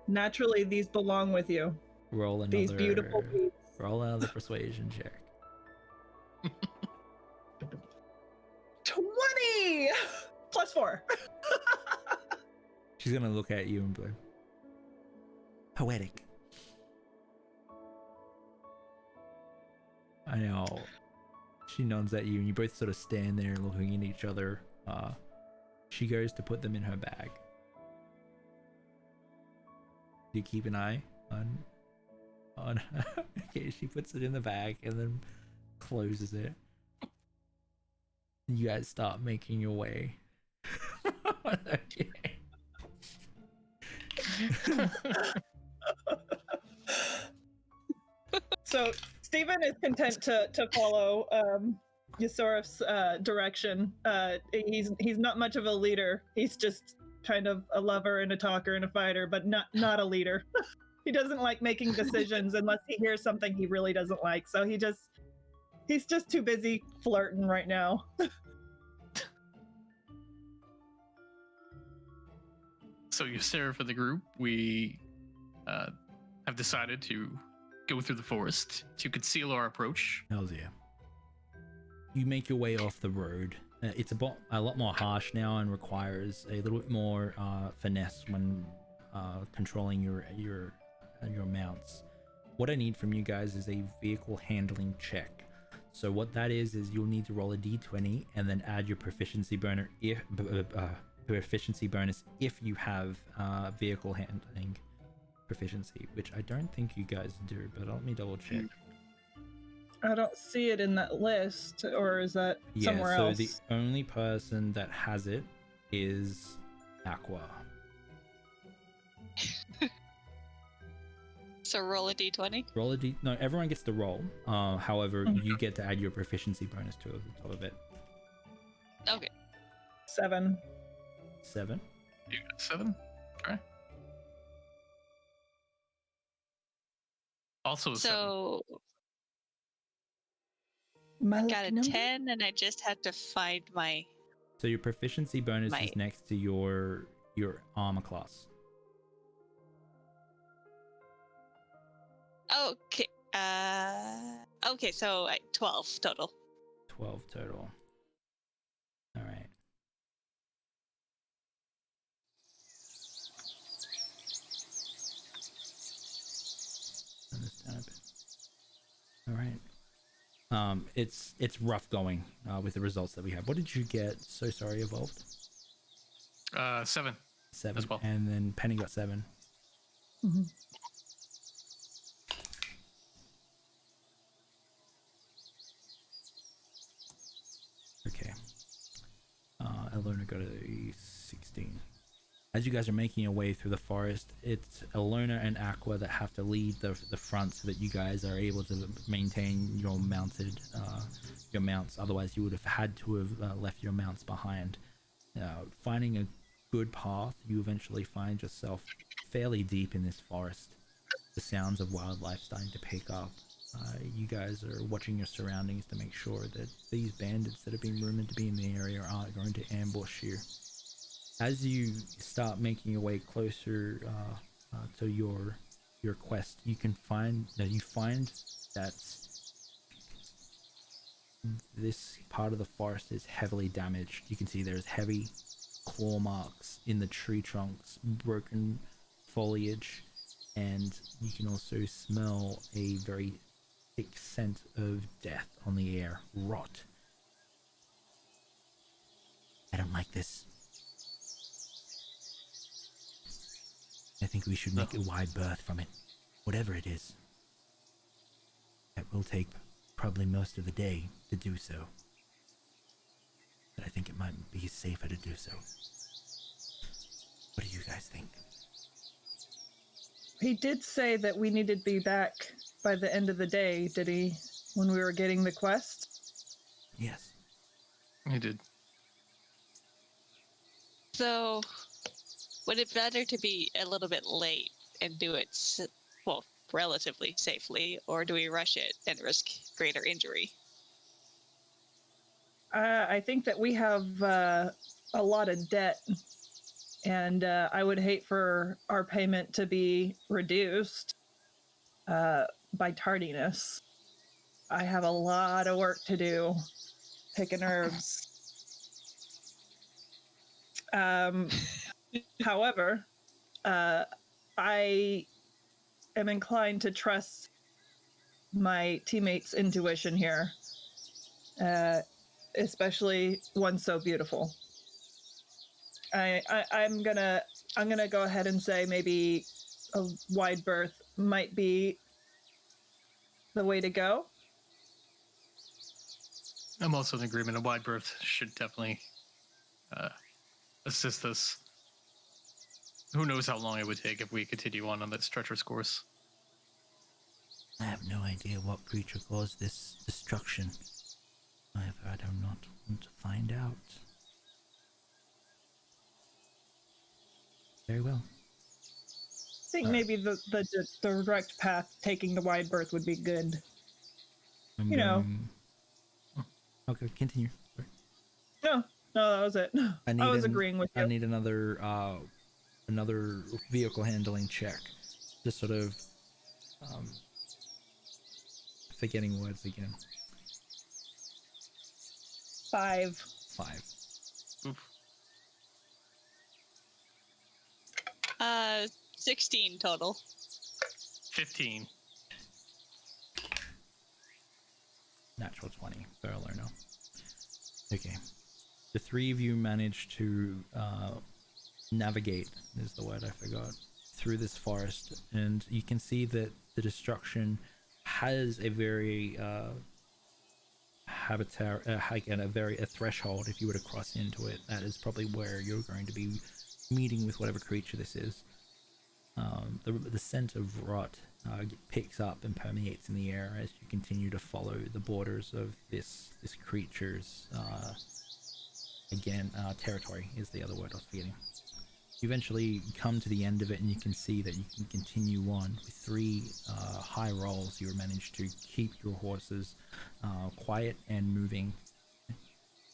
naturally, these belong with you. Roll another. These beautiful weeds. Roll another persuasion check. 20 plus 4. She's gonna look at you and be like, Poetic. I know. She nods at you, and you both sort of stand there looking at each other. She goes to put them in her bag. Do you keep an eye on her? Okay, she puts it in the bag and then closes it. And you guys start making your way. Okay. So Stephen is content to follow Yusorif's direction. He's not much of a leader. He's just kind of a lover and a talker and a fighter, but not a leader. He doesn't like making decisions unless he hears something he really doesn't like. So he's just too busy flirting right now. So Ysera for the group, we have decided to go through the forest to conceal our approach. Hells yeah. You make your way off the road. It's a lot more harsh now and requires a little bit more finesse when controlling your mounts. What I need from you guys is a vehicle handling check. So what that is you'll need to roll a d20 and then add your proficiency bonus if you have vehicle handling proficiency, which I don't think you guys do, but let me double check. I don't see it in that list, or is that somewhere else? So the only person that has it is Aqua. So roll a d20. No, everyone gets to roll. However, you get to add your proficiency bonus to the top of it. Okay. 7. 7. You got 7? Okay. Also a 7. So My got lucky a number? 10, and I just had to find my. So your proficiency bonus is next to your armor class. Okay. Okay, so 12 total. 12 total. All right. Turn this down a bit. All right. It's rough going with the results that we have. What did you get? So sorry, Evolved. 7. 7 as well. And then Penny got 7. Mhm. Okay. Elona got a 16. As you guys are making your way through the forest, it's Elona and Aqua that have to lead the front so that you guys are able to maintain your mounts. Otherwise, you would have had to have left your mounts behind. Finding a good path, you eventually find yourself fairly deep in this forest. The sounds of wildlife starting to pick up. You guys are watching your surroundings to make sure that these bandits that have been rumored to be in the area aren't going to ambush you. As you start making your way closer to your quest, you find that this part of the forest is heavily damaged. You can see there's heavy claw marks in the tree trunks, broken foliage, and you can also smell a very thick scent of death on the air. Rot. I don't like this. I think we should make a wide berth from it, whatever it is. That will take probably most of the day to do so. But I think it might be safer to do so. What do you guys think? He did say that we needed to be back by the end of the day, did he? When we were getting the quest? Yes. He did. So, would it better to be a little bit late and do it, relatively safely, or do we rush it and risk greater injury? I think that we have a lot of debt, and I would hate for our payment to be reduced by tardiness. I have a lot of work to do picking herbs. However, I am inclined to trust my teammates' intuition here, especially one so beautiful. I'm gonna go ahead and say maybe a wide berth might be the way to go. I'm also in agreement. A wide berth should definitely assist us. Who knows how long it would take if we continue on that treacherous course. I have no idea what creature caused this destruction. However, I do not want to find out. Very well. I think maybe the direct path, taking the wide berth, would be good. Okay, continue. Sorry. No, that was it. I was agreeing with you. I need another vehicle handling check. Just sort of forgetting words again. 5. 5. Oof. 16 total. 15. Natural 20 for Alerno. Okay. The three of you managed to navigate, is the word I forgot, through this forest, and you can see that the destruction has a very a threshold. If you were to cross into it, that is probably where you're going to be meeting with whatever creature this is. The scent of rot picks up and permeates in the air as you continue to follow the borders of this creature's territory is the other word I was forgetting. You eventually come to the end of it, and you can see that you can continue on with 3 high rolls. You managed to keep your horses quiet and moving.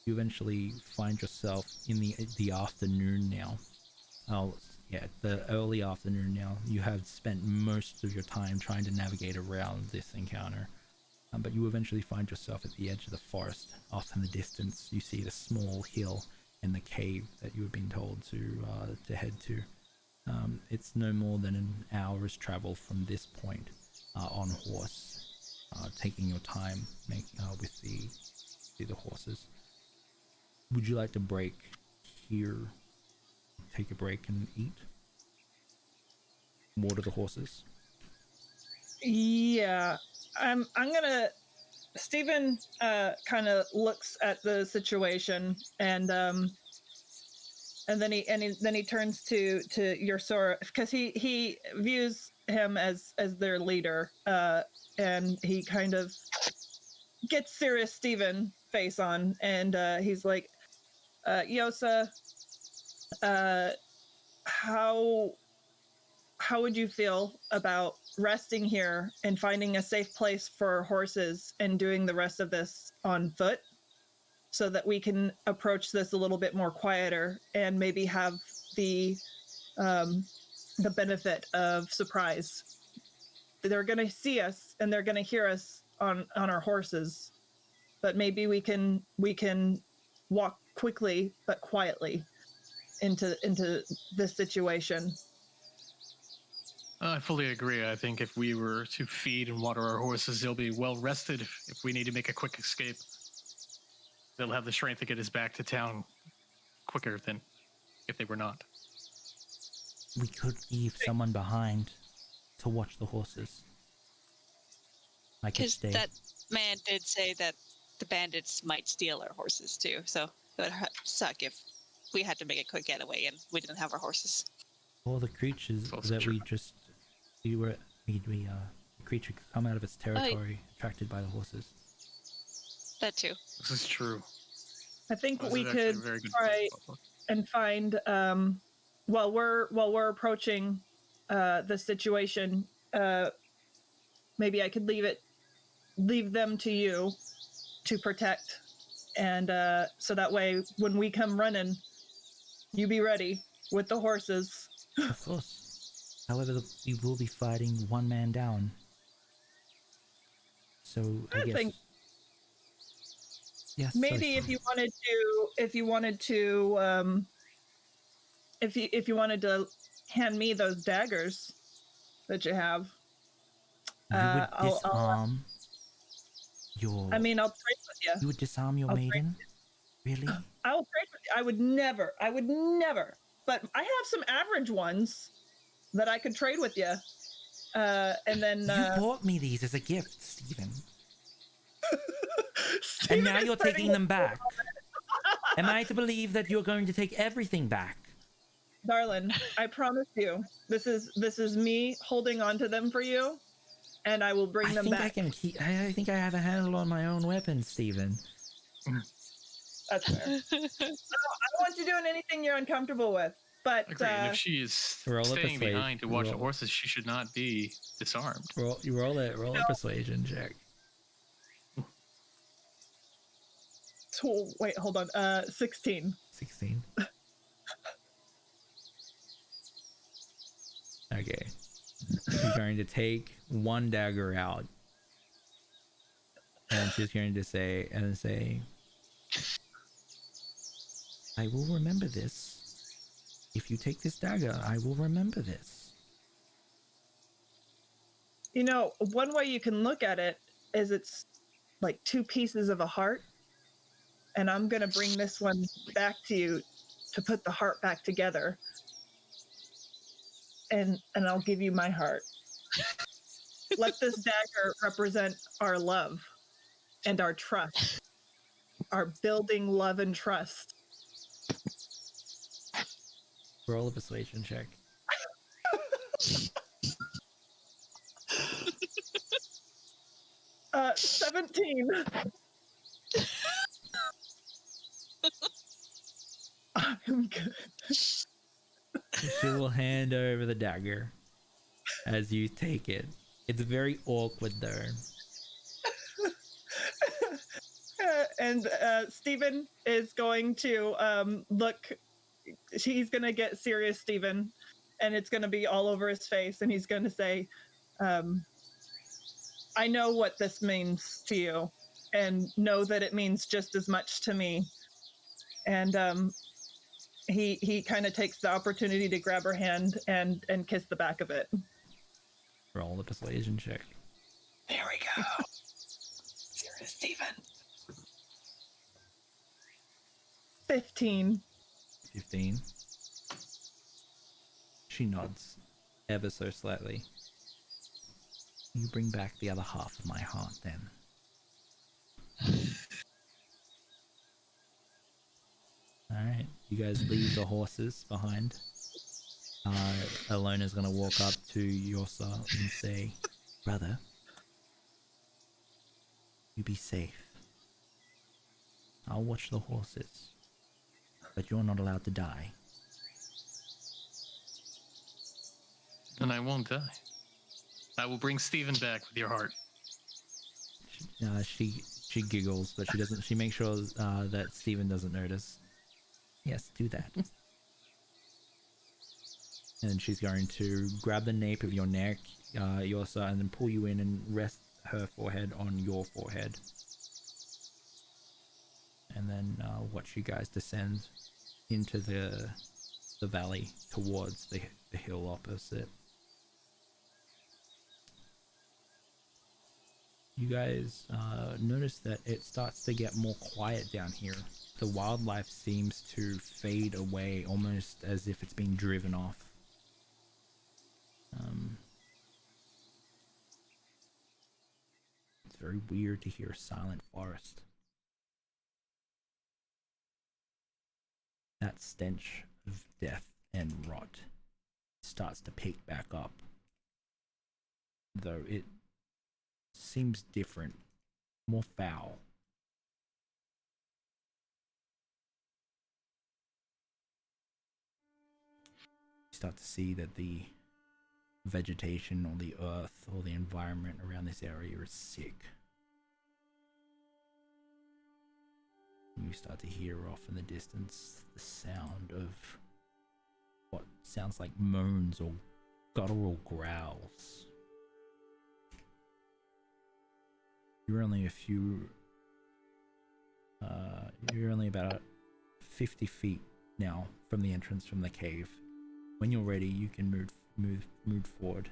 You eventually find yourself in the afternoon now. The early afternoon now. You have spent most of your time trying to navigate around this encounter, but you eventually find yourself at the edge of the forest. Off in the distance, you see the small hill and the cave that you have been told to head to. It's no more than an hour's travel from this point on horse, taking your time with the horses. Would you like to break here? Take a break and eat? Water the horses? Yeah, I'm gonna. Steven kind of looks at the situation, and then he turns to Ursura, because he views him as their leader, and he kind of gets serious Steven face on, and he's like, Yosa, how would you feel about resting here and finding a safe place for horses and doing the rest of this on foot, so that we can approach this a little bit more quieter and maybe have the benefit of surprise? They're going to see us and they're going to hear us on our horses, but maybe we can walk quickly but quietly into this situation. I fully agree. I think if we were to feed and water our horses, they'll be well rested. If we need to make a quick escape, they'll have the strength to get us back to town quicker than if they were not. We could leave someone behind to watch the horses. I could stay. That man did say that the bandits might steal our horses too, so it would suck if we had to make a quick getaway and we didn't have our horses. All the creatures that the creature could come out of its territory, attracted by the horses. That too. This is true. I think we could try and find, while we're approaching the situation, maybe I could leave them to you to protect, and so that way when we come running, you be ready with the horses. Of course. However, we will be fighting one man down. So I guess. Think yes. Maybe if you wanted to hand me those daggers that you have. You would disarm your. I mean, I'll trade with you. You would disarm your maiden? Really? I will trade with you. I would never. But I have some average ones that I could trade with you. And then you bought me these as a gift, Stephen. And now you're taking them back. Am I to believe that you're going to take everything back? Darlin, I promise you, this is me holding on to them for you, and I will bring them back. I think I have a handle on my own weapons, Stephen. That's fair. I don't want you doing anything you're uncomfortable with. But if she is staying behind to watch the horses, she should not be disarmed. Roll a persuasion check. So, wait, hold on. 16. 16. Okay. She's going to take one dagger out, and she's going to say, I will remember this. If you take this dagger, I will remember this. You know, one way you can look at it is it's like 2 pieces of a heart, and I'm going to bring this one back to you to put the heart back together. And I'll give you my heart. Let this dagger represent our love and our trust. Our building love and trust. Roll a persuasion check. 17. I'm good. she will hand over the dagger as you take it. It's very awkward though. And Steven is going to look. He's going to get serious, Steven, and it's going to be all over his face. And he's going to say, I know what this means to you, and know that it means just as much to me. And he kind of takes the opportunity to grab her hand and kiss the back of it. Roll the persuasion check. There we go. Serious, Steven. 15. 15. She nods, ever so slightly. You bring back the other half of my heart, then. Alright, you guys leave the horses behind. Alona's gonna walk up to Yosa and say, Brother, you be safe. I'll watch the horses, but you're not allowed to die. And I won't die. I will bring Steven back with your heart. She giggles, but she doesn't. She makes sure that Steven doesn't notice. Yes, do that. And she's going to grab the nape of your neck, Yosa, and then pull you in and rest her forehead on your forehead. And then watch you guys descend into the valley towards the hill opposite. You guys notice that it starts to get more quiet down here. The wildlife seems to fade away, almost as if it's being driven off. It's very weird to hear a silent forest. That stench of death and rot starts to pick back up, though it seems different, more foul. You start to see that the vegetation or the earth or the environment around this area is sick. You start to hear off in the distance the sound of what sounds like moans or guttural growls. You're only about 50 feet now from the entrance from the cave. When you're ready, you can move forward.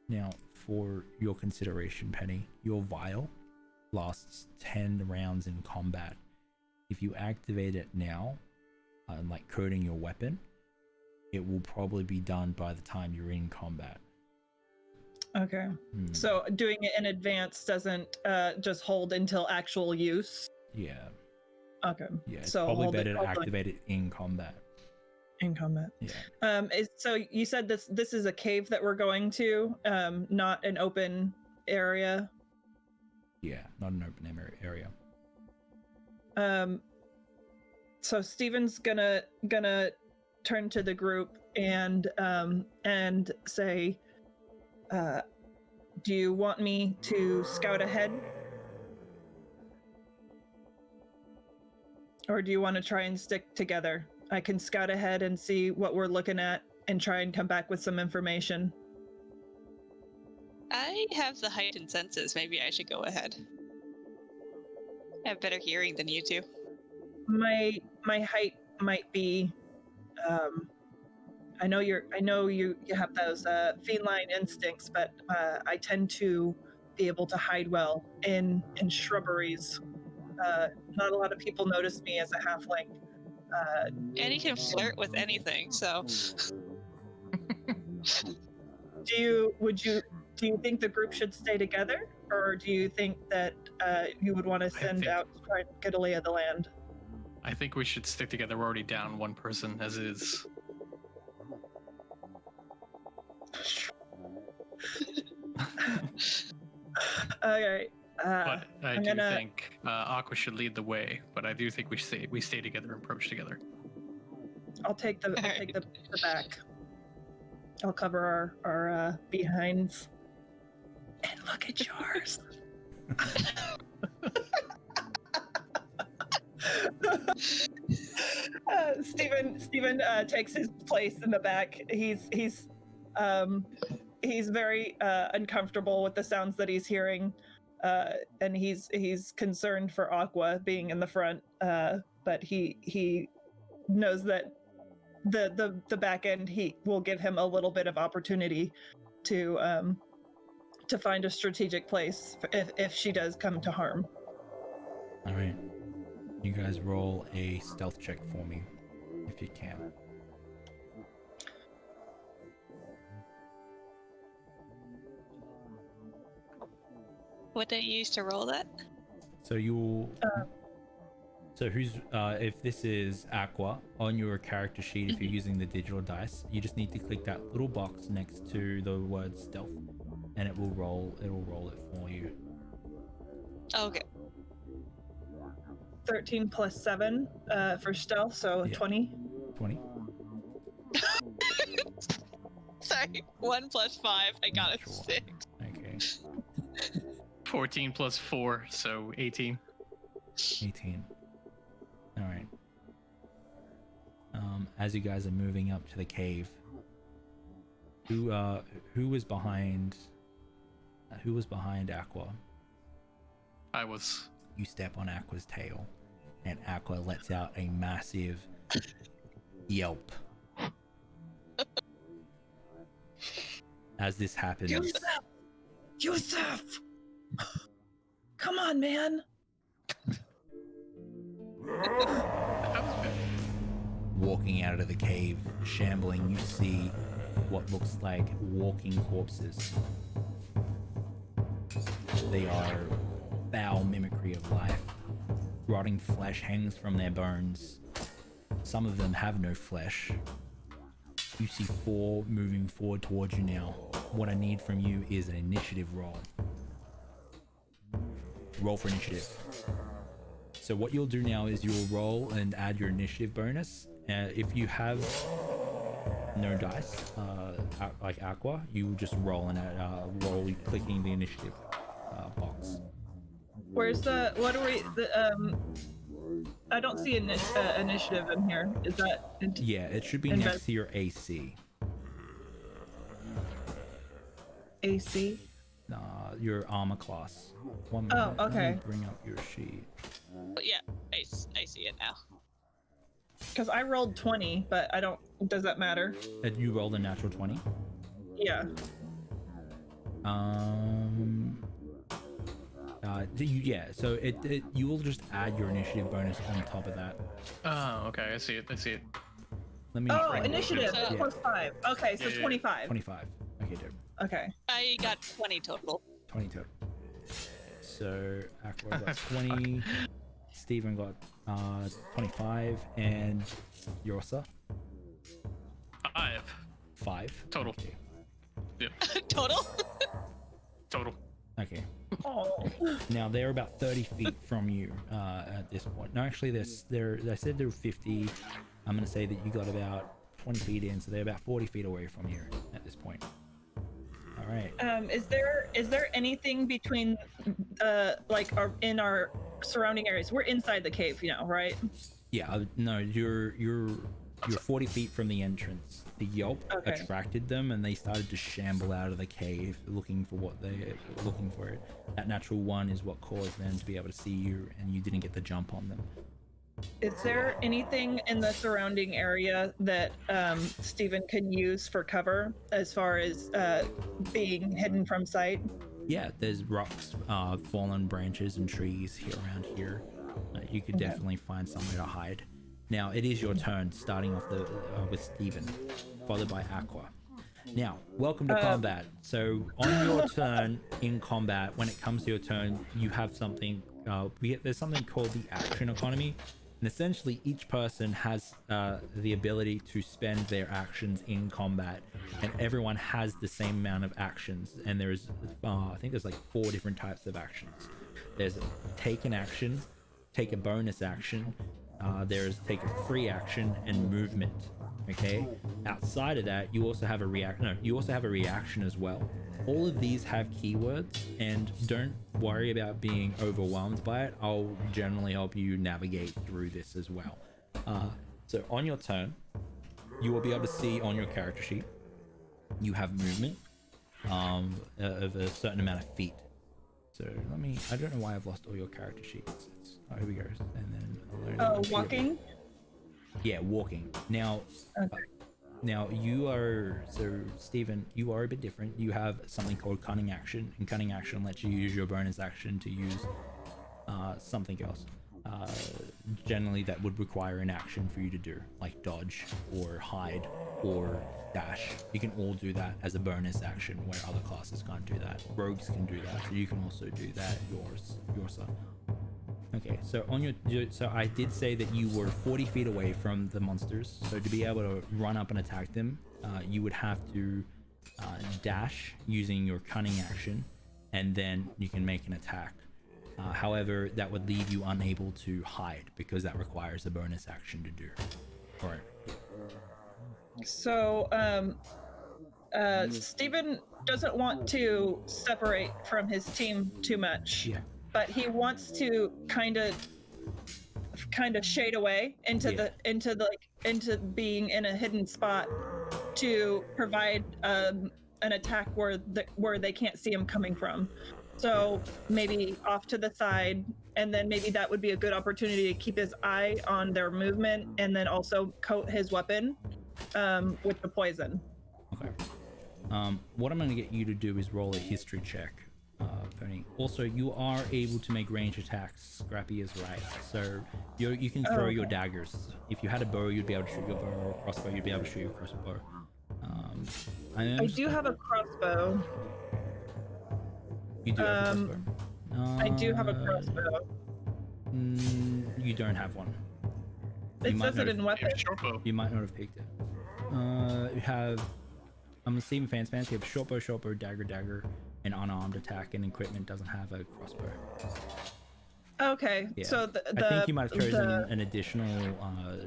Now, for your consideration, Penny, your vial lasts 10 rounds in combat. If you activate it now, like coding your weapon, it will probably be done by the time you're in combat. Okay. So doing it in advance doesn't just hold until actual use? Yeah. Okay. Yeah, it's so probably better to activate it in combat. In combat. Yeah. So you said this is a cave that we're going to, not an open area? Yeah, not an open area. So Steven's gonna turn to the group and say, do you want me to scout ahead? Or do you want to try and stick together? I can scout ahead and see what we're looking at and try and come back with some information. I have the heightened senses. Maybe I should go ahead. I have better hearing than you do. My height might be. I know you have those feline instincts, but I tend to be able to hide well in shrubberies. Not a lot of people notice me as a halfling. And he can flirt with anything, so. Do you think the group should stay together, or do you think that you would want to send out to try and get a lay of the land? I think we should stick together. We're already down one person as is. Okay. But I do think Aqua should lead the way. But I do think we stay together and approach together. I'll take the back. I'll cover our behinds. And look at yours. Steven takes his place in the back. He's very uncomfortable with the sounds that he's hearing, and he's concerned for Aqua being in the front. But he knows that the back end he will give him a little bit of opportunity to find a strategic place if she does come to harm. All right, you guys roll a stealth check for me if you can. What did you use to roll that? So you'll. So who's if this is Aqua on your character sheet, if you're using the digital dice, you just need to click that little box next to the word stealth, and it will roll. It'll roll it for you. Okay. 13 plus 7 for stealth, so Yeah. 20. 20. Sorry. 1 plus 5. I got a Sure. 6. Okay. 14 plus 4, so 18. 18. All right. As you guys are moving up to the cave, who was behind Aqua? I was. You step on Aqua's tail, and Aqua lets out a massive yelp. As this happens, Yusuf! Come on, man! walking out of the cave, shambling, you see what looks like walking corpses. They are foul mimicry of life. Rotting flesh hangs from their bones. Some of them have no flesh. You see 4 moving forward towards you now. What I need from you is an initiative roll. Roll for initiative. So what you'll do now is you'll roll and add your initiative bonus. If you have no dice, like Aqua, you will just roll and roll clicking the initiative box. Where's I don't see initiative in here. Is that? Yeah, it should be next to your AC. AC? Your armor class. One Oh, minute, let me okay. bring up your sheet. But yeah, I see it now. Because I rolled 20, but I don't. Does that matter? You rolled a natural 20? Yeah. Yeah, so you will just add your initiative bonus on top of that. Oh, okay. I see it. Let me. Oh, Right. initiative Yeah. plus 5. Okay, so Yeah. 25. 25. Okay, dope. Okay. I got 20 total. 20 total. So Aqua got 20. Steven got 25, and Yorsa 5 5 total. Okay. Yep. Total? Total. Okay. Oh. Now they're about 30 feet from you at this point. No, actually, I said they're 50. I'm gonna say that you got about 20 feet in, so they're about 40 feet away from you at this point. All right. Is there anything between in our surrounding areas? We're inside the cave, right? Yeah. No, you're 40 feet from the entrance. The yelp Okay. attracted them, and they started to shamble out of the cave, looking for what they were looking for. It. That natural 1 is what caused them to be able to see you, and you didn't get the jump on them. Is there anything in the surrounding area that Steven can use for cover as far as being hidden from sight? Yeah, there's rocks, fallen branches, and trees here around here. You could Okay. definitely find somewhere to hide. Now it is your turn, starting off with Steven, followed by Aqua. Now, welcome to combat. So on your turn in combat, when it comes to your turn, you have something. There's something called the action economy, and essentially each person has the ability to spend their actions in combat, and everyone has the same amount of actions. And there's, I think there's like 4 different types of actions. There's take an action, take a bonus action. There's take a free action and movement. Okay. Outside of that, you also have a reaction as well. All of these have keywords, and don't worry about being overwhelmed by it. I'll generally help you navigate through this as well. So on your turn, you will be able to see on your character sheet, you have movement of a certain amount of feet. So I don't know why I've lost all your character sheets. Here we go. And then walking? Yeah, walking. Now, okay. Now you are, so Stephen, you are a bit different. You have something called cunning action, and cunning action lets you use your bonus action to use something else. Generally that would require an action for you to do, like dodge or hide or dash. You can all do that as a bonus action where other classes can't do that. Rogues can do that, so you can also do that yourself. Okay, so so I did say that you were 40 feet away from the monsters. So to be able to run up and attack them, you would have to dash using your cunning action, and then you can make an attack. However, that would leave you unable to hide because that requires a bonus action to do. All right. So, Steven doesn't want to separate from his team too much. Yeah. But he wants to kind of shade away into into being in a hidden spot to provide an attack where they can't see him coming from. So maybe off to the side, and then maybe that would be a good opportunity to keep his eye on their movement, and then also coat his weapon with the poison. Okay. What I'm going to get you to do is roll a history check. Penny. Also, you are able to make range attacks. Scrappy is right. So you can throw your daggers. If you had a bow, you'd be able to shoot your bow, or a crossbow, you'd be able to shoot your crossbow. I do have a crossbow. You do have a crossbow? I do have a crossbow. You don't have one. It says it in weapon. You might not have picked it. You have... I'm Steven Fanspan. You have short bow, dagger, an unarmed attack, and equipment doesn't have a crossbow. Okay, yeah. So I think you might have chosen an additional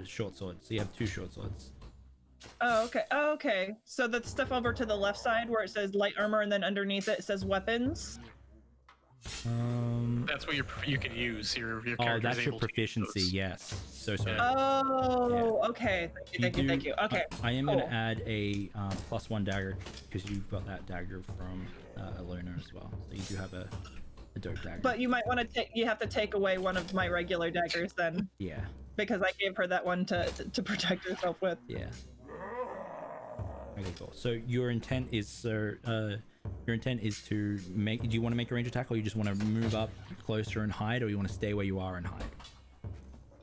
short sword. So you have 2 short swords. Oh, okay. Oh, okay. So the stuff over to the left side where it says light armor, and then underneath it says weapons. That's what you can use. Your oh, that's your proficiency. Yes. So sorry. Oh, yeah. Okay. Thank you. Okay. I am going to add a +1 dagger because you've got that dagger from Elona as well. So you do have a dope dagger. But you might want to take. You have to take away one of my regular daggers then. Yeah. Because I gave her that one to protect herself with. Yeah. Okay, cool. So your intent is to make. Do you want to make a range attack, or you just want to move up closer and hide, or you want to stay where you are and hide?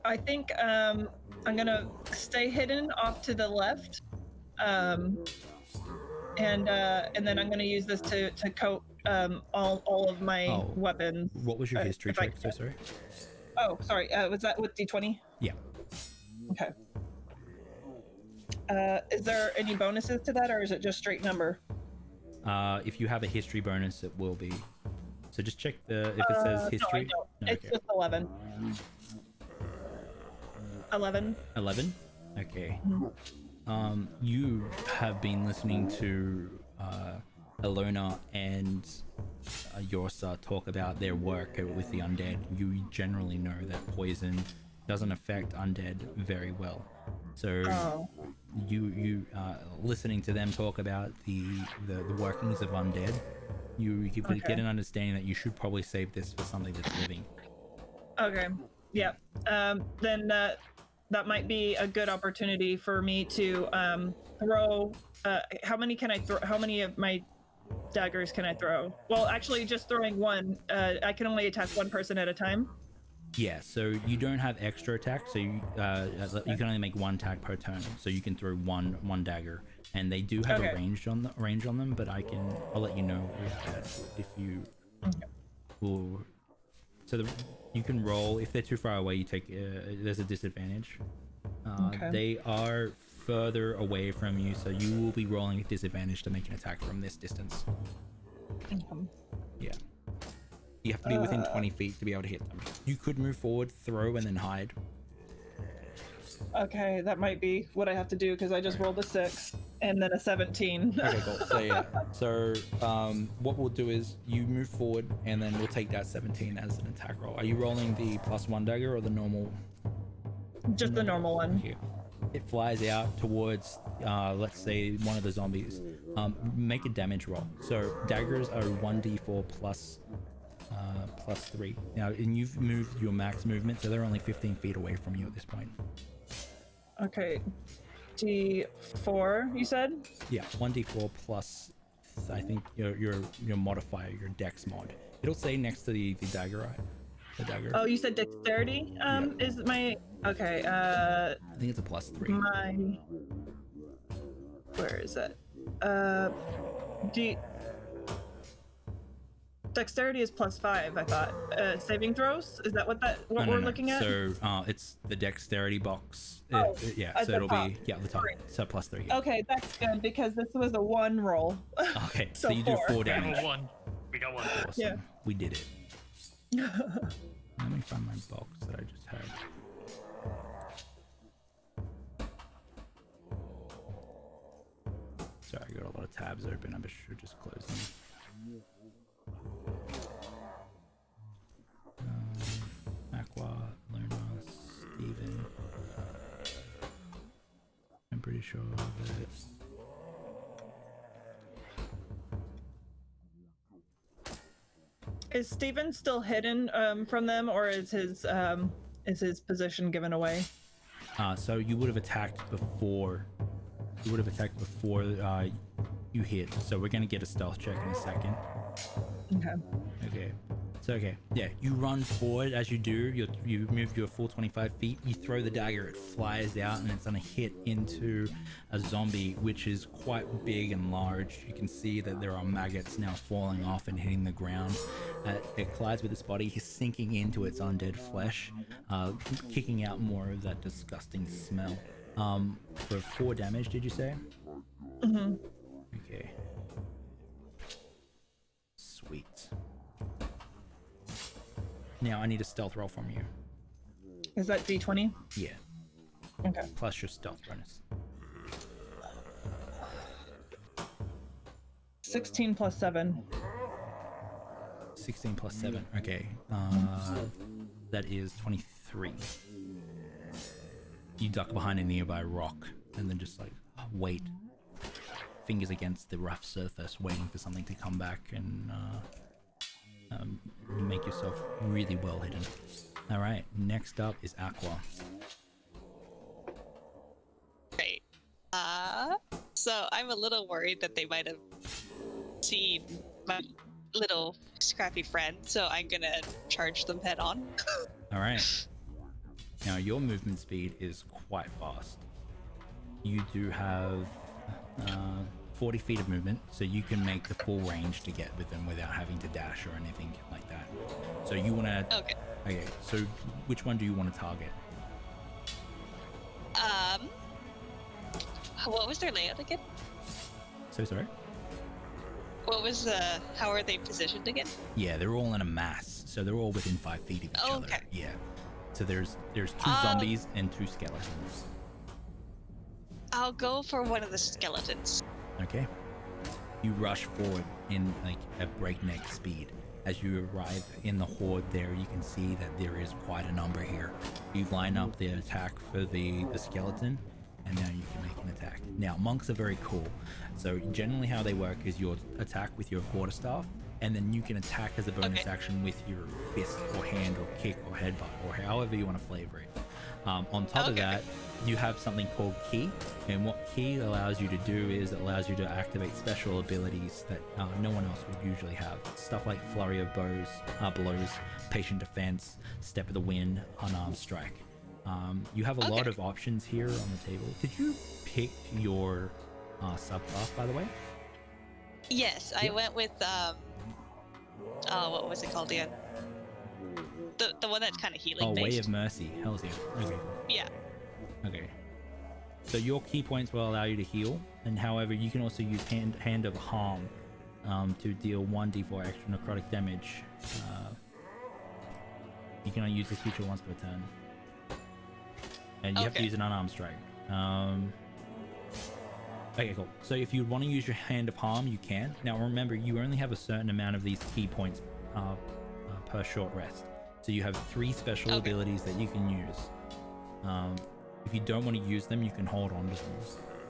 I think I'm gonna stay hidden off to the left, and then I'm gonna use this to coat all of my weapons. What was your history check? So sorry. Oh, sorry. Was that with D20? Yeah. Okay. Is there any bonuses to that, or is it just straight number? If you have a history bonus, it will be. So just check if it says history. No, I don't. It's just 11. 11. 11? Okay. Mm-hmm. You have been listening to Elona and Yorsa talk about their work with the undead. You generally know that poison doesn't affect undead very well. So you listening to them talk about the workings of undead, you get an understanding that you should probably save this for something that's living. Okay. Yeah. Then that might be a good opportunity for me to throw. How many can I throw? How many of my daggers can I throw? Well, actually, just throwing one. I can only attack one person at a time. Yeah, so you don't have extra attacks, so you can only make 1 attack per turn. So you can throw one dagger, and they do have a range on them. But I'll let you know if you will. So you can roll if they're too far away. You take there's a disadvantage. They are further away from you, so you will be rolling at disadvantage to make an attack from this distance. Yeah. You have to be within 20 feet to be able to hit them. You could move forward, throw, and then hide. Okay, that might be what I have to do because I just rolled a 6 and then a 17. Okay, cool. So yeah, so what we'll do is you move forward, and then we'll take that 17 as an attack roll. Are you rolling the +1 dagger or the normal? Just the normal one. Okay. It flies out towards, let's say, one of the zombies. Make a damage roll. So daggers are 1d4 plus 3. Now, and you've moved your max movement, so they're only 15 feet away from you at this point. Okay. D4, you said? Yeah, 1d4 plus, I think, your modifier, your dex mod. It'll say next to the dagger, right? The dagger. Oh, you said dexterity? Is my... Okay, I think it's a +3. my... Where is it? Dexterity is +5, I thought. Saving throws? Is that what we're looking at? So it's the dexterity box. Oh, yeah, at so the it'll top. be the top. Great. So +3. Yeah. Okay, that's good because this was a 1 roll. Okay, So so you do 4 We got damage. one. We got one. Awesome. Yeah. We did it. Let me find my box that I just had. Sorry, I got a lot of tabs open. I should just close them. Aqua, Luna, Steven. I'm pretty sure that. Is Steven still hidden from them, or is his position given away? So you would have attacked before. You hit. So we're gonna get a stealth check in a second. Okay. Okay. So yeah, you run forward. As you do, you move your full 25 feet. You throw the dagger. It flies out, and it's gonna hit into a zombie, which is quite big and large. You can see that there are maggots now falling off and hitting the ground. It collides with its body. He's sinking into its undead flesh, kicking out more of that disgusting smell. For 4 damage, did you say? Mm-hmm. Okay. Sweet. Now I need a stealth roll from you. Is that D20? Yeah. Okay. Plus your stealth bonus. 16 plus 7. 16 plus 7. Okay. That is 23. You duck behind a nearby rock and then just like wait. Fingers against the rough surface, waiting for something to come back and make yourself really well hidden. All right, next up is Aqua. Great. So I'm a little worried that they might have seen my little scrappy friend, so I'm gonna charge them head on. All right. Now your movement speed is quite fast. You do have 40 feet of movement, so you can make the full range to get with them without having to dash or anything like that. So you want to... Okay, so which one do you want to target? What was their layout again? So sorry? What was, how are they positioned again? Yeah, they're all in a mass, so they're all within 5 feet of each other. Okay. Yeah. So there's 2 zombies and 2 skeletons. I'll go for one of the skeletons. Okay. You rush forward in like a breakneck speed. As you arrive in the horde there, you can see that there is quite a number here. You line up the attack for the skeleton, and now you can make an attack. Now, monks are very cool. So generally how they work is you'll attack with your quarterstaff, and then you can attack as a bonus action with your fist or hand or kick or headbutt or however you want to flavor it. On top of that, you have something called Ki, and what Ki allows you to do is it allows you to activate special abilities that no one else would usually have. Stuff like Flurry of Blows, Patient Defense, Step of the Wind, Unarmed Strike. You have a lot of options here on the table. Did you pick your subclass, by the way? Yes, I went with, what was it called again? The one that's kind of healing based. Way of Mercy. Hell's yeah. Okay. Yeah. Okay. So your key points will allow you to heal, and however, you can also use Hand of Harm to deal 1d4 extra necrotic damage. You can only use this feature once per turn. and you have to use an unarmed strike. Okay, cool. So if you want to use your Hand of Harm, you can. Now remember, you only have a certain amount of these key points per short rest. So you have 3 special abilities that you can use. If you don't want to use them, you can hold on to them.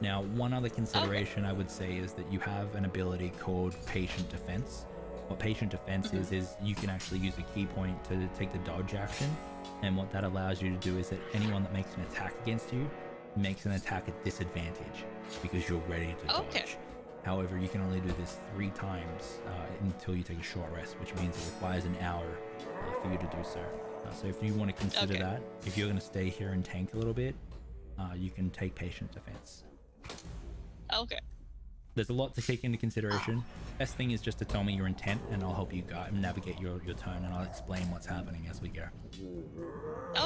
Now, one other consideration I would say is that you have an ability called Patient Defense. What Patient Defense is you can actually use a key point to take the dodge action. And what that allows you to do is that anyone that makes an attack against you makes an attack at disadvantage because you're ready to dodge. However, you can only do this 3 times until you take a short rest, which means it requires an hour for you to do so. So if you want to consider that, if you're going to stay here and tank a little bit, you can take Patient Defense. Okay. There's a lot to take into consideration. Best thing is just to tell me your intent, and I'll help you navigate your turn, and I'll explain what's happening as we go.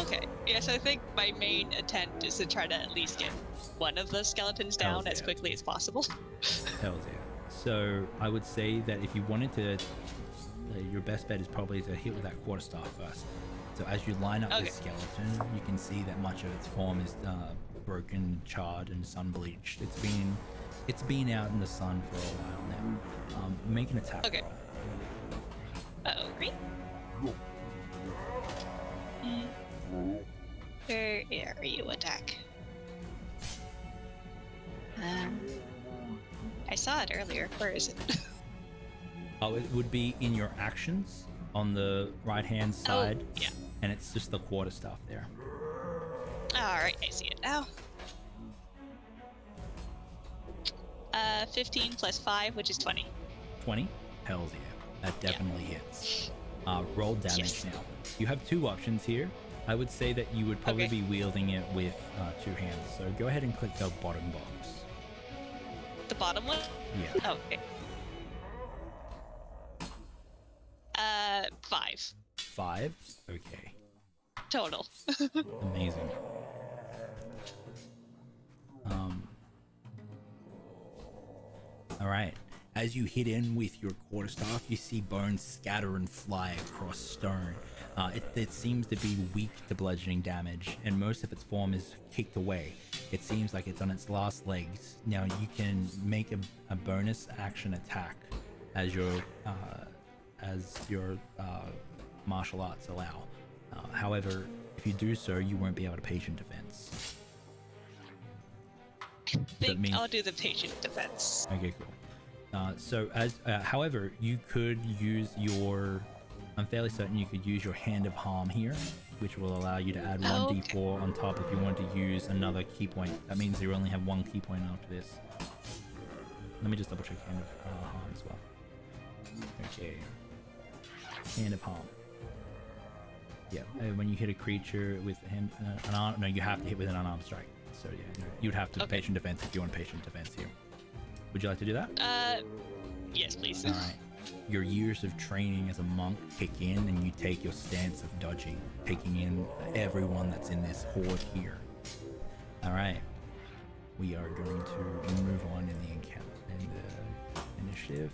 Okay. Yeah, so I think my main intent is to try to at least get one of the skeletons down as quickly as possible. Hells yeah. So I would say that if you wanted to, your best bet is probably to hit with that quarterstaff first. So as you line up this skeleton, you can see that much of its form is broken, charred, and sun-bleached. It's been out in the sun for a while now. Make an attack. Okay. Great. Where are you? Attack. I saw it earlier. Where is it? Oh, it would be in your actions on the right-hand side. Oh, yeah. And it's just the quarterstaff there. Alright, I see it now. 15 plus 5, which is 20. 20? Hells yeah. That definitely hits. Roll damage now. You have 2 options here. I would say that you would probably be wielding it with 2 hands. So go ahead and click the bottom box. The bottom one? Yeah. Okay. 5. 5? Okay. Total. Amazing. All right. As you hit in with your quarterstaff, you see bones scatter and fly across stone. It seems to be weak to bludgeoning damage, and most of its form is kicked away. It seems like it's on its last legs. Now you can make a bonus action attack as your martial arts allow. However, if you do so, you won't be able to patient defense. I think I'll do the patient defense. Okay, cool. However, you could use your. I'm fairly certain you could use your Hand of Harm here, which will allow you to add 1d4 on top if you want to use another key point. That means you only have 1 key point after this. Let me just double check Hand of Harm as well. Okay. Hand of Harm. Yeah, when you hit a creature with you have to hit with an unarmed strike. So yeah, you'd have to patient defense if you want patient defense here. Would you like to do that? Yes, please. All right. Your years of training as a monk kick in, and you take your stance of dodging, taking in everyone that's in this horde here. All right. We are going to move on in the initiative.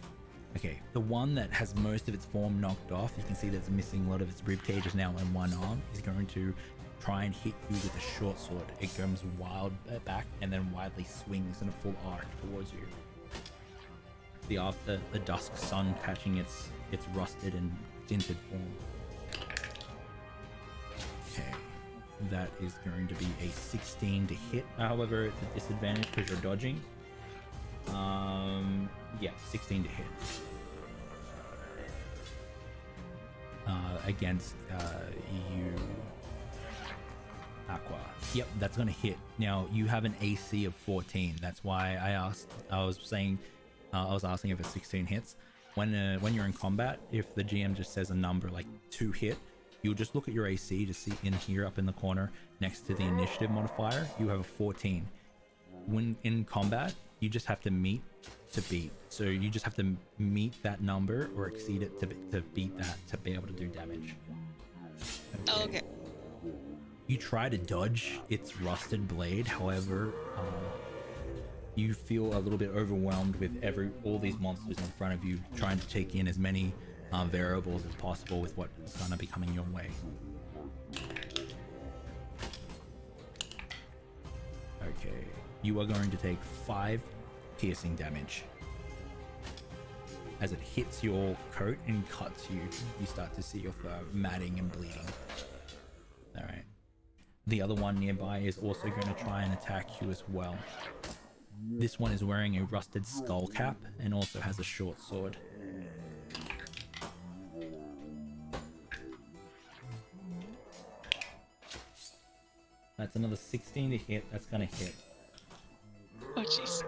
Okay, the one that has most of its form knocked off, you can see that's missing a lot of its rib cage is now in one arm. He's going to try and hit you with a short sword. It comes wild back and then widely swings in a full arc towards you. The dusk sun catching its rusted and dinted form. Okay, that is going to be a 16 to hit. However, it's a disadvantage because you're dodging. Yeah, 16 to hit. Against you, Aqua. Yep, that's gonna hit. Now you have an AC of 14. That's why I was asking if it's 16 hits. When you're in combat, if the GM just says a number like 2 hit, you'll just look at your AC to see in here up in the corner next to the initiative modifier, you have a 14. When in combat, you just have to meet to beat. So you just have to meet that number or exceed it to beat that to be able to do damage. Okay. You try to dodge its rusted blade, however, you feel a little bit overwhelmed with all these monsters in front of you, trying to take in as many variables as possible with what is going to be coming your way. Okay, you are going to take 5 piercing damage. As it hits your coat and cuts you, you start to see your fur matting and bleeding. Alright. The other one nearby is also going to try and attack you as well. This one is wearing a rusted skull cap and also has a short sword. That's another 16 to hit. That's going to hit. Oh, jeez.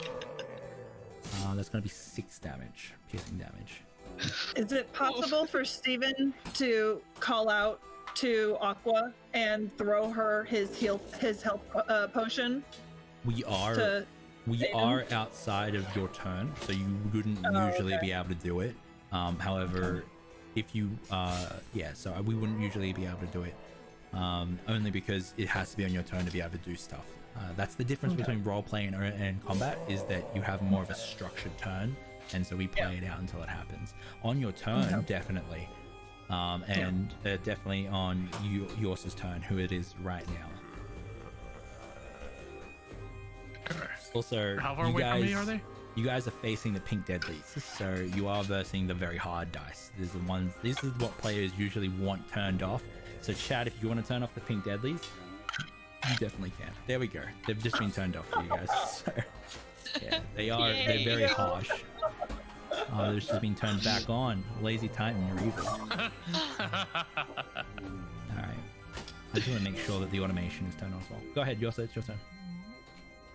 That's going to be 6 damage, piercing damage. Is it possible for Steven to call out to Aqua and throw her his health potion? We are outside of your turn, so you wouldn't usually be able to do it. However, if you so we wouldn't usually be able to do it, only because it has to be on your turn to be able to do stuff. That's the difference between role-playing and combat, is that you have more of a structured turn, and so we play it out until it happens. On your turn, definitely. Definitely on yours turn, who it is right now. Also, how far away from me are they? You guys are facing the pink deadlies, so you are versing the very hard dice. This is what players usually want turned off. So Chad, if you want to turn off the pink deadlies, you definitely can. There we go. They've just been turned off for you guys. So, yeah, they're very harsh. Oh, they've just been turned back on. Lazy Titan, you're evil. Alright. I just want to make sure that the automation is turned off as well. Go ahead, it's your turn.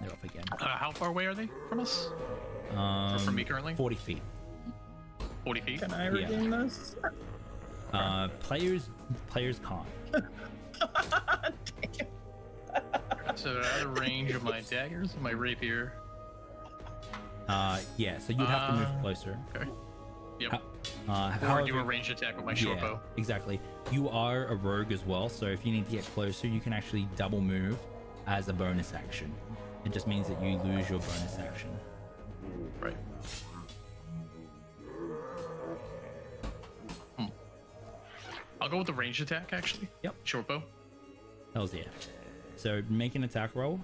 They're off again. How far away are they from us? Or from me currently? 40 feet. 40 feet? Can I redeem this? Players can't. Damn. So out of range of my daggers and my rapier. Yeah, so you'd have to move closer. Okay. Yep. However, or do a ranged attack with my short bow. Exactly. You are a rogue as well, so if you need to get closer, you can actually double move as a bonus action. It just means that you lose your bonus action. Right. I'll go with the ranged attack, actually. Yep. Short bow. Hells yeah. So make an attack roll.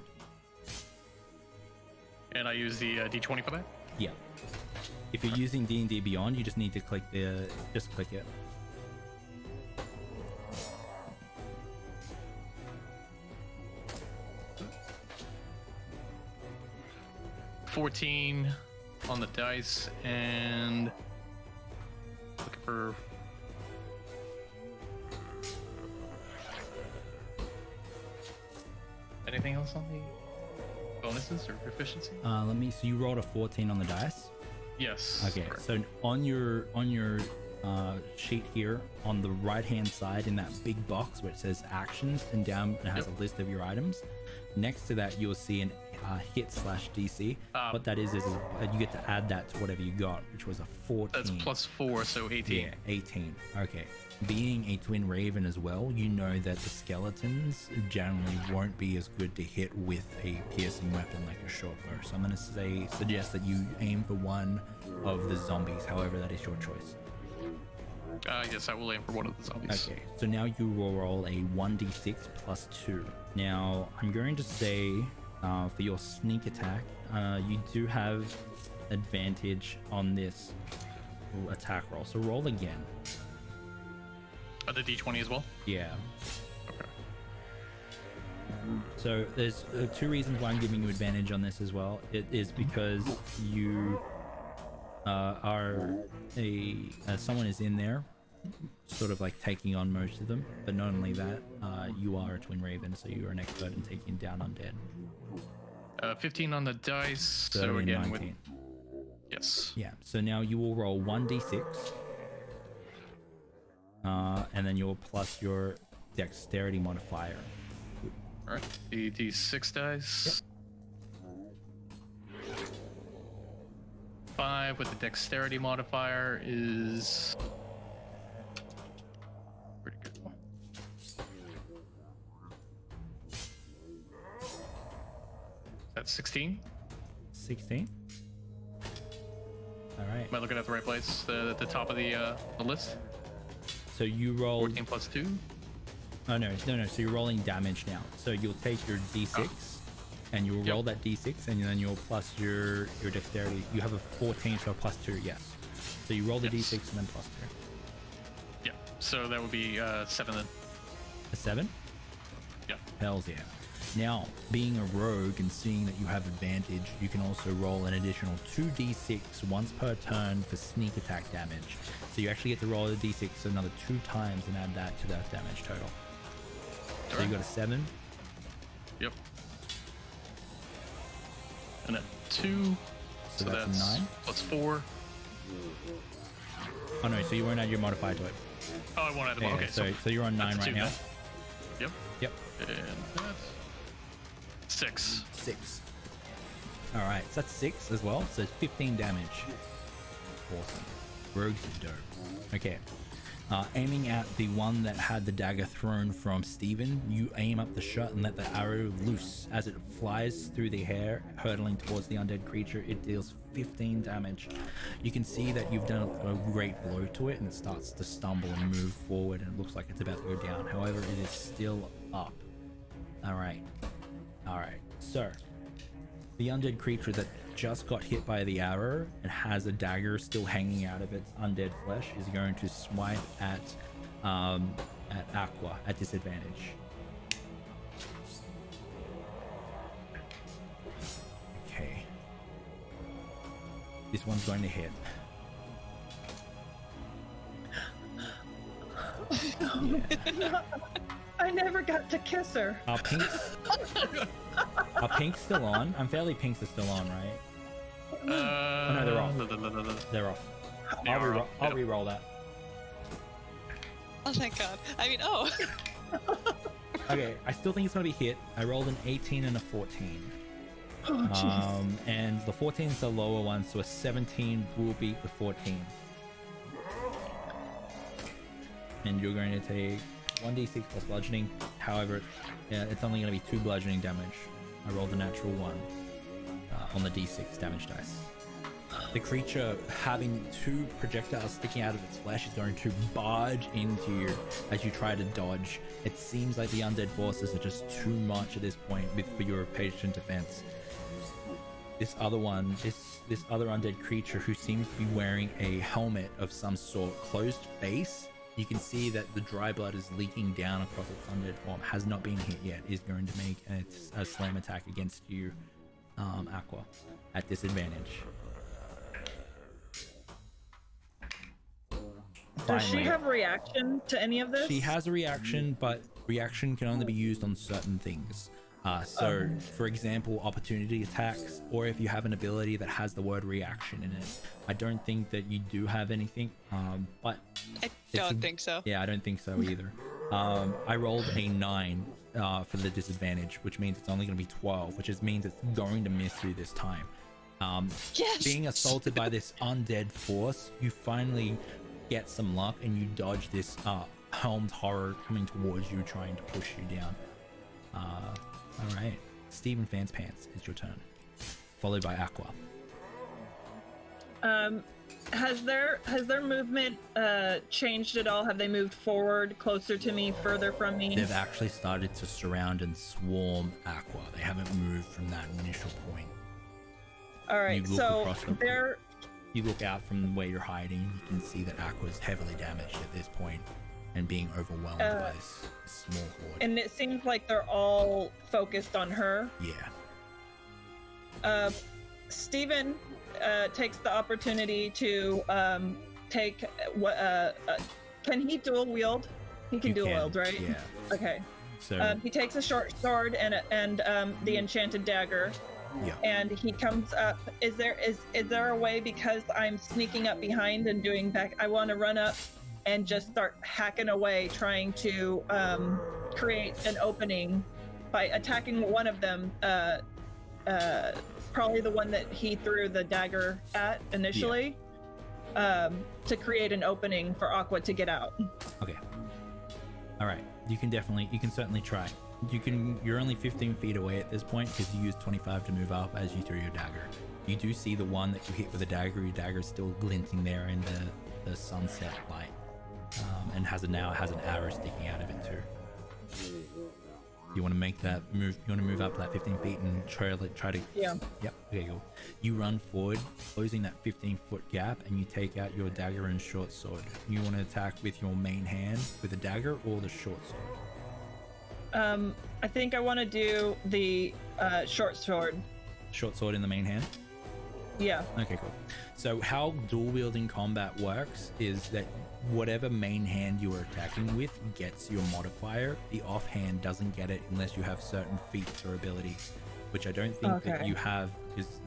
And I use the D20 for that? Yeah. If you're using D&D Beyond, you just need to click just click it. $14 on the dice, and looking for anything else on the bonuses or proficiency? So you rolled a 14 on the dice. Yes. Okay. Correct. So on your sheet here, on the right hand side in that big box where it says actions, and down it has a list of your items. Next to that, you'll see an hit/DC. What that is you get to add that to whatever you got, which was a 14. That's plus 4, so 18. Yeah, 18. Okay. Being a twin raven as well, you know that the skeletons generally won't be as good to hit with a piercing weapon like a short bow. So I'm going to suggest that you aim for one of the zombies. However, that is your choice. Yes, I will aim for one of the zombies. Okay, so now you will roll a 1d6 plus 2. Now, I'm going to say for your sneak attack, you do have advantage on this attack roll. So roll again. The D20 as well? Yeah. Okay. So there's 2 reasons why I'm giving you advantage on this as well. It is because you someone is in there, sort of like taking on most of them. But not only that, you are a twin raven, so you are an expert in taking down undead. 15 on the dice. So again, 19. Yes. Yeah. So now you will roll 1d6. And then you'll plus your dexterity modifier. All right, the D6 dice. Yep. 5 with the dexterity modifier is pretty good. That's 16. 16. All right. Am I looking at the right place? The top of the list. So you roll 14 plus 2. Oh no. So you're rolling damage now. So you'll take your d6 and you'll roll that d6, and then you'll plus your dexterity. You have a 14, so plus 2, yes. So you roll the d6 and then plus 2. Yeah, so that would be 7 then. A 7? Yeah. Hells yeah. Now, being a rogue and seeing that you have advantage, you can also roll an additional 2d6 once per turn for sneak attack damage. So you actually get to roll a d6 another 2 times and add that to that damage total. So you got a 7. Yep. And a 2. So that's a 9. Plus 4. Oh no, so you won't add your modifier to it. Oh, I won't add them. Yeah, Okay, so you're on 9 right now. Then. Yep. Yep. And that's 6. 6. All right, so that's 6 as well. So it's 15 damage. Awesome. Rogues is dope. Okay. Aiming at the one that had the dagger thrown from Steven, you aim up the shot and let the arrow loose. As it flies through the air, hurtling towards the undead creature, it deals 15 damage. You can see that you've done a great blow to it, and it starts to stumble and move forward, and it looks like it's about to go down. However, it is still up. Alright. Alright. So, the undead creature that just got hit by the arrow and has a dagger still hanging out of its undead flesh is going to swipe at Aqua at disadvantage. Okay. This one's going to hit. No, I never got to kiss her. Are Pink's still on? I'm fairly Pinks are still on, right? Oh, no, they're off. No. They're off. They are off. I'll Yep. re-roll that. Oh, thank God. I mean, oh. Okay, I still think it's gonna be hit. I rolled an 18 and a 14. Oh, jeez. And the 14 is the lower one, so a 17 will beat the 14. And you're going to take 1d6 plus bludgeoning. However, yeah, it's only going to be 2 bludgeoning damage. I rolled a natural 1 on the d6 damage dice. The creature, having 2 projectiles sticking out of its flesh, is going to barge into you as you try to dodge. It seems like the undead forces are just too much at this point for your patient defense. This other one, this other undead creature who seems to be wearing a helmet of some sort, closed face, you can see that the dry blood is leaking down across its undead form, has not been hit yet, is going to make a slam attack against you, Aqua, at disadvantage. Does she Finally. have a reaction to any of this? She has a reaction, but reaction can only be used on certain things. So, for example, opportunity attacks, or if you have an ability that has the word reaction in it. I don't think that you do have anything, but... I don't think so. Yeah, I don't think so either. I rolled a 9 for the disadvantage, which means it's only going to be 12, which means it's going to miss you this time. Yes! Being assaulted by this undead force, you finally get some luck and you dodge this helmed horror coming towards you, trying to push you down. All right, Steven Fanspants, it's your turn, followed by Aqua. Has their movement changed at all? Have they moved forward, closer to me, further from me? They've actually started to surround and swarm Aqua. They haven't moved from that initial point. All right, so they're... You look out from where you're hiding, you can see that Aqua is heavily damaged at this point and being overwhelmed by this small horde. And it seems like they're all focused on her. Yeah. Steven takes the opportunity to take what can he dual wield? He can dual wield, right? Yeah. Okay. So he takes a short sword and the enchanted dagger. Yeah. And he comes up. Is there a way, because I'm sneaking up behind and doing back, I want to run up and just start hacking away, trying to create an opening by attacking one of them, probably the one that he threw the dagger at initially, to create an opening for Aqua to get out. Okay. All right. You can certainly try. You're only 15 feet away at this point because you used 25 to move up as you threw your dagger. You do see the one that you hit with a dagger. Your dagger is still glinting there in the sunset light, and now has an arrow sticking out of it too. You want to make that move. You want to move up that 15 feet and try to. Yeah. Yep. Okay. Cool. You run forward, closing that 15-foot gap, and you take out your dagger and short sword. You want to attack with your main hand with a dagger or the short sword. I think I want to do the short sword. Short sword in the main hand. Yeah. Okay, cool. So how dual wielding combat works is that whatever main hand you are attacking with gets your modifier. The offhand doesn't get it unless you have certain feats or abilities, which I don't think that you have because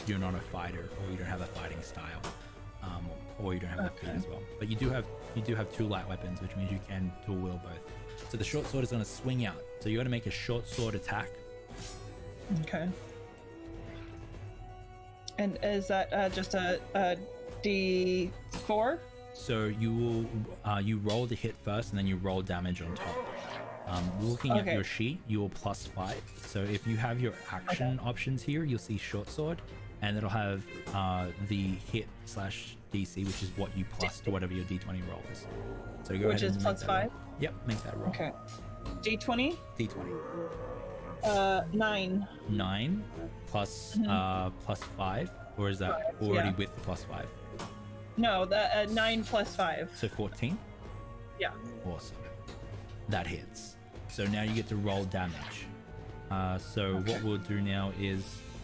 you're not a fighter or you don't have a fighting style, or you don't have that feat as well. But you do have 2 light weapons, which means you can dual wield both. So the short sword is going to swing out. So you got to make a short sword attack. Okay. And is that just a D4? So you will you roll to hit first, and then you roll damage on top. Looking at your sheet, you will +5. So if you have your action options here, you'll see short sword, and it'll have the hit / DC, which is what you plus to whatever your D20 roll is. So go which ahead is and +5. Yep, make that roll. Okay. D20. D20. 9. 9 plus +5, or is that already with the +5? No, the 9 + 5. So 14. Yeah. Awesome. That hits. So now you get to roll damage. What we'll do now is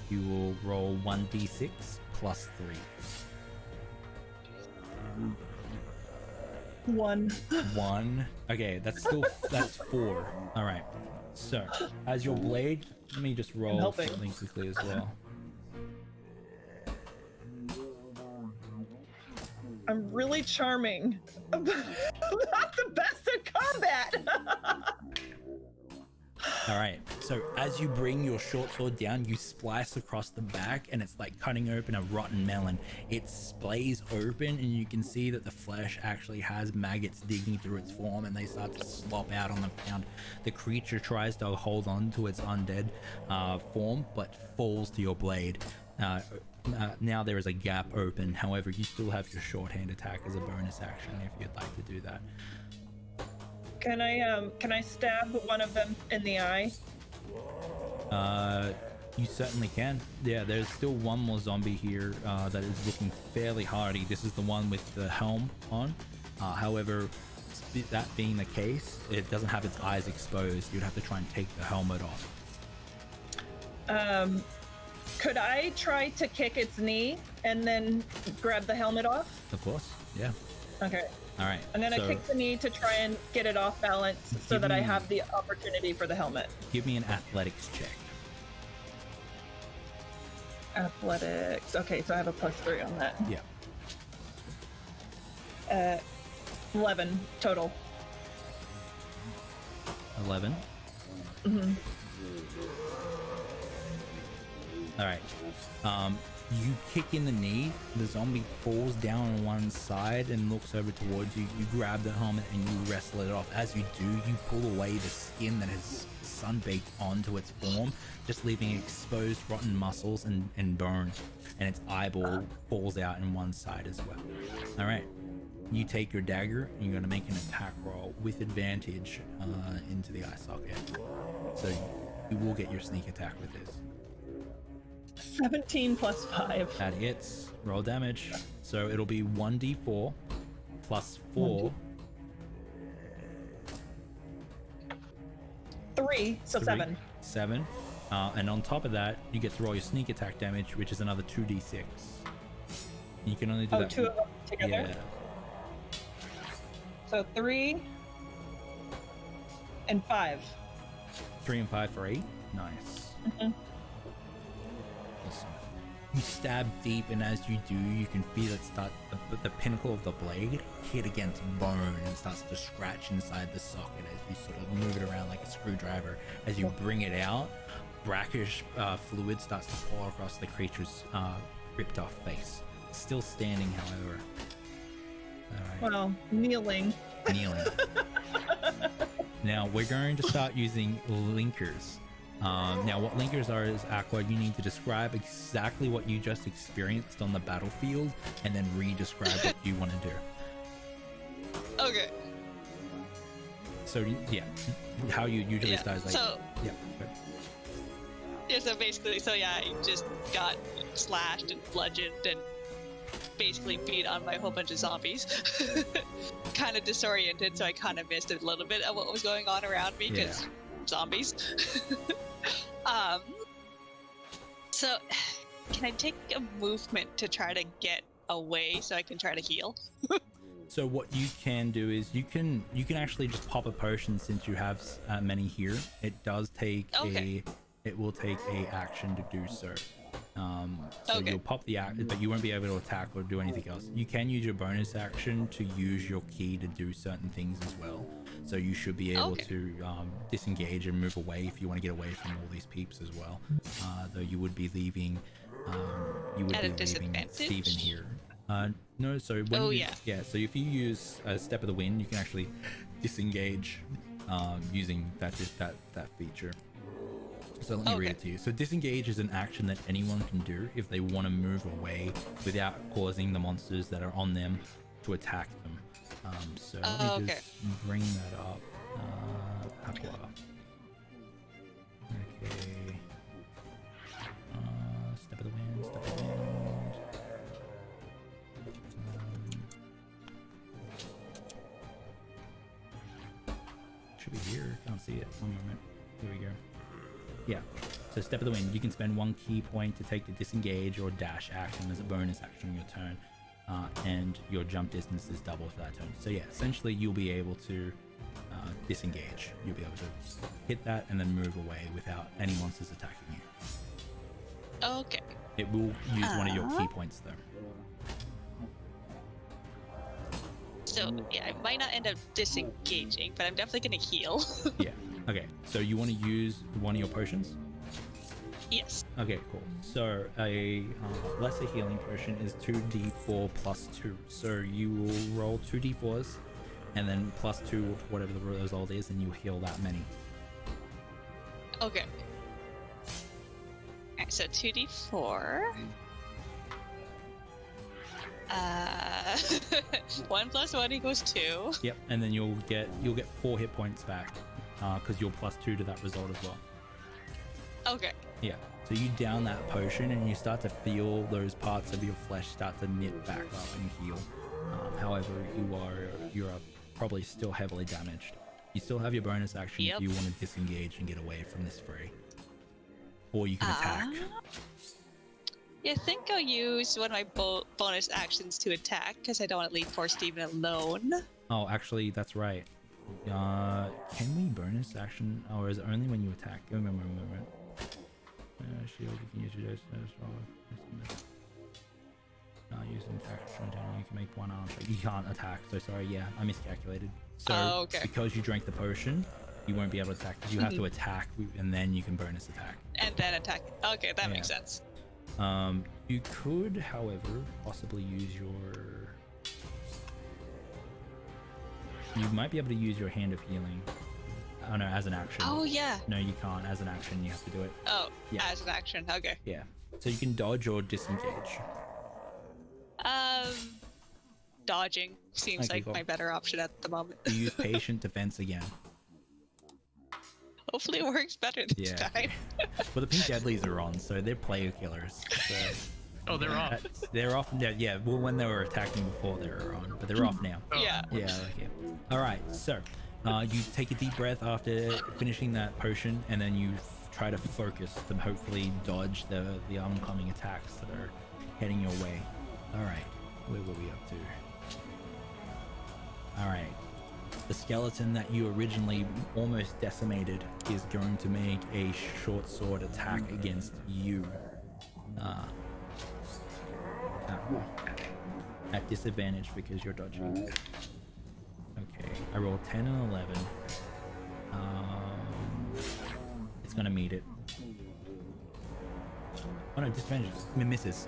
you will roll 1d6 +3. 1. 1. Okay, that's 4. All right. So as your blade, let me just roll something quickly as well. I'm really charming. I'm not the best at combat. All right. So as you bring your short sword down, you splice across the back, and it's like cutting open a rotten melon. It splays open, and you can see that the flesh actually has maggots digging through its form, and they start to slop out on the ground. The creature tries to hold on to its undead form, but falls to your blade. Now there is a gap open. However, you still have your shorthand attack as a bonus action if you'd like to do that. Can I stab one of them in the eye? You certainly can. Yeah, there's still one more zombie here that is looking fairly hardy. This is the one with the helm on. However, that being the case, it doesn't have its eyes exposed. You'd have to try and take the helmet off. Could I try to kick its knee and then grab the helmet off? Of course, yeah. Okay. All right. I'm gonna kick the knee to try and get it off balance so that I have the opportunity for the helmet. Give me an athletics check. Athletics. Okay, so I have a +3 on that. Yeah. 11 total. 11. Mm-hmm. All right. You kick in the knee, the zombie falls down on one side and looks over towards you. You grab the helmet and you wrestle it off. As you do, you pull away the skin that has sunbaked onto its form, just leaving exposed rotten muscles and bone, and its eyeball falls out in one side as well. All right. You take your dagger and you're going to make an attack roll with advantage into the eye socket. So you will get your sneak attack with this. 17 + 5. That hits. Roll damage. So it'll be 1d4 plus 4. 3, so 7. 7. And on top of that, you get to roll your sneak attack damage, which is another 2d6. You can only do that. 2 of them together? Yeah. So 3 and 5. 3 and 5 for 8. Nice. Mm-hmm. Awesome. You stab deep, and as you do, you can feel it start the pinnacle of the blade hit against bone and starts to scratch inside the socket as you sort of move it around like a screwdriver. As you bring it out, brackish fluid starts to pour across the creature's ripped off face. Still standing, however. All right. Well, kneeling. Now we're going to start using linkers. Now what linkers are is, Aqua, you need to describe exactly what you just experienced on the battlefield and then re-describe what you want to do. Okay. So yeah, how you usually start is like So yeah. Good. yeah, so basically, I just got slashed and bludgeoned and basically beat on by a whole bunch of zombies. Kind of disoriented, so I kind of missed a little bit of what was going on around me because zombies. So can I take a movement to try to get away so I can try to heal? So what you can do is you can actually just pop a potion since you have many here. It does take it will take a action to do so. So you'll pop the act, but you won't be able to attack or do anything else. You can use your bonus action to use your key to do certain things as well. So you should be able to disengage and move away if you want to get away from all these peeps as well. Though you would be leaving, Steven here. No, so when so if you use a Step of the Wind, you can actually disengage using that feature. So let me read it to you. So disengage is an action that anyone can do if they want to move away without causing the monsters that are on them to attack them. So let me just bring that up. Aqua. Okay. Step of the Wind, Step of the Wind. Should be here. Can't see it. One moment. Here we go. Yeah, so Step of the Wind, you can spend 1 key point to take the disengage or dash action as a bonus action on your turn, and your jump distance is double for that turn. So yeah, essentially you'll be able to disengage. You'll be able to hit that and then move away without any monsters attacking you. Okay. It will use one of your key points though. So yeah, I might not end up disengaging, but I'm definitely gonna heal. Yeah. Okay, so you want to use one of your potions? Yes. Okay, cool. So a lesser healing potion is 2d4 plus 2. So you will roll 2d4s and then plus 2 whatever the result is, and you heal that many. Okay. Alright, so 2d4. 1 plus 1 equals 2. Yep, and then you'll get 4 hit points back. Because you're plus 2 to that result as well. Okay. Yeah. So you down that potion and you start to feel those parts of your flesh start to knit back up and heal. However, you are probably still heavily damaged. You still have your bonus action if you want to disengage and get away from this fray, or you can attack. Yeah, I think I'll use one of my bonus actions to attack because I don't want to leave poor Steven alone. Oh, actually, that's right. Can we bonus action, or is it only when you attack? Remember. Shield, you can use your using action down. You can make one arm. You can't attack. So sorry. Yeah, I miscalculated. So because you drank the potion, you won't be able to attack. You have to attack, and then you can bonus attack. And then attack. Okay, that makes sense. You could, however, possibly use your. You might be able to use your Hand of Healing. Oh no, as an action. Oh yeah. No, you can't. As an action, you have to do it. Oh, yeah. As an action. Okay. Yeah. So you can dodge or disengage. Dodging seems like my better option at the moment. You use Patient Defense again. Hopefully it works better this time. Well, the pink deadlies are on, so they're player killers. So oh, they're off. They're off. Yeah. Well, when they were attacking before, they were on, but they're off now. Oh. Yeah. Yeah. Okay. All right. So, you take a deep breath after finishing that potion, and then you try to focus to hopefully dodge the oncoming attacks that are heading your way. All right. Where were we up to? All right. The skeleton that you originally almost decimated is going to make a short sword attack against you. At disadvantage because you're dodging. Okay, I rolled 10 and 11. It's gonna meet it. Oh no, disadvantage. It misses.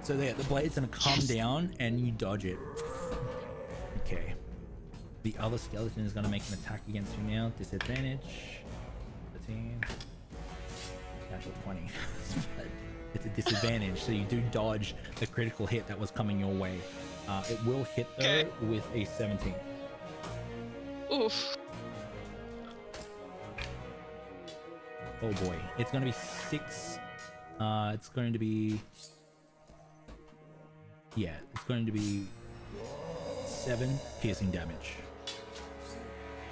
So the blade's gonna come down and you dodge it. Okay. The other skeleton is gonna make an attack against you now. Disadvantage. 13. Natural 20. It's a disadvantage, so you do dodge the critical hit that was coming your way. It will hit though with a 17. Oof. Oh boy, it's going to be 6. It's going to be, yeah, it's going to be 7 piercing damage.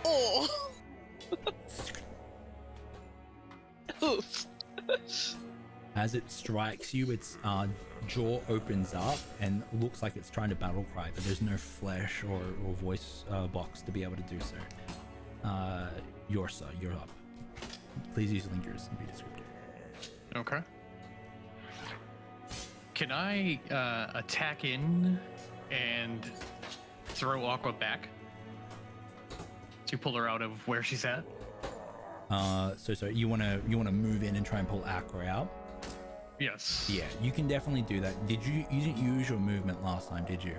Oh. Oof. As it strikes you, its jaw opens up and looks like it's trying to battle cry, but there's no flesh or voice box to be able to do so. Yorsa, you're up. Please use lingers and be descriptive. Okay. Can I attack in and throw Aqua back to pull her out of where she's at? So you wanna move in and try and pull Aqua out? Yes. Yeah, you can definitely do that. You didn't use your movement last time, did you?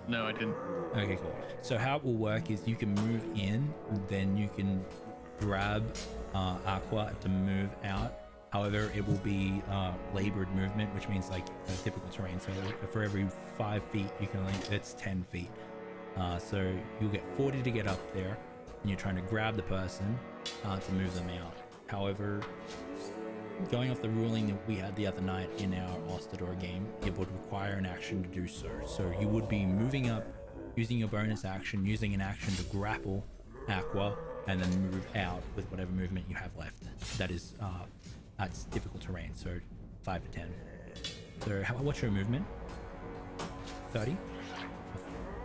No, I didn't. Okay, cool. So how it will work is you can move in, then you can grab Aqua to move out. However, it will be labored movement, which means like difficult terrain. So for every 5 feet, you can it's 10 feet. So you'll get 40 to get up there, and you're trying to grab the person to move them out. However, going off the ruling that we had the other night in our Ostador game, it would require an action to do so. So you would be moving up, using your bonus action, using an action to grapple Aqua, and then move out with whatever movement you have left. That is, that's difficult terrain, so 5 to 10. So what's your movement? 30?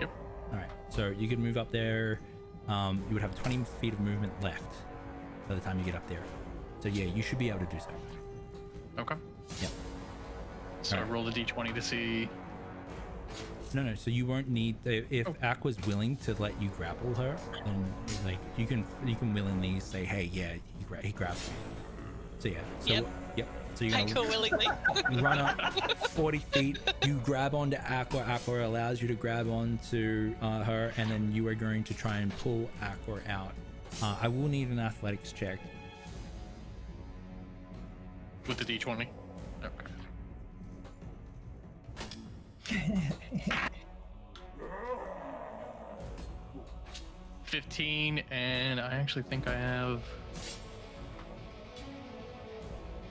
Yep. All right, so you could move up there. You would have 20 feet of movement left by the time you get up there. So yeah, you should be able to do so. Okay. Yep. So I roll a d20 to see. No. So you won't need if Aqua's willing to let you grapple her, then like you can willingly say, hey, yeah, he grabs me. So yeah. So yep. So you're I go willingly. run up 40 feet. You grab onto Aqua. Aqua allows you to grab onto her, and then you are going to try and pull Aqua out. I will need an athletics check. With the d20? Okay. 15, and I actually think I have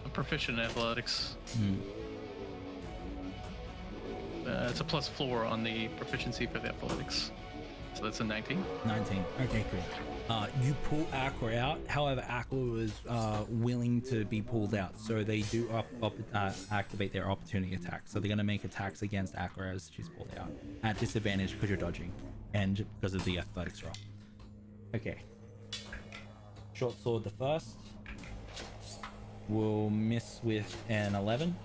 a proficient in athletics. It's a +4 on the proficiency for the athletics. So that's a 19. 19. Okay, cool. You pull Aqua out. However, Aqua was willing to be pulled out, so they do activate their opportunity attack. So they're going to make attacks against Aqua as she's pulled out at disadvantage because you're dodging and because of the athletics roll. Okay. Short sword the first will miss with an 11.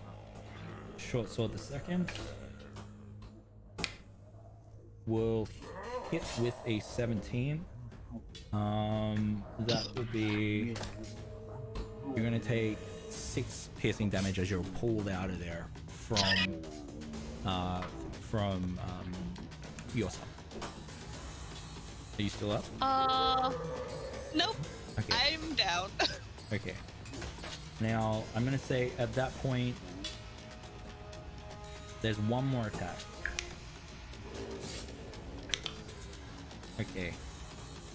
Short sword the second will hit with a 17. That would be, you're gonna take 6 piercing damage as you're pulled out of there from yourself. Are you still up? Nope. Okay. I'm down. Okay. Now I'm gonna say at that point there's one more attack. Okay.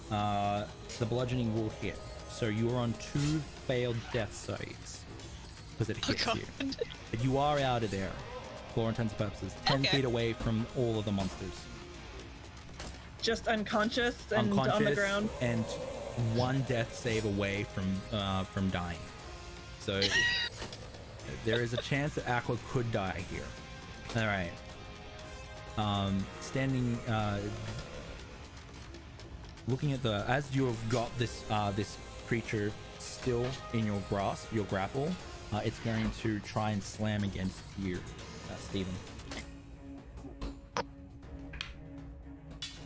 The bludgeoning will hit. So you are on 2 failed death saves because it hits you. But you are out of there for all intents and purposes, 10 feet away from all of the monsters. Just unconscious and on the ground. And 1 death save away from dying. So there is a chance that Aqua could die here. All right. Standing. Looking at as you have got this creature still in your grasp, your grapple, it's going to try and slam against you, Stephen.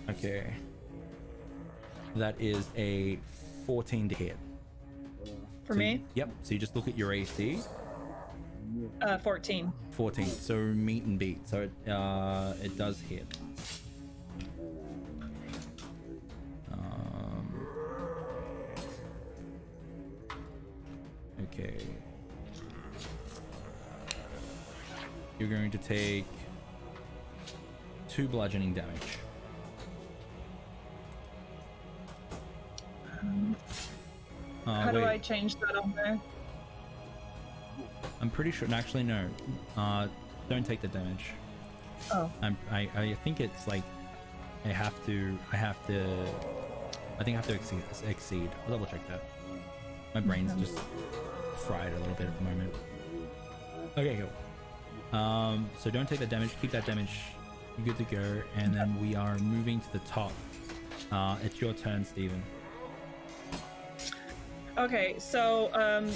Okay. That is a 14 to hit. For me? Yep. So you just look at your AC. 14. 14. So meet and beat. So it does hit. Okay. You're going to take 2 bludgeoning damage. How do I change that on there? I'm pretty sure. Actually, no. Don't take the damage. Oh. I think it's like I think I have to exceed. I'll double check that. My brain's just fried a little bit at the moment. Okay, cool. So don't take that damage. Keep that damage. You're good to go. And then we are moving to the top. It's your turn, Steven. Okay, so I'm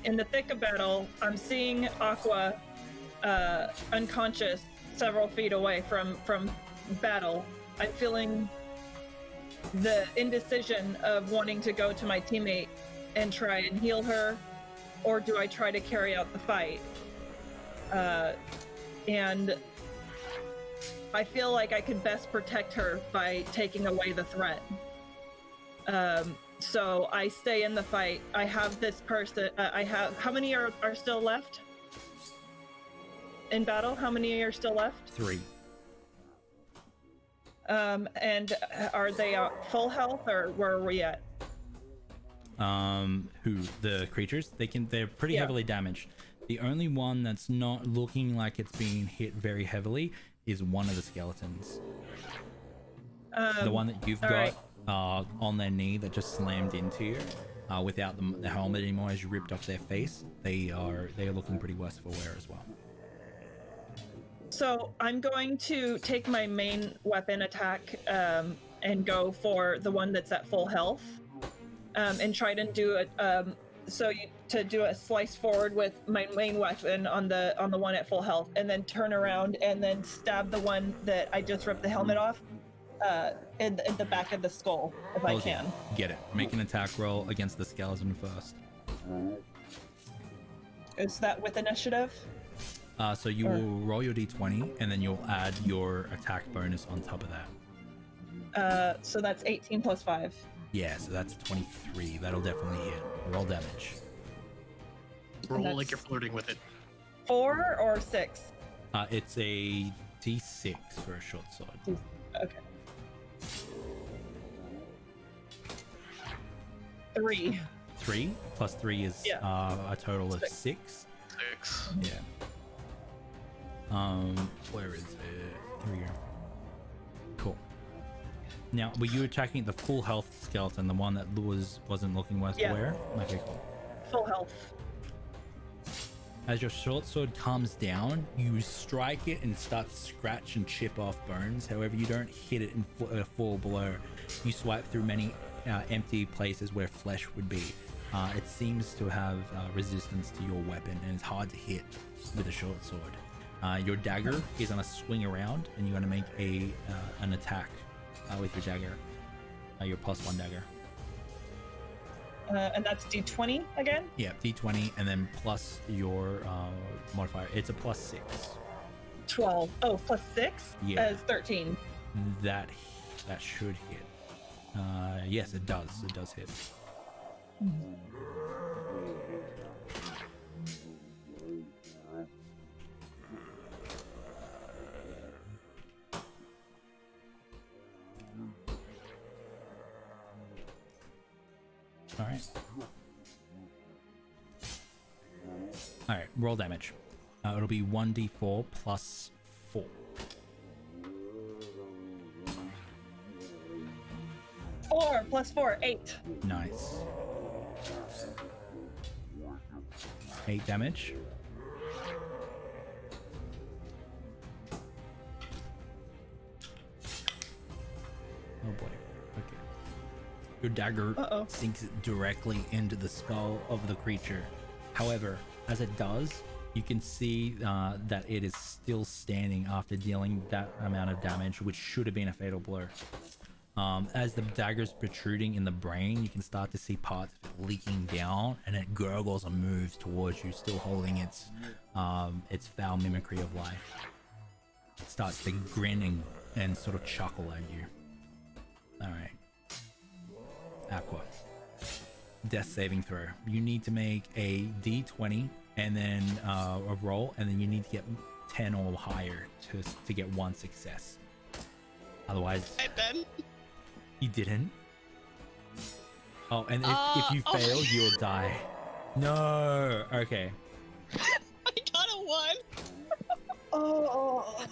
in the thick of battle. I'm seeing Aqua unconscious several feet away from battle. I'm feeling the indecision of wanting to go to my teammate and try and heal her, or do I try to carry out the fight? And I feel like I could best protect her by taking away the threat. So I stay in the fight. I have this person. How many are still left in battle? How many are still left? 3. And are they full health, or where are we at? Who? The creatures? They're pretty heavily damaged. The only one that's not looking like it's being hit very heavily is one of the skeletons. The one that you've got. Right. On their knee that just slammed into you without the helmet anymore as you ripped off their face. They are looking pretty worse for wear as well. So I'm going to take my main weapon attack and go for the one that's at full health, and try to do to do a slice forward with my main weapon on the one at full health, and then turn around and then stab the one that I just ripped the helmet off. In the back of the skull, if I can. Get it. Make an attack roll against the skeleton first. Is that with initiative? So you will roll your d20, and then you'll add your attack bonus on top of that. So that's 18 plus 5. Yeah, so that's 23. That'll definitely hit. Roll damage. Roll like you're flirting with it. 4 or 6? It's a d6 for a short sword. Okay. 3. 3 plus 3 is a total of 6. 6. Yeah. Where is it? Here we go. Cool. Now, were you attacking the full health skeleton, the one that wasn't looking worth for wear? Okay, cool. Full health. As your short sword comes down, you strike it and start to scratch and chip off bones. However, you don't hit it in a full blow. You swipe through many empty places where flesh would be. It seems to have resistance to your weapon, and it's hard to hit with a short sword. Your dagger is gonna swing around, and you're gonna make an attack with your dagger, your +1 dagger. And that's d20 again? Yeah, d20, and then plus your modifier. It's a +6. 12. Oh, plus 6? Yeah. Is 13. That should hit. Yes, it does. It does hit. All right. All right, roll damage. It'll be 1d4 plus 4. 4 plus 4, 8. Nice. 8 damage. Oh boy. Okay. Your dagger sinks directly into the skull of the creature. However, as it does, you can see that it is still standing after dealing that amount of damage, which should have been a fatal blow. As the dagger's protruding in the brain, you can start to see parts of it leaking down, and it gurgles and moves towards you, still holding its foul mimicry of life. It starts to grin and sort of chuckle at you. All right. Aqua. Death saving throw. You need to make a d20 and then a roll, and then you need to get 10 or higher to get 1 success. Otherwise... I done. You didn't? Oh, and if you fail, you'll die. No. Okay. I got a 1. Oh.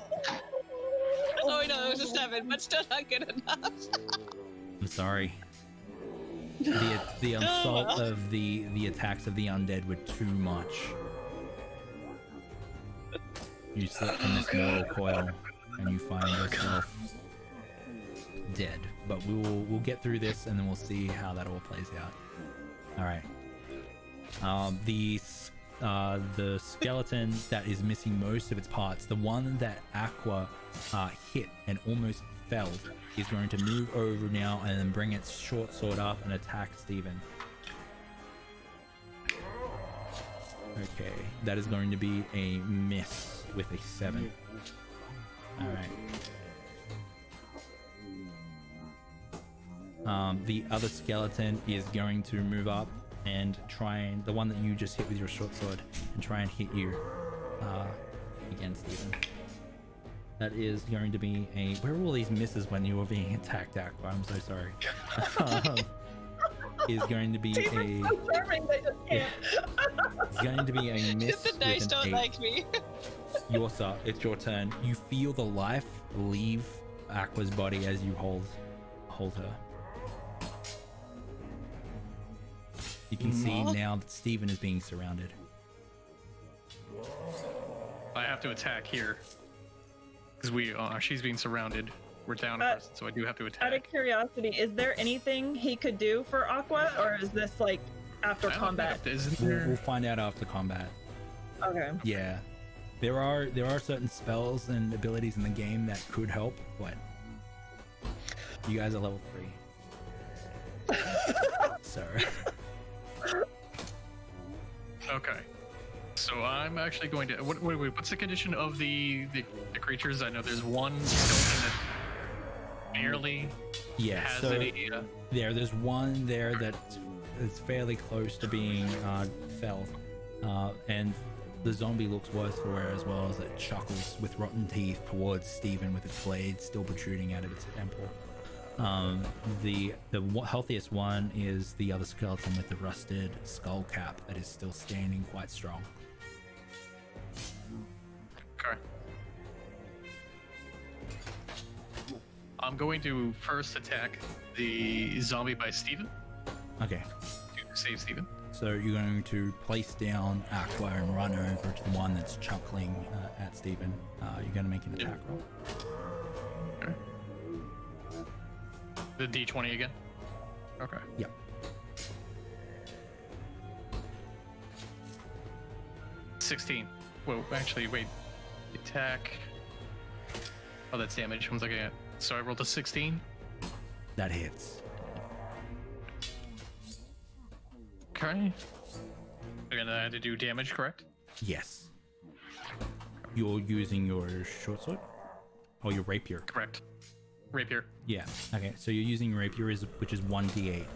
Oh no, it was a 7, but still not good enough. I'm sorry. The assault of the attacks of the undead were too much. You slip from this mortal coil, and you find yourself dead. But we'll get through this, and then we'll see how that all plays out. All right. The skeleton that is missing most of its parts, the one that Aqua hit and almost felled, is going to move over now and then bring its short sword up and attack Steven. Okay, that is going to be a miss with a 7. All right. The other skeleton is going to move up and try and the one that you just hit with your short sword and try and hit you again, Steven. That is going to be a... Where were all these misses when you were being attacked, Aqua? I'm so sorry. Is going to be a... So charming, they just can't. It's going to be a miss. The dice with an don't 8. like me. Yorsa, it's your turn. You feel the life leave Aqua's body as you hold her. You can see now that Steven is being surrounded. I have to attack here because she's being surrounded. We're down a person, so I do have to Out of attack. curiosity, is there anything he could do for Aqua, or is this like after I don't combat? think- Isn't We'll there? find out after combat. Okay. Yeah, there are certain spells and abilities in the game that could help, but you guys are level 3. So Okay. So I'm actually going to. What's the condition of the creatures? I know there's one skeleton that barely yeah, has so any. there's one there that is fairly close to being felled, and the zombie looks worse for wear as well as it chuckles with rotten teeth towards Steven with its blade still protruding out of its temple. The healthiest one is the other skeleton with the rusted skull cap that is still standing quite strong. Okay. I'm going to first attack the zombie by Steven Okay, to save Steven. so you're going to place down Aqua and run over to the one that's chuckling at Steven. You're going to make an attack roll. Okay. The D20 again. Okay. Yep. $16. Whoa, actually, wait. Attack. Oh, that's damage. One second. So I rolled a 16. That hits. Okay. Again, I had to do damage, correct? Yes. You're using your short sword? Or your rapier? Correct. Rapier. Yeah. Okay, so you're using rapier, which is 1d8. Okay.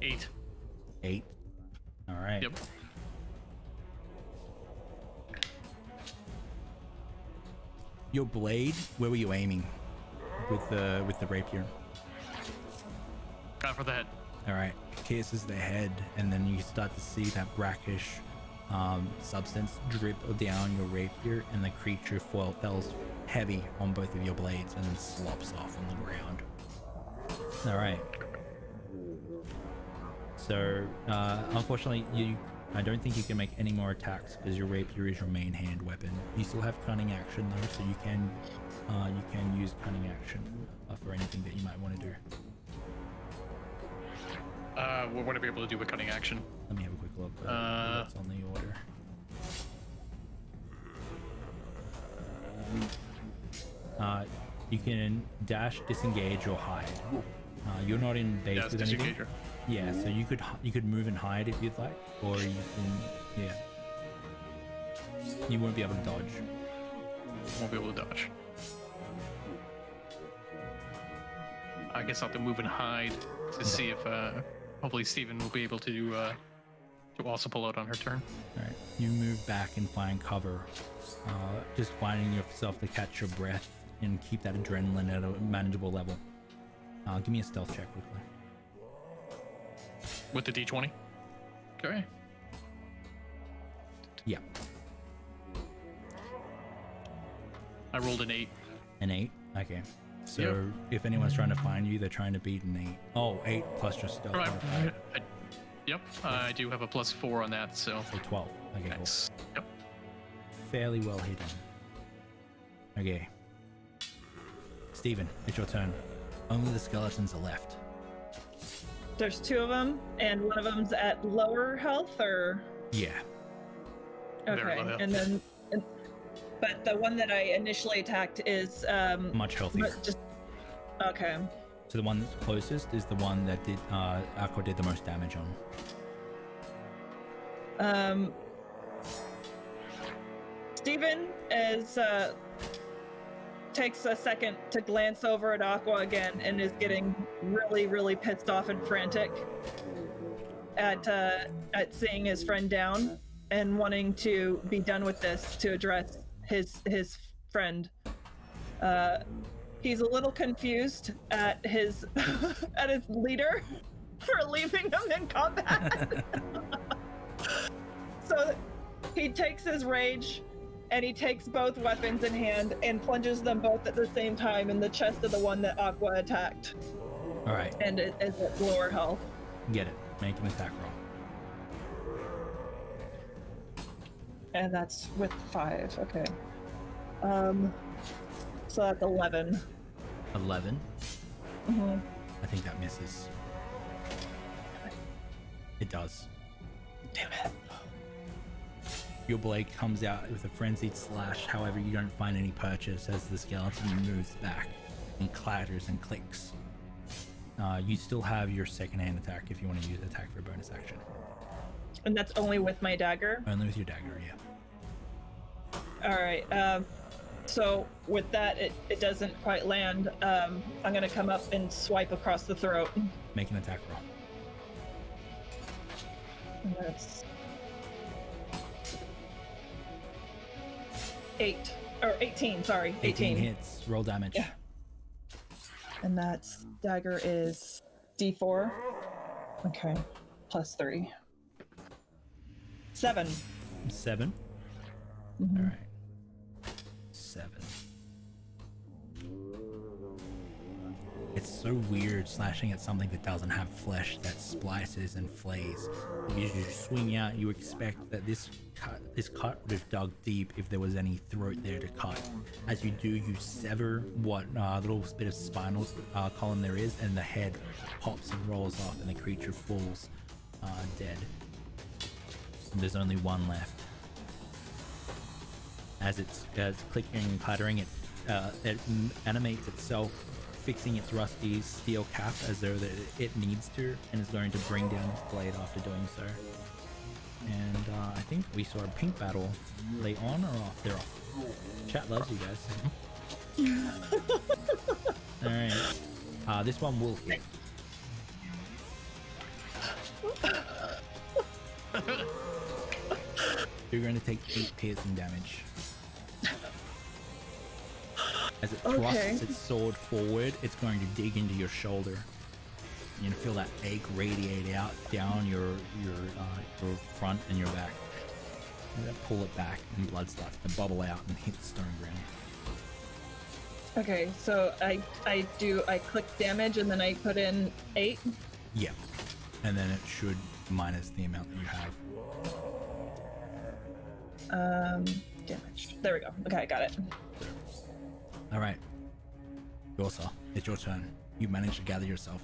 Eight. 8. All right. Yep. Your blade, where were you aiming with the rapier? Got for the head. All right, pierces the head, and then you start to see that brackish substance drip down your rapier, and the creature falls heavy on both of your blades and then slops off on the ground. All right. So, unfortunately, I don't think you can make any more attacks because your rapier is your main hand weapon. You still have cunning action though, so you can use cunning action for anything that you might want to do. What would I be able to do with cutting action? Let me have a quick look. What's on the order? You can dash, disengage, or hide. You're not in base Yes, with anything. disengage. Yeah, so you could move and hide if you'd like, or you can, yeah. You won't be able to dodge. Won't be able to dodge. I guess I'll have to move and hide to see if hopefully Steven will be able to We'll also pull out on her turn. All right, you move back and find cover, just finding yourself to catch your breath and keep that adrenaline at a manageable level. Give me a stealth check quickly. With the D20. Okay. Yeah. I rolled an 8. An 8? Okay. So Yep. if anyone's trying to find you, they're trying to beat an 8. Oh, 8 plus your stealth. Right. modifier. Yep. I do have a +4 on that, so. So 12. Okay, cool. Nice. Yep. Fairly well hidden. Okay. Steven, it's your turn. Only the skeletons are left. There's 2 of them, and one of them's at lower health, or Yeah. Very okay, low health. and then, but the one that I initially attacked is Much healthier. just okay. So the one that's closest is the one that did Aqua did the most damage on. Steven is takes a second to glance over at Aqua again and is getting really, really pissed off and frantic at seeing his friend down and wanting to be done with this to address his friend. He's a little confused at his at his leader for leaving him in combat. So he takes his rage and he takes both weapons in hand and plunges them both at the same time in the chest of the one that Aqua attacked. All right. And it is at lower health. Get it. Make an attack roll. And that's with 5. Okay. So that's 11. 11. Mm-hmm. I think that misses. It does. Damn it. Your blade comes out with a frenzied slash. However, you don't find any purchase as the skeleton moves back and clatters and clicks. You still have your second hand attack if you want to use attack for a bonus action. And that's only with my dagger? Only with your dagger, yeah. Alright, so with that, it doesn't quite land. I'm gonna come up and swipe across the throat. Make an attack roll. And that's 18, sorry. 18 hits. Roll damage. Yeah. And that's dagger is D4. Okay. Plus 3. 7. 7. Mhm. All right. 7. It's so weird slashing at something that doesn't have flesh that splices and flays. As you swing out, you expect that this cut would have dug deep if there was any throat there to cut. As you do, you sever what little bit of spinal column there is, and the head pops and rolls off, and the creature falls dead. And there's only one left. As it's clicking and clattering, it animates itself, fixing its rusty steel cap as though that it needs to, and is going to bring down its blade after doing so. And I think we saw a pink battle. Are they on or off? They're off. Chat loves you guys. Alright. This one will hit. You're going to take 8 piercing damage. As it thrusts its sword forward, it's going to dig into your shoulder. You're gonna feel that ache radiate out down your front and your back. And then pull it back, and blood starts to bubble out and hit the stone ground. Okay, so I click damage and then I put in 8. Yeah, and then it should minus the amount that you have. Damage. There we go. Okay, I got it. All right, Yorsa, it's your turn. You manage to gather yourself.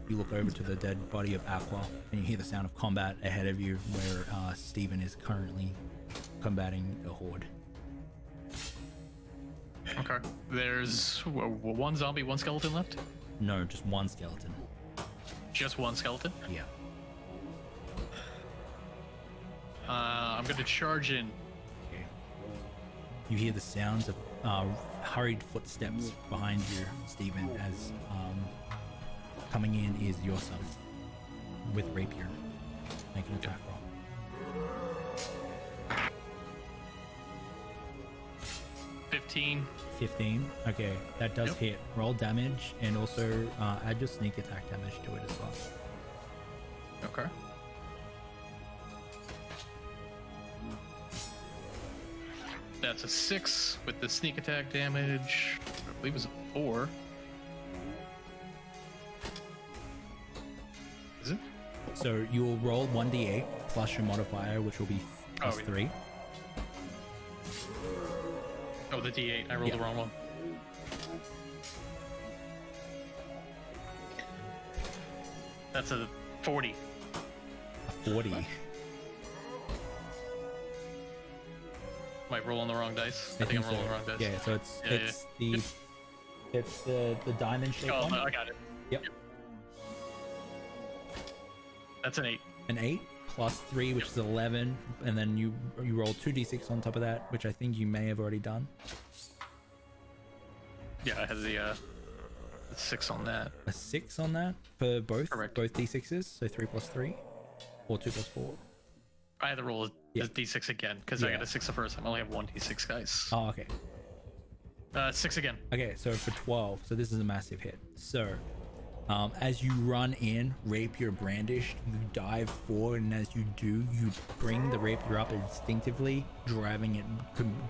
You look over to the dead body of Aqua, and you hear the sound of combat ahead of you, where Steven is currently combating the horde. Okay. There's one zombie, one skeleton left? No, just one skeleton. Just one skeleton? Yeah. I'm going to charge in. Okay. You hear the sounds of hurried footsteps behind you, Steven, as coming in is your son with rapier. Make an attack roll. 15. 15. Okay, that does Yep. hit. Roll damage and also add your sneak attack damage to it as well. Okay. That's a 6 with the sneak attack damage. I believe it was a 4. Is it? So you will roll 1d8 plus your modifier, which will be plus yeah. 3. Oh, the D8. I rolled Yeah. the wrong one. That's a 40. A 40. Am I rolling the wrong dice? I think I'm so. rolling the wrong dice. Yeah, so it's Yeah, it's the it's the diamond shape Oh, one. I got it. Yep. That's an 8. An 8 plus 3, which Yep. is 11, and then you roll 2d6 on top of that, which I think you may have already done. Yeah, I had the 6 on that. A 6 on that for both Correct. both d6s, so 3 plus 3 or 2 plus 4. I had to roll Yeah. the D6 again because I Yeah. got a 6 the first time. I only have one D6, guys. Oh, okay. 6 again. Okay, so for 12, so this is a massive hit. So as you run in, rapier brandished, you dive forward, and as you do, you bring the rapier up instinctively, driving it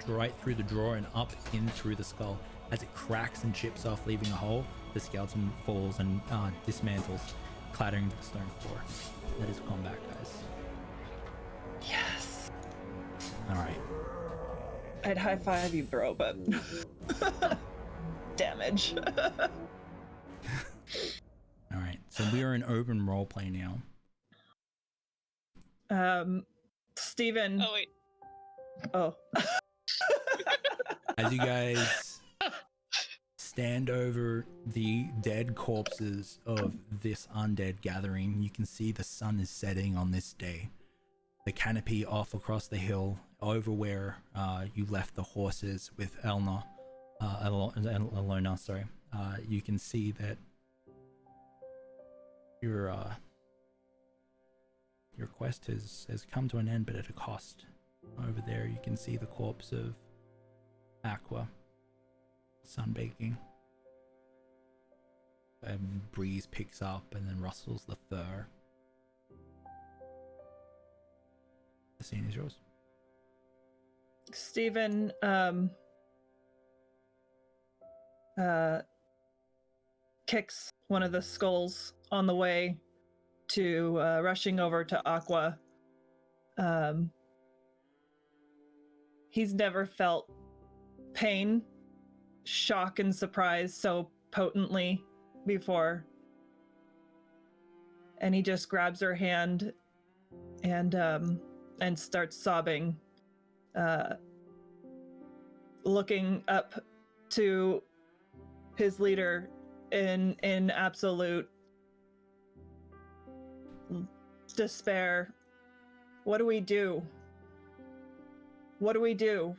right through the drawer and up in through the skull. As it cracks and chips off, leaving a hole, the skeleton falls and dismantles, clattering to the stone floor. That is combat, guys. Yes. All right. I'd high five you, bro, but damage. All right. So we are in open roleplay now. Steven. Oh wait. Oh. As you guys stand over the dead corpses of this undead gathering, you can see the sun is setting on this day. The canopy off across the hill, over where you left the horses with Elna, Alona, sorry. You can see that your quest has come to an end, but at a cost. Over there, you can see the corpse of Aqua, sunbaking. A breeze picks up and then rustles the fur. The scene is yours. Steven kicks one of the skulls on the way to rushing over to Aqua. He's never felt pain, shock, and surprise so potently before. And he just grabs her hand and starts sobbing, looking up to his leader in absolute despair. What do we do? What do we do?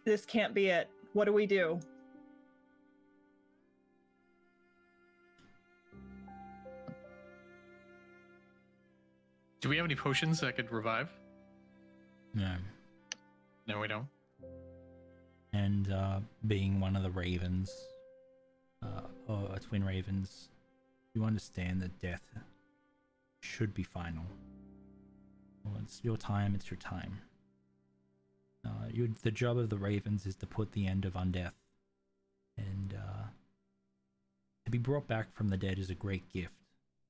This can't be it. What do we do? Do we have any potions that could revive? No. No, we don't. And being one of the ravens, or twin ravens, you understand that death should be final. Well, it's your time, it's your time. The job of the ravens is to put the end of undeath. And to be brought back from the dead is a great gift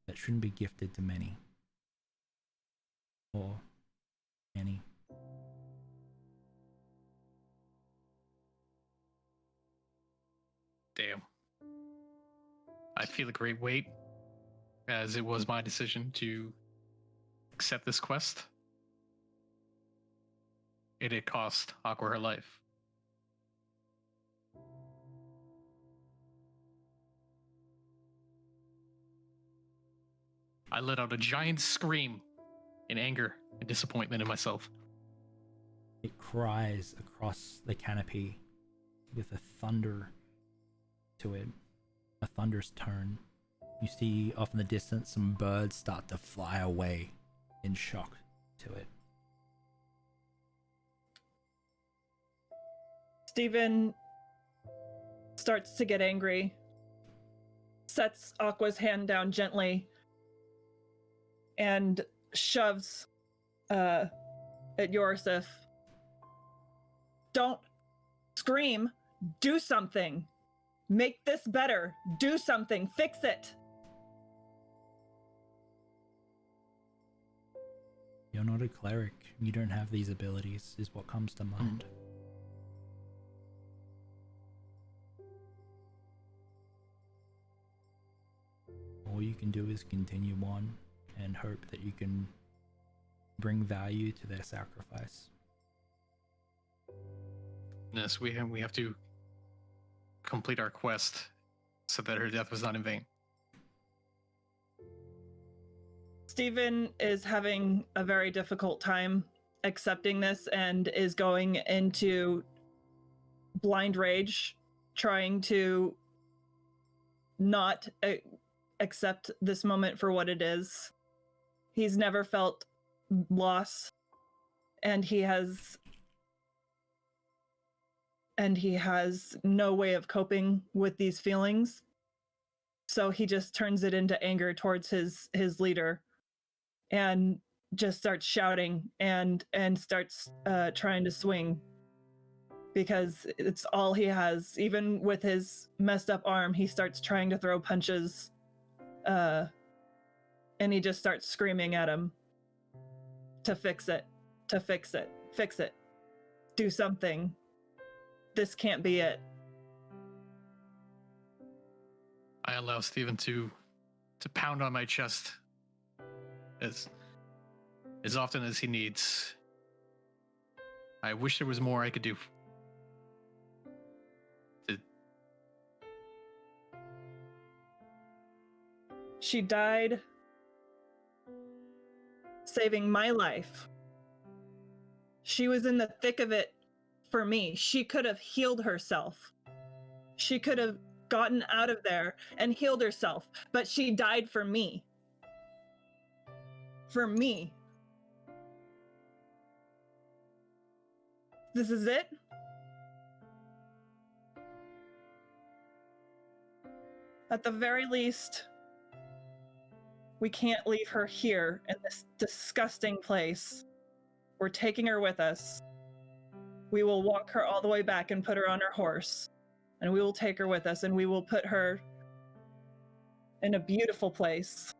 that shouldn't be gifted to many. Or any. Damn. I feel a great weight, as it was my decision to accept this quest. It had cost Aqua her life. I let out a giant scream in anger and disappointment in myself. It cries across the canopy with a thunder to it, a thunderous tone. You see off in the distance some birds start to fly away in shock to it. Steven starts to get angry, sets Aqua's hand down gently, and shoves at Yorsif. Don't scream. Do something. Make this better. Do something. Fix it. You're not a cleric. You don't have these abilities, is what comes to mind. All you can do is continue on and hope that you can bring value to their sacrifice. Yes, we have to complete our quest so that her death was not in vain. Stephen is having a very difficult time accepting this and is going into blind rage, trying to not accept this moment for what it is. He's never felt loss, and he has no way of coping with these feelings. So he just turns it into anger towards his leader, and just starts shouting and starts trying to swing, because it's all he has. Even with his messed up arm, he starts trying to throw punches, and he just starts screaming at him to fix it, fix it, do something. This can't be it. I allow Stephen to pound on my chest as often as he needs. I wish there was more I could do. She died saving my life. She was in the thick of it for me. She could have healed herself. She could have gotten out of there and healed herself, but she died for me. For me. This is it? At the very least, we can't leave her here in this disgusting place. We're taking her with us. We will walk her all the way back and put her on her horse. And we will take her with us, and we will put her in a beautiful place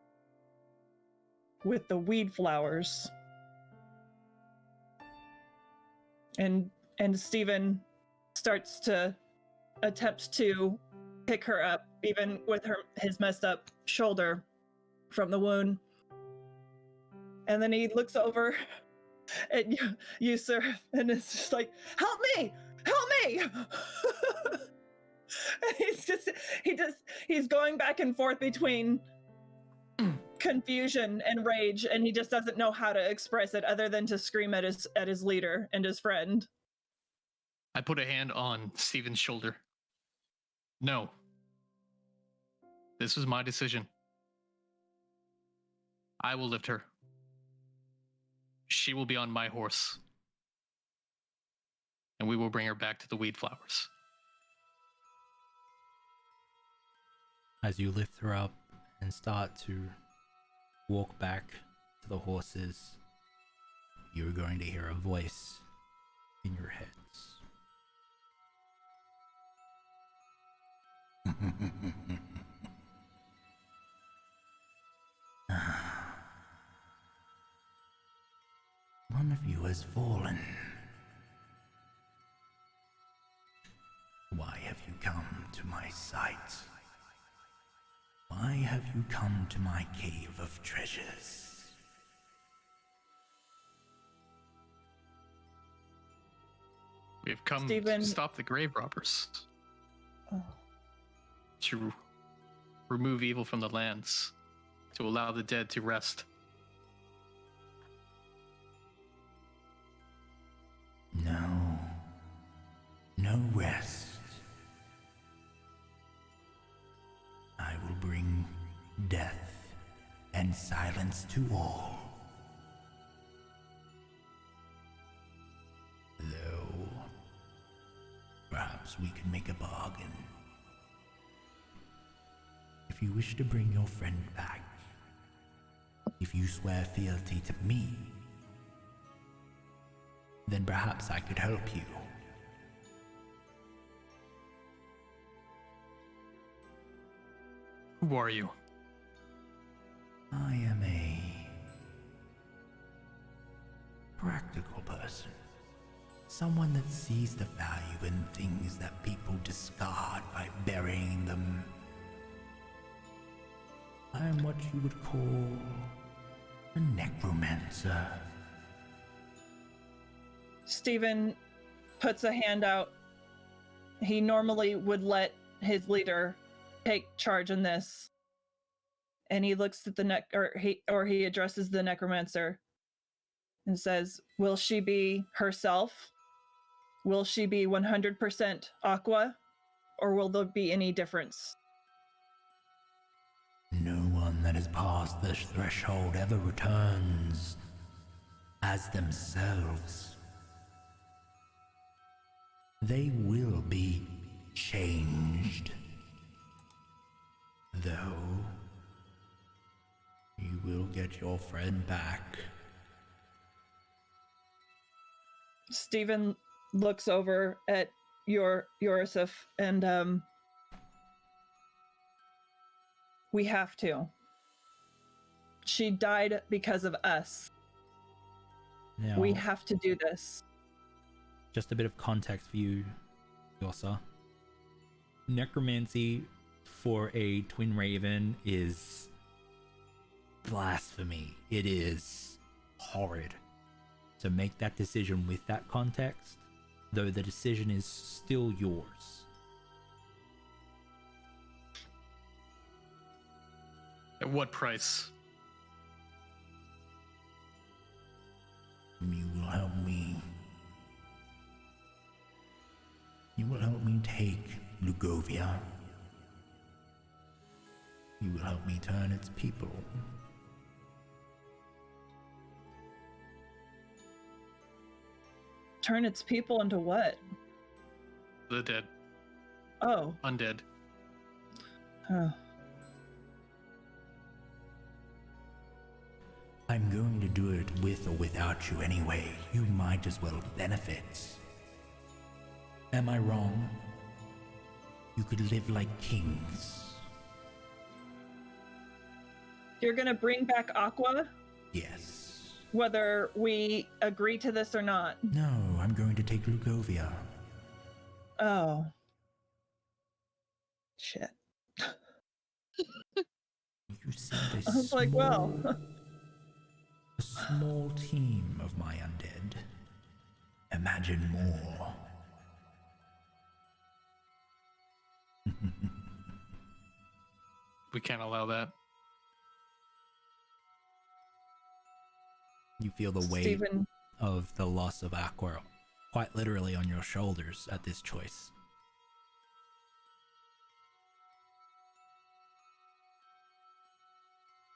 with the weed flowers. And Stephen starts to attempt to pick her up, even with his messed up shoulder from the wound. And then he looks over at you, sir, and it's just like, help me! Help me! And he's going back and forth between confusion and rage, and he just doesn't know how to express it other than to scream at his leader and his friend. I put a hand on Stephen's shoulder. No. This was my decision. I will lift her. She will be on my horse. And we will bring her back to the weed flowers. As you lift her up and start to walk back to the horses, you're going to hear a voice in your heads. One of you has fallen. Why have you come to my sight? Why have you come to my cave of treasures? We have come Stephen... to stop the grave robbers. Oh. To remove evil from the lands. To allow the dead to rest. No. No rest. I will bring death and silence to all. Though, perhaps we could make a bargain. you wish to bring your friend back, if you swear fealty to me, then perhaps I could help you. Who are you? I am a practical person. Someone that sees the value in things that people discard by burying them. I am what you would call a necromancer. Stephen puts a hand out. He normally would let his leader take charge in this. And he looks at the he addresses the necromancer and says, "Will she be herself? Will she be 100% Aqua? Or will there be any difference?" No one that has passed this threshold ever returns as themselves. They will be changed. Though, you will get your friend back. Stephen looks over at Yorisif and we have to. She died because of us. Now, We have to do this. just a bit of context for you, Yosa. Necromancy for a twin raven is blasphemy. It is horrid. So make that decision with that context, though the decision is still yours. At what price? You will help me. You will help me take Lugovia. You will help me turn its people. Turn its people into what? The dead. Oh. Undead. Huh. I'm going to do it with or without you anyway. You might as well benefit. Am I wrong? You could live like kings. You're gonna bring back Aqua, Yes. whether we agree to this or not. No, I'm going to take Lugovia. Oh. Shit. You sent a I was like, well. a small team of my undead. Imagine more. We can't allow that. You feel the weight Stephen, of the loss of Aqua quite literally on your shoulders at this choice.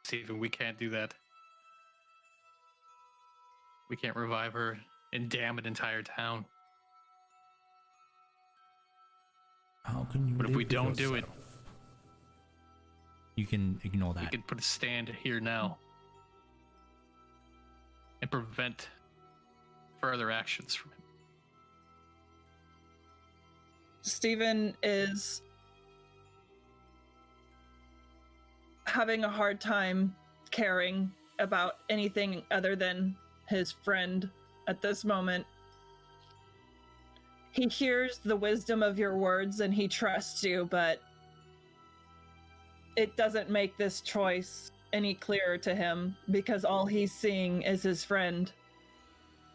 Steven, we can't do that. We can't revive her and damn an entire town. How can you But if live we with don't do it, yourself? You can ignore we that. can put a stand here now and prevent further actions from him. Stephen is having a hard time caring about anything other than his friend at this moment. He hears the wisdom of your words and he trusts you, but it doesn't make this choice any clearer to him because all he's seeing is his friend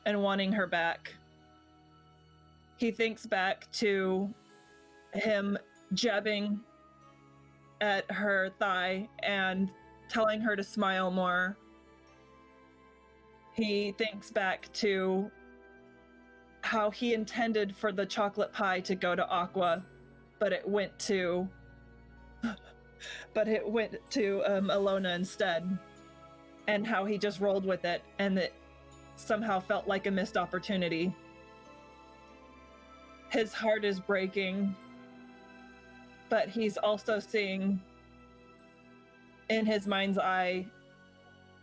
and wanting her back. He thinks back to him jabbing at her thigh and telling her to smile more. He thinks back to how he intended for the chocolate pie to go to Aqua, but it went to Alona instead, and how he just rolled with it and it somehow felt like a missed opportunity. His heart is breaking, but he's also seeing in his mind's eye,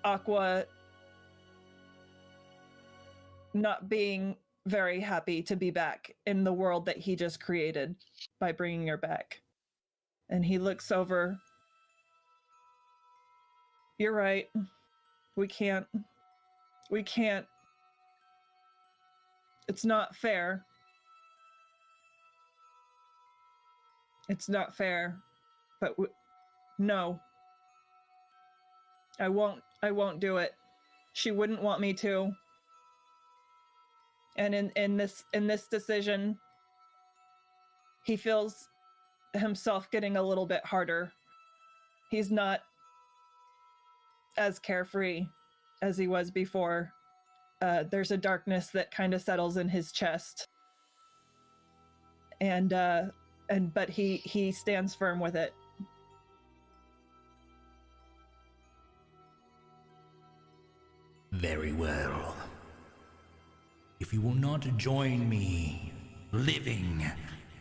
Aqua not being very happy to be back in the world that he just created by bringing her back. And he looks over. You're right. We can't. It's not fair. It's not fair. But no. I won't do it. She wouldn't want me to. And in this decision, he feels himself getting a little bit harder. He's not as carefree as he was before. There's a darkness that kind of settles in his chest. But he stands firm with it. Very well. If you will not join me living,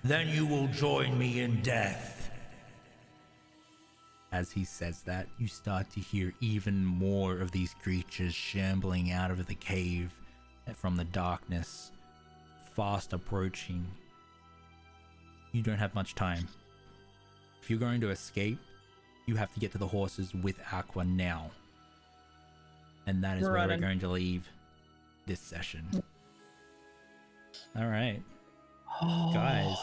then you will join me in death. As he says that, you start to hear even more of these creatures shambling out of the cave from the darkness, fast approaching. You don't have much time. If you're going to escape, you have to get to the horses with Aqua now. And that is where we're going to leave this session. All right. Guys,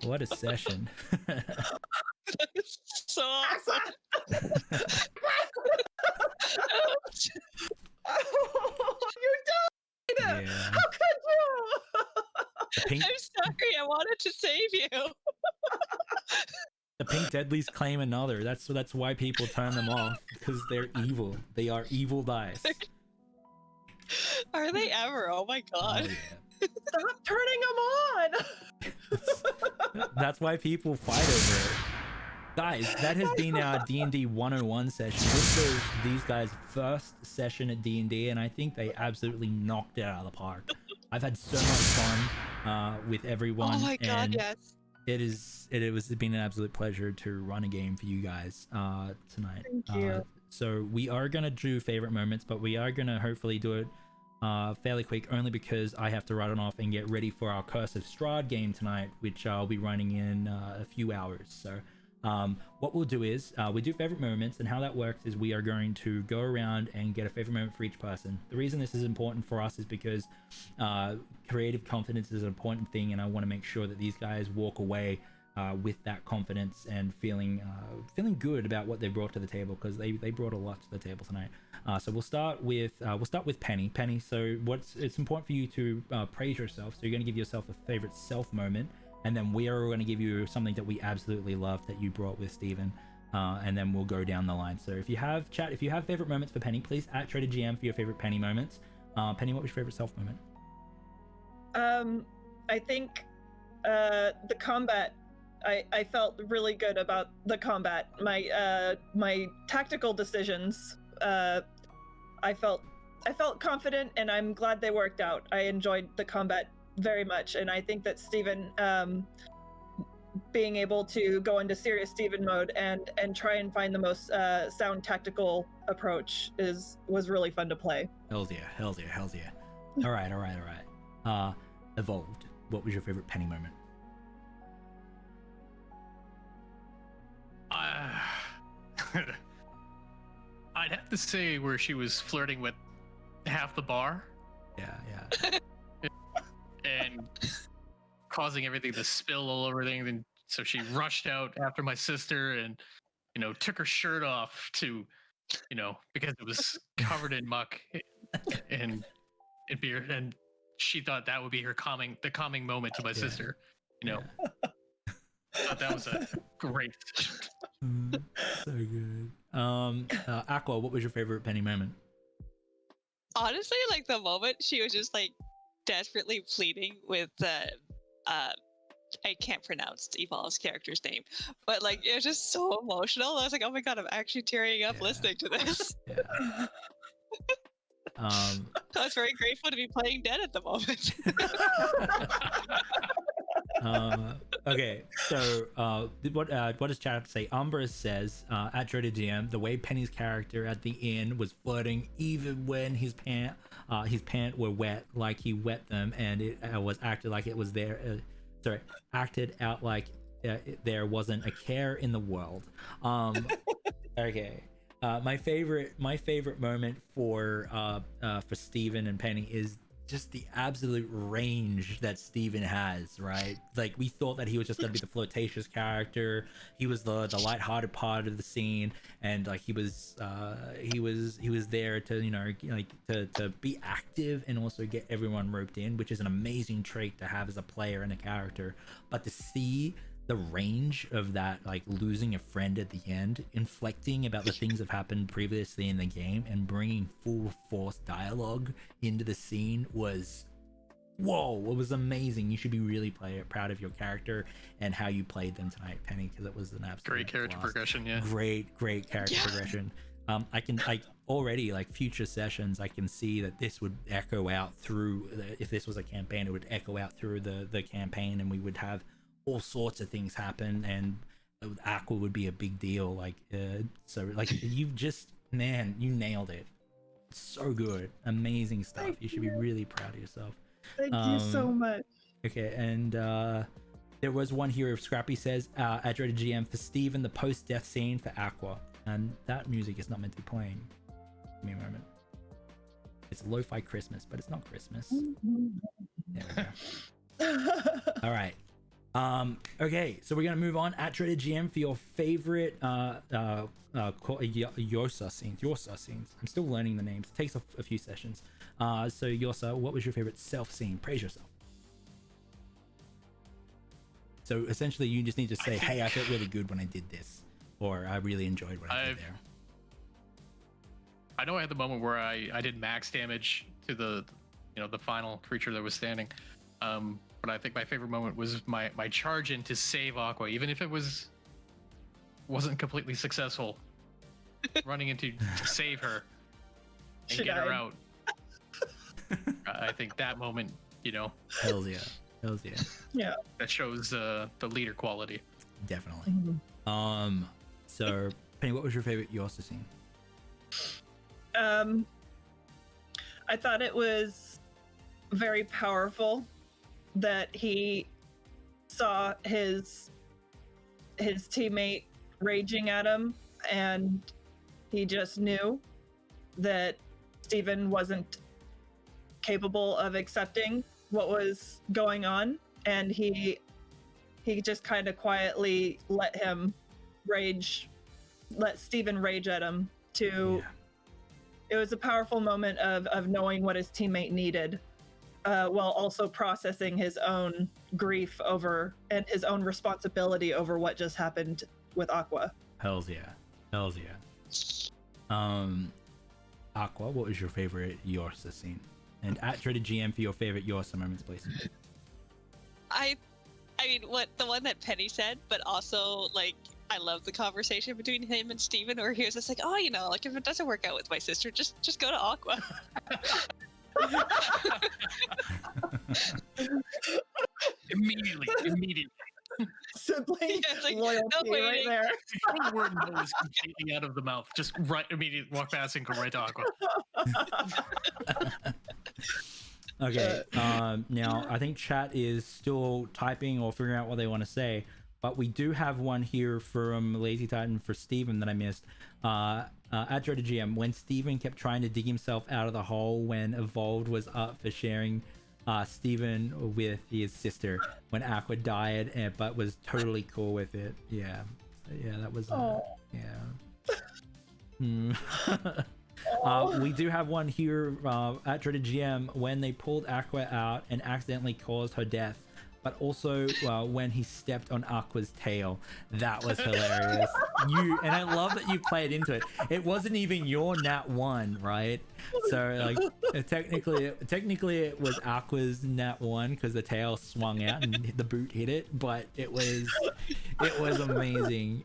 what a session. That's so awesome. You died! Yeah. How could you? Pink, I'm sorry, I wanted to save you. the Pink Deadlies claim another. That's why people turn them off, because they're evil. They are evil dice. Are they ever? Oh my god. Oh, yeah. Stop turning them on! That's why people fight over it. Guys, that has been our D&D 101 session. This was these guys' first session at D&D, and I think they absolutely knocked it out of the park. I've had so much fun with everyone. Oh my god, and yes. It's been an absolute pleasure to run a game for you guys tonight. Thank you. So we are going to do favorite moments, but we are going to hopefully do it fairly quick, only because I have to run off and get ready for our Curse of Strahd game tonight, which I'll be running in a few hours. So what we'll do is we do favorite moments, and how that works is we are going to go around and get a favorite moment for each person. The reason this is important for us is because creative confidence is an important thing, and I want to make sure that these guys walk away with that confidence and feeling good about what they brought to the table, because they brought a lot to the table tonight. So we'll start with Penny. Penny, so it's important for you to praise yourself. So you're going to give yourself a favorite self moment, and then we are going to give you something that we absolutely love that you brought with Steven, and then we'll go down the line. So if you have favorite moments for Penny, please at Trader GM for your favorite Penny moments. Penny, what was your favorite self moment? I think the combat. I felt really good about the combat. My tactical decisions. I felt confident, and I'm glad they worked out. I enjoyed the combat very much, and I think that Steven being able to go into serious Steven mode and try and find the most sound tactical approach was really fun to play. Hell yeah. All right. Evolved, what was your favorite Penny moment? I'd have to say where she was flirting with half the bar. Yeah. And causing everything to spill all over everything. And so she rushed out after my sister and, took her shirt off to, because it was covered in muck and beer. And she thought that would be the calming moment to my sister, I thought that was a great session. So good. Aqua, what was your favorite Penny moment? Honestly, like the moment she was just like desperately pleading with I can't pronounce EvilEv0lved's character's name, but like it was just so emotional. I was like, oh my god, I'm actually tearing up listening to this. Yeah. I was very grateful to be playing dead at the moment. Okay, so what does chat have to say? Umbra says at Dreaded GM, the way Penny's character at the end was flirting even when his pant were wet, like he wet them, and it was acted like it was there. Acted out like there wasn't a care in the world. Okay. My favorite moment for Steven and Penny is just the absolute range that Steven has, right? Like, we thought that he was just gonna be the flirtatious character. He was the lighthearted part of the scene, and like he was there to, you know, like to be active and also get everyone roped in, which is an amazing trait to have as a player and a character. But to see the range of that, like losing a friend at the end, inflecting about the things that have happened previously in the game, and bringing full force dialogue into the scene was, whoa, it was amazing. You should be really proud of your character and how you played them tonight, Penny, because it was an absolute great character progression. Yeah, great character progression. I already, like, future sessions, I can see that this would echo out through if this was a campaign, it would echo out through the campaign, and we would have all sorts of things happen, and Aqua would be a big deal. Like, so like you nailed it. So good, amazing stuff. Thank you should be really proud of yourself. Thank you so much. Okay, and there was one here. Scrappy says at Dreaded GM for Steven, the post-death scene for Aqua, and that music is not meant to be playing. Give me a moment. It's lo-fi Christmas, but it's not Christmas. There we go. All right. Okay, so we're gonna move on at Dreaded GM for your favorite Yosa scenes. I'm still learning the names. It takes a few sessions. So Yosa, what was your favorite self scene? Praise yourself. So essentially, you just need to say, "Hey, I felt really good when I did this," or "I really enjoyed what I did there." I know I had the moment where I did max damage to the final creature that was standing. But I think my favorite moment was my charge in to save Aqua, even if it wasn't completely successful. Running in to save her and get her out. I think that moment, Hells yeah. Yeah. that shows the leader quality. Definitely. So Penny, what was your favorite Yosa scene? I thought it was very powerful that he saw his teammate raging at him, and he just knew that Steven wasn't capable of accepting what was going on, and he just kind of quietly let Steven rage at him It was a powerful moment of knowing what his teammate needed, while also processing his own grief over and his own responsibility over what just happened with Aqua. Hells yeah. Aqua, what was your favorite Yosa scene? And at Dreaded GM for your favorite Yosa moments, please. I mean, the one that Penny said, but also, like, I love the conversation between him and Steven, where he was just like, "Oh, like, if it doesn't work out with my sister, just go to Aqua." Immediately. Sibling Like, loyalty no right waiting. there. Before the word no is completely out of the mouth, just immediately walk past and go right to Aqua. Okay, now I think chat is still typing or figuring out what they want to say, but we do have one here from Lazy Titan for Steven that I missed. At Dreaded GM, when Steven kept trying to dig himself out of the hole when Evolved was up for sharing Steven with his sister when Aqua died, but was totally cool with it. Yeah, that was we do have one here at Dreaded GM when they pulled Aqua out and accidentally caused her death, but also when he stepped on Aqua's tail. That was hilarious. And I love that you played into it. It wasn't even your nat 1, right? So like technically it was Aqua's nat 1 because the tail swung out and the boot hit it, but it was amazing.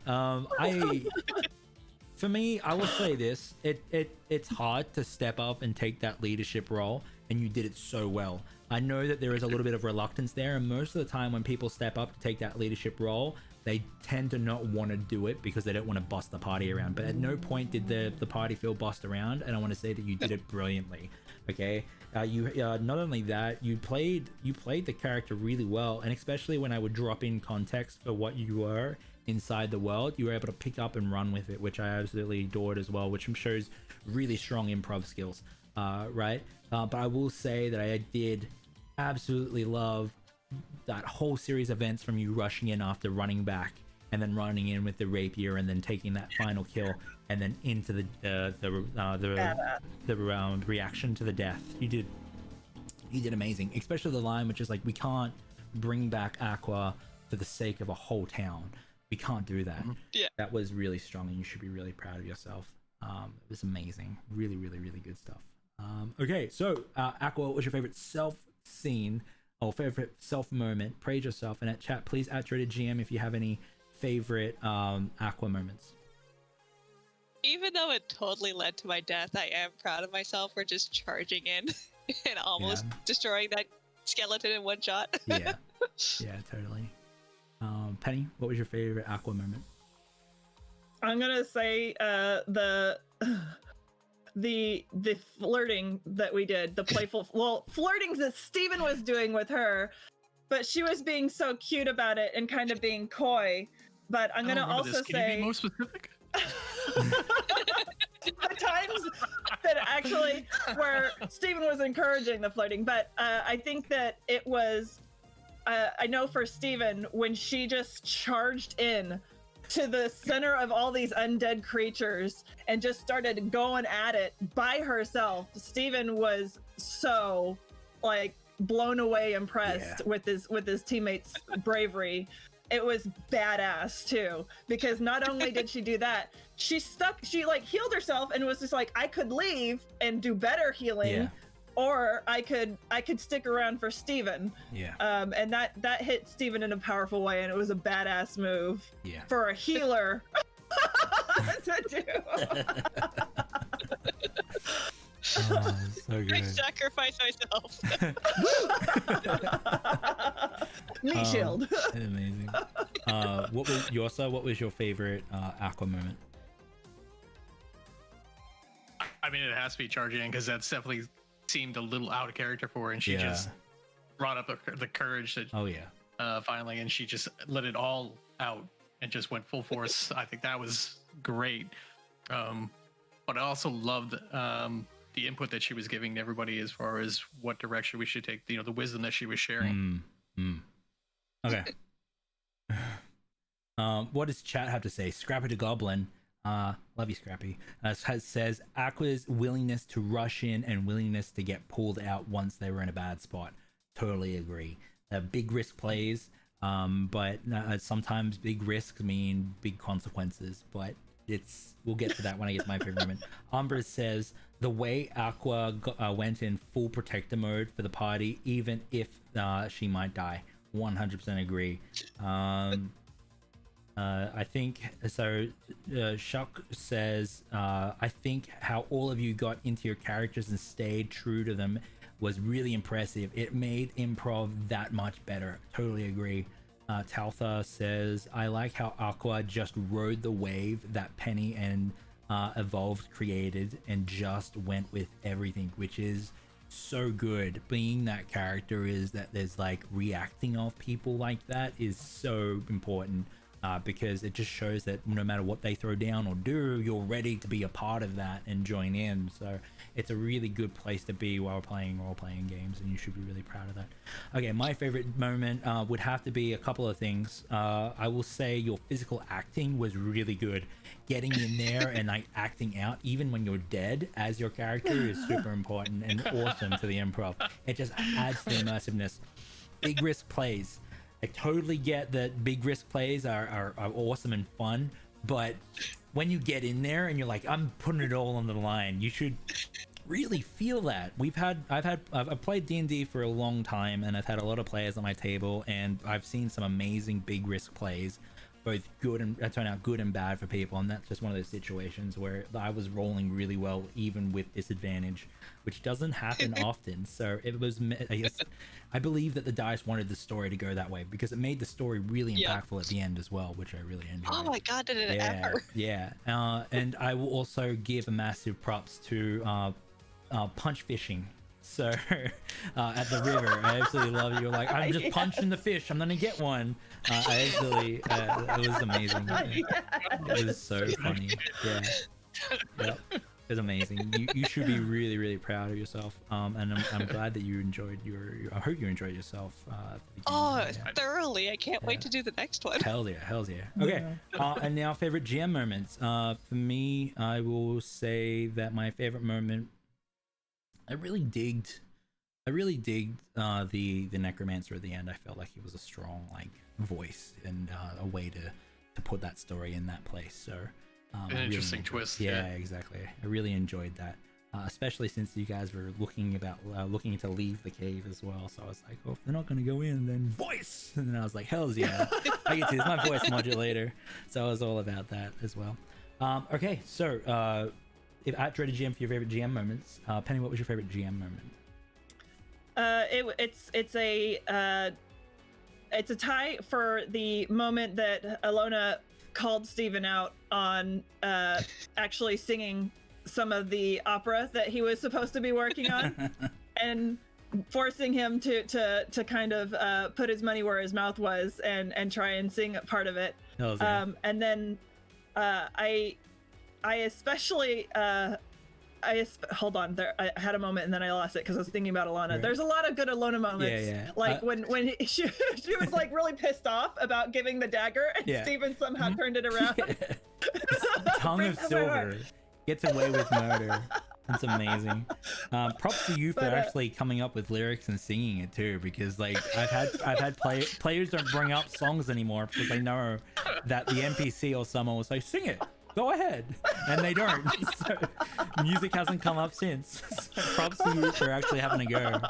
For me, I will say this: it's hard to step up and take that leadership role, and you did it so well. I know that there is a little bit of reluctance there, and most of the time when people step up to take that leadership role, they tend to not want to do it because they don't want to boss the party around. But at no point did the party feel bossed around, and I want to say that you did it brilliantly. Okay, you not only that, you played the character really well, and especially when I would drop in context for what you were inside the world, you were able to pick up and run with it, which I absolutely adored as well, which shows really strong improv skills, right? But I will say that I did absolutely love that whole series of events, from you rushing in after running back and then running in with the rapier and then taking that final kill and then into the reaction to the death. You did amazing, especially the line which is like, we can't bring back Aqua for the sake of a whole town. We can't do that. Yeah, that was really strong, and you should be really proud of yourself. It was amazing. Really good stuff. Okay, so Aqua, what was your favorite self scene or favorite self moment? Praise yourself, and at chat, please at GM if you have any favorite Aqua moments. even though it totally led to my death, I am proud of myself for just charging in and almost destroying that skeleton in one shot. Yeah, totally. Penny, what was your favorite Aqua moment? I'm gonna say the flirting that we did, the playful flirting that Steven was doing with her, but she was being so cute about it and kind of being coy. But I'm gonna also Can say, you be more specific? the times that actually where Steven was encouraging the flirting, but I think that it was I know for Steven, when she just charged in to the center of all these undead creatures and just started going at it by herself, Steven was so like blown away, impressed with his teammates' bravery. It was badass too, because not only did she do that, she like healed herself and was just like, I could leave and do better healing, or I could stick around for Steven. And that hit Steven in a powerful way, and it was a badass move for a healer to do. Oh, so good. I sacrifice myself. Meat shield. Amazing. What was your favorite Aqua moment? I mean, it has to be charging in, because that's definitely seemed a little out of character for her, and she just brought up the courage that finally, and she just let it all out and just went full force. I think that was great. But I also loved the input that she was giving to everybody as far as what direction we should take, the wisdom that she was sharing. Okay. What does chat have to say? Scrappy the Goblin, love you, Scrappy, says Aqua's willingness to rush in and willingness to get pulled out once they were in a bad spot. Totally agree. Big risk plays, but sometimes big risks mean big consequences, but we'll get to that when I get to my favorite moment. Umbra says the way Aqua went in full protector mode for the party, even if she might die. 100% agree. I think so. Shuck says, I think how all of you got into your characters and stayed true to them was really impressive. It made improv that much better. Totally agree. Taltha says, I like how Aqua just rode the wave that Penny and Evolved created and just went with everything, which is so good. Being that character is that there's like reacting off people like that is so important, because it just shows that no matter what they throw down or do, you're ready to be a part of that and join in. So it's a really good place to be while playing role-playing games, and you should be really proud of that. Okay, my favorite moment would have to be a couple of things. I will say your physical acting was really good. Getting in there and like acting out even when you're dead as your character is super important and awesome to the improv. It just adds to the immersiveness. Big risk plays. I totally get that big risk plays are awesome and fun, but when you get in there and you're like, I'm putting it all on the line, you should really feel that. I've played D&D for a long time, and I've had a lot of players on my table, and I've seen some amazing big risk plays, both good and turn out good and bad for people, and that's just one of those situations where I was rolling really well even with disadvantage, which doesn't happen often. So it was, I believe that the dice wanted the story to go that way because it made the story really impactful at the end as well, which I really enjoyed. Oh my god, did it ever? Yeah. And I will also give a massive props to punch fishing. So at the river, I absolutely love it. You're like, I'm just punching the fish, I'm gonna get one. I absolutely, it was amazing. It was so funny. Yep. It was amazing. You should be really, really proud of yourself. And I'm glad that you enjoyed I hope you enjoyed yourself. Thoroughly. I can't wait to do the next one. Hell yeah. Okay. And now favorite GM moments. For me, I will say that my favorite moment, I really digged the necromancer at the end. I felt like he was a strong voice and a way to put that story in that place. So an interesting twist. Yeah, exactly. I really enjoyed that, especially since you guys were looking to leave the cave as well. So I was like, oh, if they're not going to go in, then voice. And then I was like, hell's yeah, I get to use my voice modulator. So I was all about that as well. Okay, so if at Dreaded GM for your favorite GM moments, Penny, what was your favorite GM moment? It's a tie for the moment that Alona called Steven out on actually singing some of the opera that he was supposed to be working on, and forcing him to kind of put his money where his mouth was and try and sing part of it. And then I especially hold on there. I had a moment and then I lost it because I was thinking about Alana. Right. There's a lot of good Alona moments. Like when she was like really pissed off about giving the dagger and Steven somehow turned it around. Tongue of silver gets away with murder. That's amazing. Props to you for actually coming up with lyrics and singing it too, because like I've had players don't bring up songs anymore because they know that the NPC or someone will say, sing it. Go ahead, and they don't. So music hasn't come up since. So props to you for actually having a go.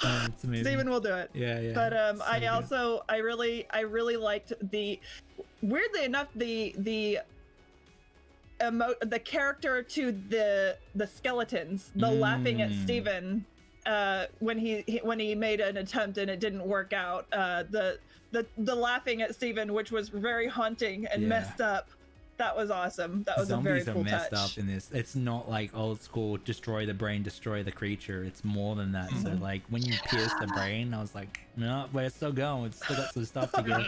It's amazing. Steven will do it. Yeah. But I really liked weirdly enough the character to the skeletons, the laughing at Steven when he made an attempt and it didn't work out. The laughing at Steven, which was very haunting and messed up. That was awesome. That was Zombies a very cool touch. Zombies are messed up in this. It's not like old school destroy the brain, destroy the creature. It's more than that. So like when you pierce the brain, I was like, no, we're still going. We've still got some stuff to go.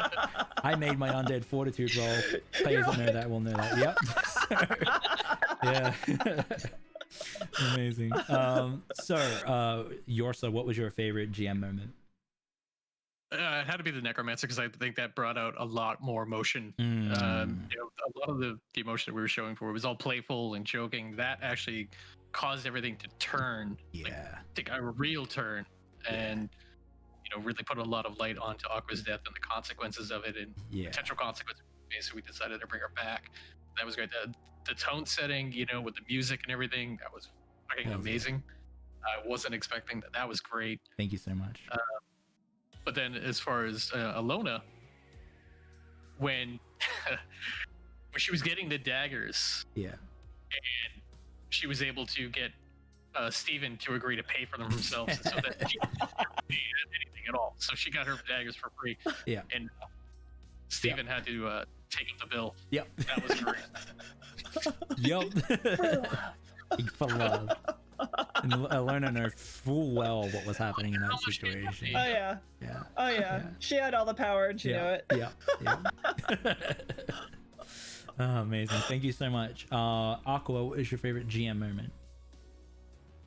I made my undead fortitude roll. Players that know that will know that. Yep. Yeah. Amazing. Yorsa, what was your favorite GM moment? It had to be the necromancer because I think that brought out a lot more emotion. A lot of the emotion that we were showing for it was all playful and joking. That actually caused everything to turn, take a real turn, and really put a lot of light onto Aqua's death and the consequences of it and potential consequences. So we decided to bring her back. That was great. The tone setting, with the music and everything, that was fucking amazing. I wasn't expecting that. That was great. Thank you so much. But then as far as Alona, when she was getting the daggers, and she was able to get Steven to agree to pay for them himself so that she didn't pay anything at all. So she got her daggers for free. Yeah. And Steven had to take up the bill. Yep. That was great. Yep. For love. And Alona knew full well what was happening in that situation. Oh yeah. Yeah. Oh yeah. She had all the power and she knew it. Yeah. Oh, amazing. Thank you so much. Aqua, what is your favorite GM moment?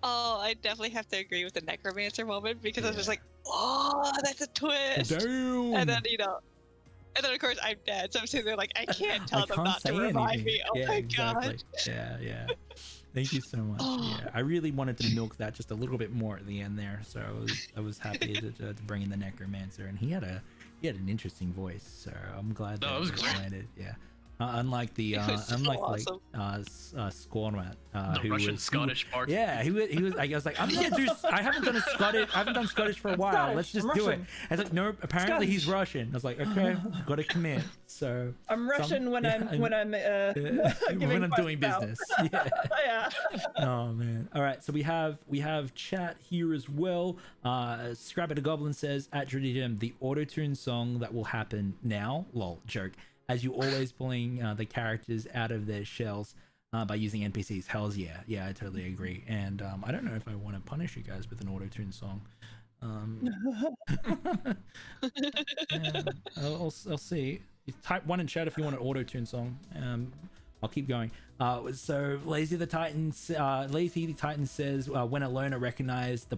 Oh, I definitely have to agree with the necromancer moment because I was just like, oh, that's a twist. Damn. And then of course I'm dead, so I'm sitting there like I can't tell them not to revive me. Oh my god. Yeah. Thank you so much. Yeah, I really wanted to milk that just a little bit more at the end there, so I was happy to bring in the necromancer, and he had an interesting voice, so I'm glad that it was it great. landed. Yeah. Unlike the It was so awesome. Scornmat, The who Russian was, Scottish part. Yeah, he was. I was like, I'm gonna do. I haven't done Scottish for a while. Scottish, Let's just I'm do it. Russian. I was like, no, apparently he's Scottish. Russian. I was like, okay, gotta commit. So I'm Russian when I'm when giving I'm doing quests out. business. Yeah. Yeah. Oh man. All right, so we have chat here as well. Scrapper the Goblin says at Jim, the auto-tune song that will happen now. Lol, joke. As you always pulling the characters out of their shells by using NPCs. Hells yeah. Yeah, I totally agree. And I don't know if I want to punish you guys with an auto-tune song. Yeah, I'll see. You type 1 in chat if you want an auto-tune song. I'll keep going. So Lazy the Titan says when a learner recognized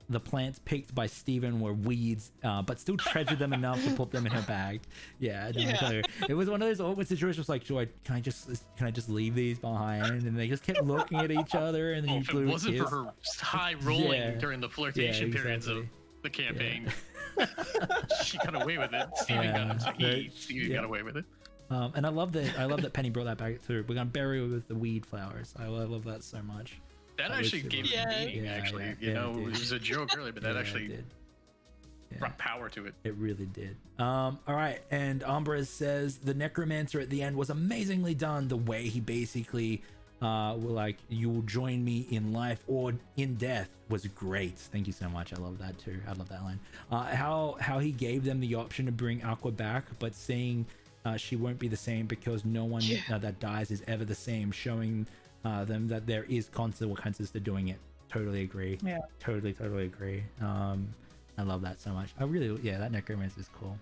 the plants picked by Steven were weeds, but still treasured them enough to put them in her bag. Yeah, no, Yeah. it was one of those awkward situations. Like, Joy, can I just leave these behind? And they just kept looking at each other, and then Well, you if blew it a wasn't for kiss. her high rolling Yeah. during the flirtation periods of exactly. the campaign, she got away with it. Steven got away with it. And I love that Penny brought that back too. We're gonna bury her with the weed flowers. I love that so much. That That actually was gave super- it meaning. Yeah, Actually, yeah, you yeah, know, it it did. was a joke earlier, but that Yeah, actually it did. Yeah. brought power to it. It really did. All right, and Umbra says the necromancer at the end was amazingly done. The way he basically were like, you will join me in life or in death was great. Thank you so much. I love that too. I love that line. How he gave them the option to bring Aqua back, but saying she won't be the same because no one that dies is ever the same, showing them that there is consequences to doing it. Totally agree. Yeah. Totally agree. I love that so much. That necromancer is cool.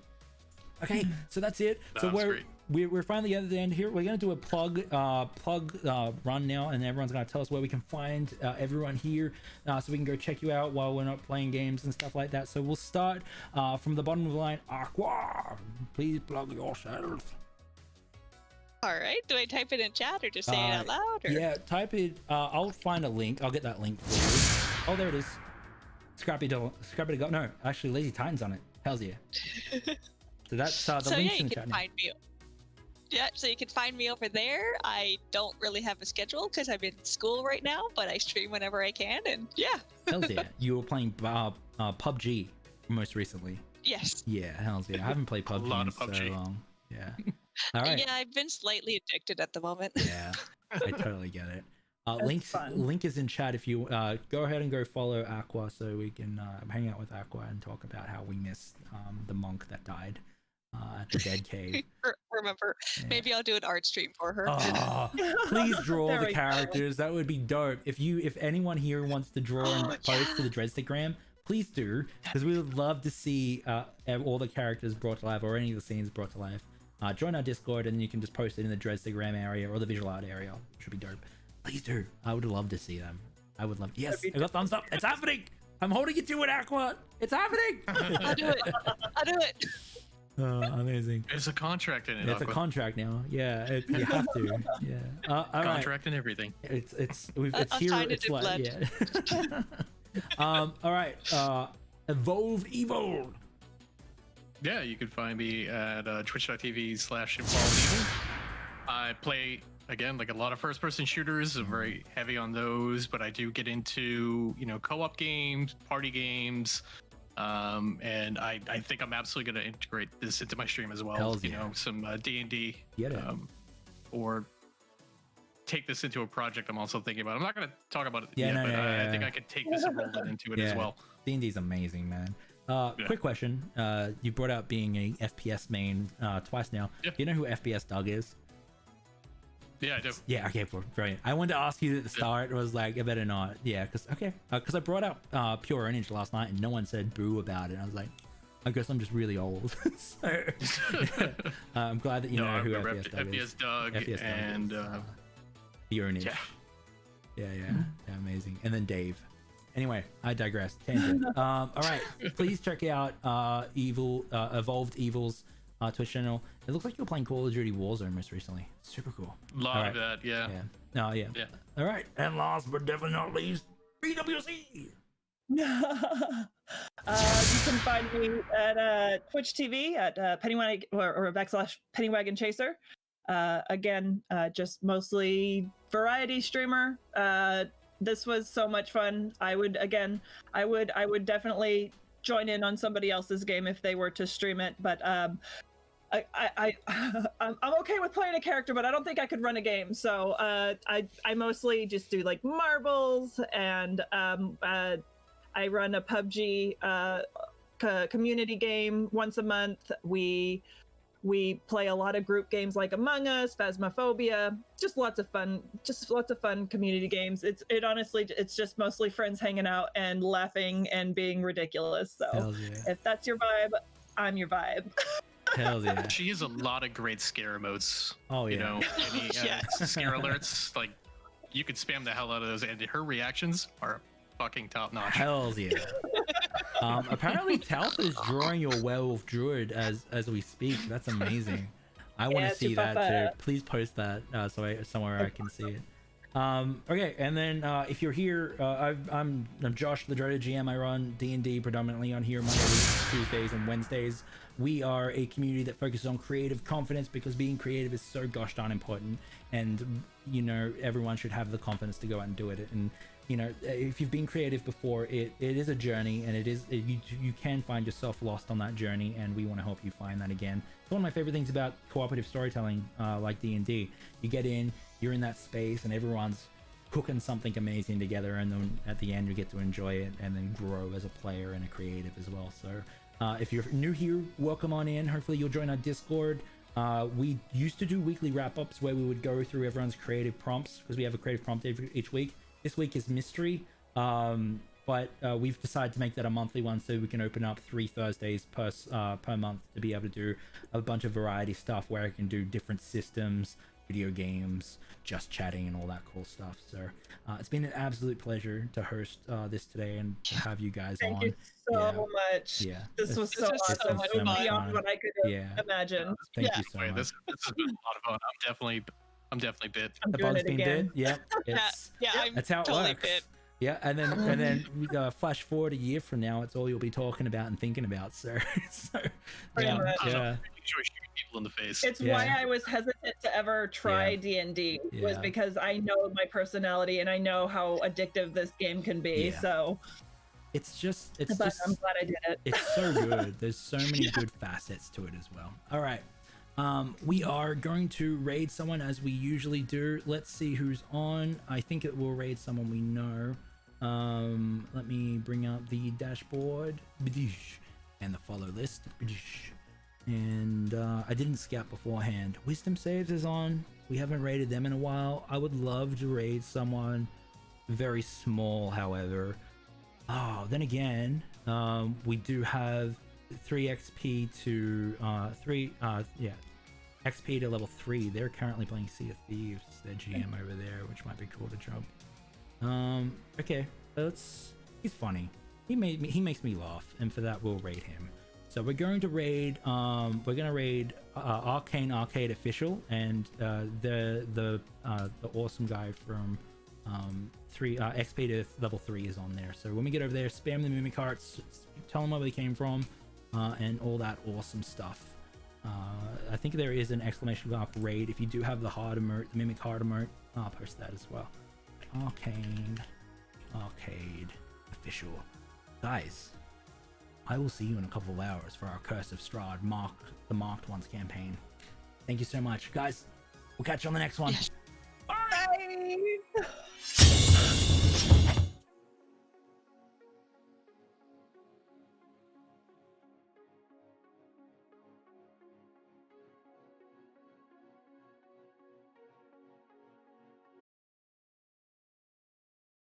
Okay, so that's it. So That's we're finally at the end here. We're gonna do a plug run now, and everyone's gonna tell us where we can find everyone here, so we can go check you out while we're not playing games and stuff like that. So we'll start from the bottom of the line. Aqua, please plug yourself. All right. Do I type it in chat or just say it out loud? Or? Yeah, type it. I'll find a link. I'll get that link for you. Oh, there it is. Scrappy to go. No, actually, Lazy Titan's on it. Hells yeah. So that's the So links yeah, in you the can chat. Now. find me. Yeah, so you can find me over there. I don't really have a schedule because I'm in school right now, but I stream whenever I can, and yeah. Hells yeah. You were playing PUBG most recently. Yes. Yeah, hells yeah. I haven't played PUBG lot in of PUBG. so long. Yeah. All right. Yeah, I've been slightly addicted at the moment. Yeah, I totally get it. That's fun. Link is in chat if you go ahead and go follow Aqua so we can hang out with Aqua and talk about how we missed the monk that died at the dead cave. Remember, Yeah. maybe I'll do an art stream for her. Oh, please draw There the we go. characters. That would be dope. If anyone here wants to draw and post to the Dresdagram, please do, because we would love to see all the characters brought to life or any of the scenes brought to life. Join our Discord and you can just post it in the Dresdagram area or the visual art area. Should be dope. Please do. I would love to see them. I would love. Yes, I got thumbs up. It's happening. I'm holding you to it, Aqua. It's happening. I'll do it. I'll do it. Amazing. There's a contract in it. It's a Aqua. contract now. Yeah, you have to. Yeah. All right. Contract and everything. It's I'll here. sign it It's in like blood. yeah. All right. EvilEv0lved. Yeah, you can find me at twitch.tv/EvilEv0lved. I play, again, like a lot of first-person shooters. I'm very heavy on those, but I do get into, co-op games, party games, and I think I'm absolutely going to integrate this into my stream as well. Hells yeah. Some D&D, Get it. or take this into a project I'm also thinking about. I'm not going to talk about it Yeah, yet, no, but yeah, I think I could take this and roll it into it as well. D&D's amazing, man. Quick question. You brought up being a FPS main twice now. Yeah. Do you know who FPS Doug is? Yeah, I do. Yeah, okay, brilliant. I wanted to ask you at the start. It was like, I better not. Yeah, because I brought up Pure Image last night and no one said boo about it. I was like, I guess I'm just really old. So I'm glad that you know who FPS Doug is. FPS Doug FPS Doug and is, Pure Image. yeah. Yeah, amazing. And then Dave. Anyway, I digress. Tangent. All right, please check out Evolved Evil's Twitch channel. It looks like you're playing Call of Duty Warzone most recently. Super cool. A lot of that, yeah. Yeah. Yeah. All right, and last but definitely not least, BWC. You can find me at Twitch TV at PennyWagon or /PennyWagonChaser. Again, just mostly variety streamer. This was so much fun. I would definitely join in on somebody else's game if they were to stream it, but I'm okay with playing a character, but I don't think I could run a game. So I mostly just do like marbles, and I run a PUBG community game once a month. We play a lot of group games like Among Us, Phasmophobia, just lots of fun community games. It honestly, it's just mostly friends hanging out and laughing and being ridiculous. So if that's your vibe, I'm your vibe. Hell yeah. She has a lot of great scare emotes. Oh yeah. You know, any scare alerts, like you could spam the hell out of those, and her reactions are fucking top notch. Hells yeah. Apparently Talf is drawing your werewolf druid as we speak. That's amazing. I want to see that too. Please post that somewhere I can see it. Okay, and then if you're here, I'm Josh, the Dreaded GM. I run D&D predominantly on here Mondays, Tuesdays, and Wednesdays. We are a community that focuses on creative confidence, because being creative is so gosh darn important, and you know, everyone should have the confidence to go out and do it. And you know, if you've been creative before, it is a journey, and you can find yourself lost on that journey, and we want to help you find that again. It's one of my favorite things about cooperative storytelling, like D&D. You get in, you're in that space, and everyone's cooking something amazing together, and then at the end you get to enjoy it and then grow as a player and a creative as well. So if you're new here, welcome on in. Hopefully you'll join our Discord. We used to do weekly wrap-ups where we would go through everyone's creative prompts, because we have a creative prompt each week. This week is mystery, but we've decided to make that a monthly one, so we can open up 3 Thursdays per month to be able to do a bunch of variety stuff where I can do different systems, video games, just chatting, and all that cool stuff. So it's been an absolute pleasure to host this today and to have you guys on. Thank you so much. Yeah, this was so awesome. So beyond what I could imagine. Thank you so much. This has been a lot of fun. I'm definitely bit. I'm The doing bug's it been again. bid. Yeah, I'm that's how it totally works. bit. Yeah, and then we flash forward a year from now, it's all you'll be talking about and thinking about. So Pretty much. Enjoy shooting people in the face. It's why I was hesitant to ever try D&D, was because I know my personality and I know how addictive this game can be. Yeah. So it's just I'm glad I did it. It's so good. There's so many good facets to it as well. All right. We are going to raid someone as we usually do. Let's see who's on. I think it will raid someone we know. Let me bring up the dashboard and the follow list. And I didn't scout beforehand. Wisdom saves is on. We haven't raided them in a while. I would love to raid someone very small, however. Oh, then again, we do have 3 XP to XP to level 3. They're currently playing Sea of Thieves. Their GM over there, which might be cool to jump. Okay, he's funny. He makes me laugh, and for that we'll raid him. So we're going to raid Arcane Arcade Official, and the awesome guy from 3 XP to level 3 is on there. So when we get over there, spam the mimic hearts, tell them where they came from, and all that awesome stuff. I think there is an exclamation mark raid. If you do have the hard emote, the mimic hard emote, I'll post that as well. Arcade Official. Guys, I will see you in a couple of hours for our Curse of Strahd the Marked Ones campaign. Thank you so much. Guys, we'll catch you on the next one. Yes.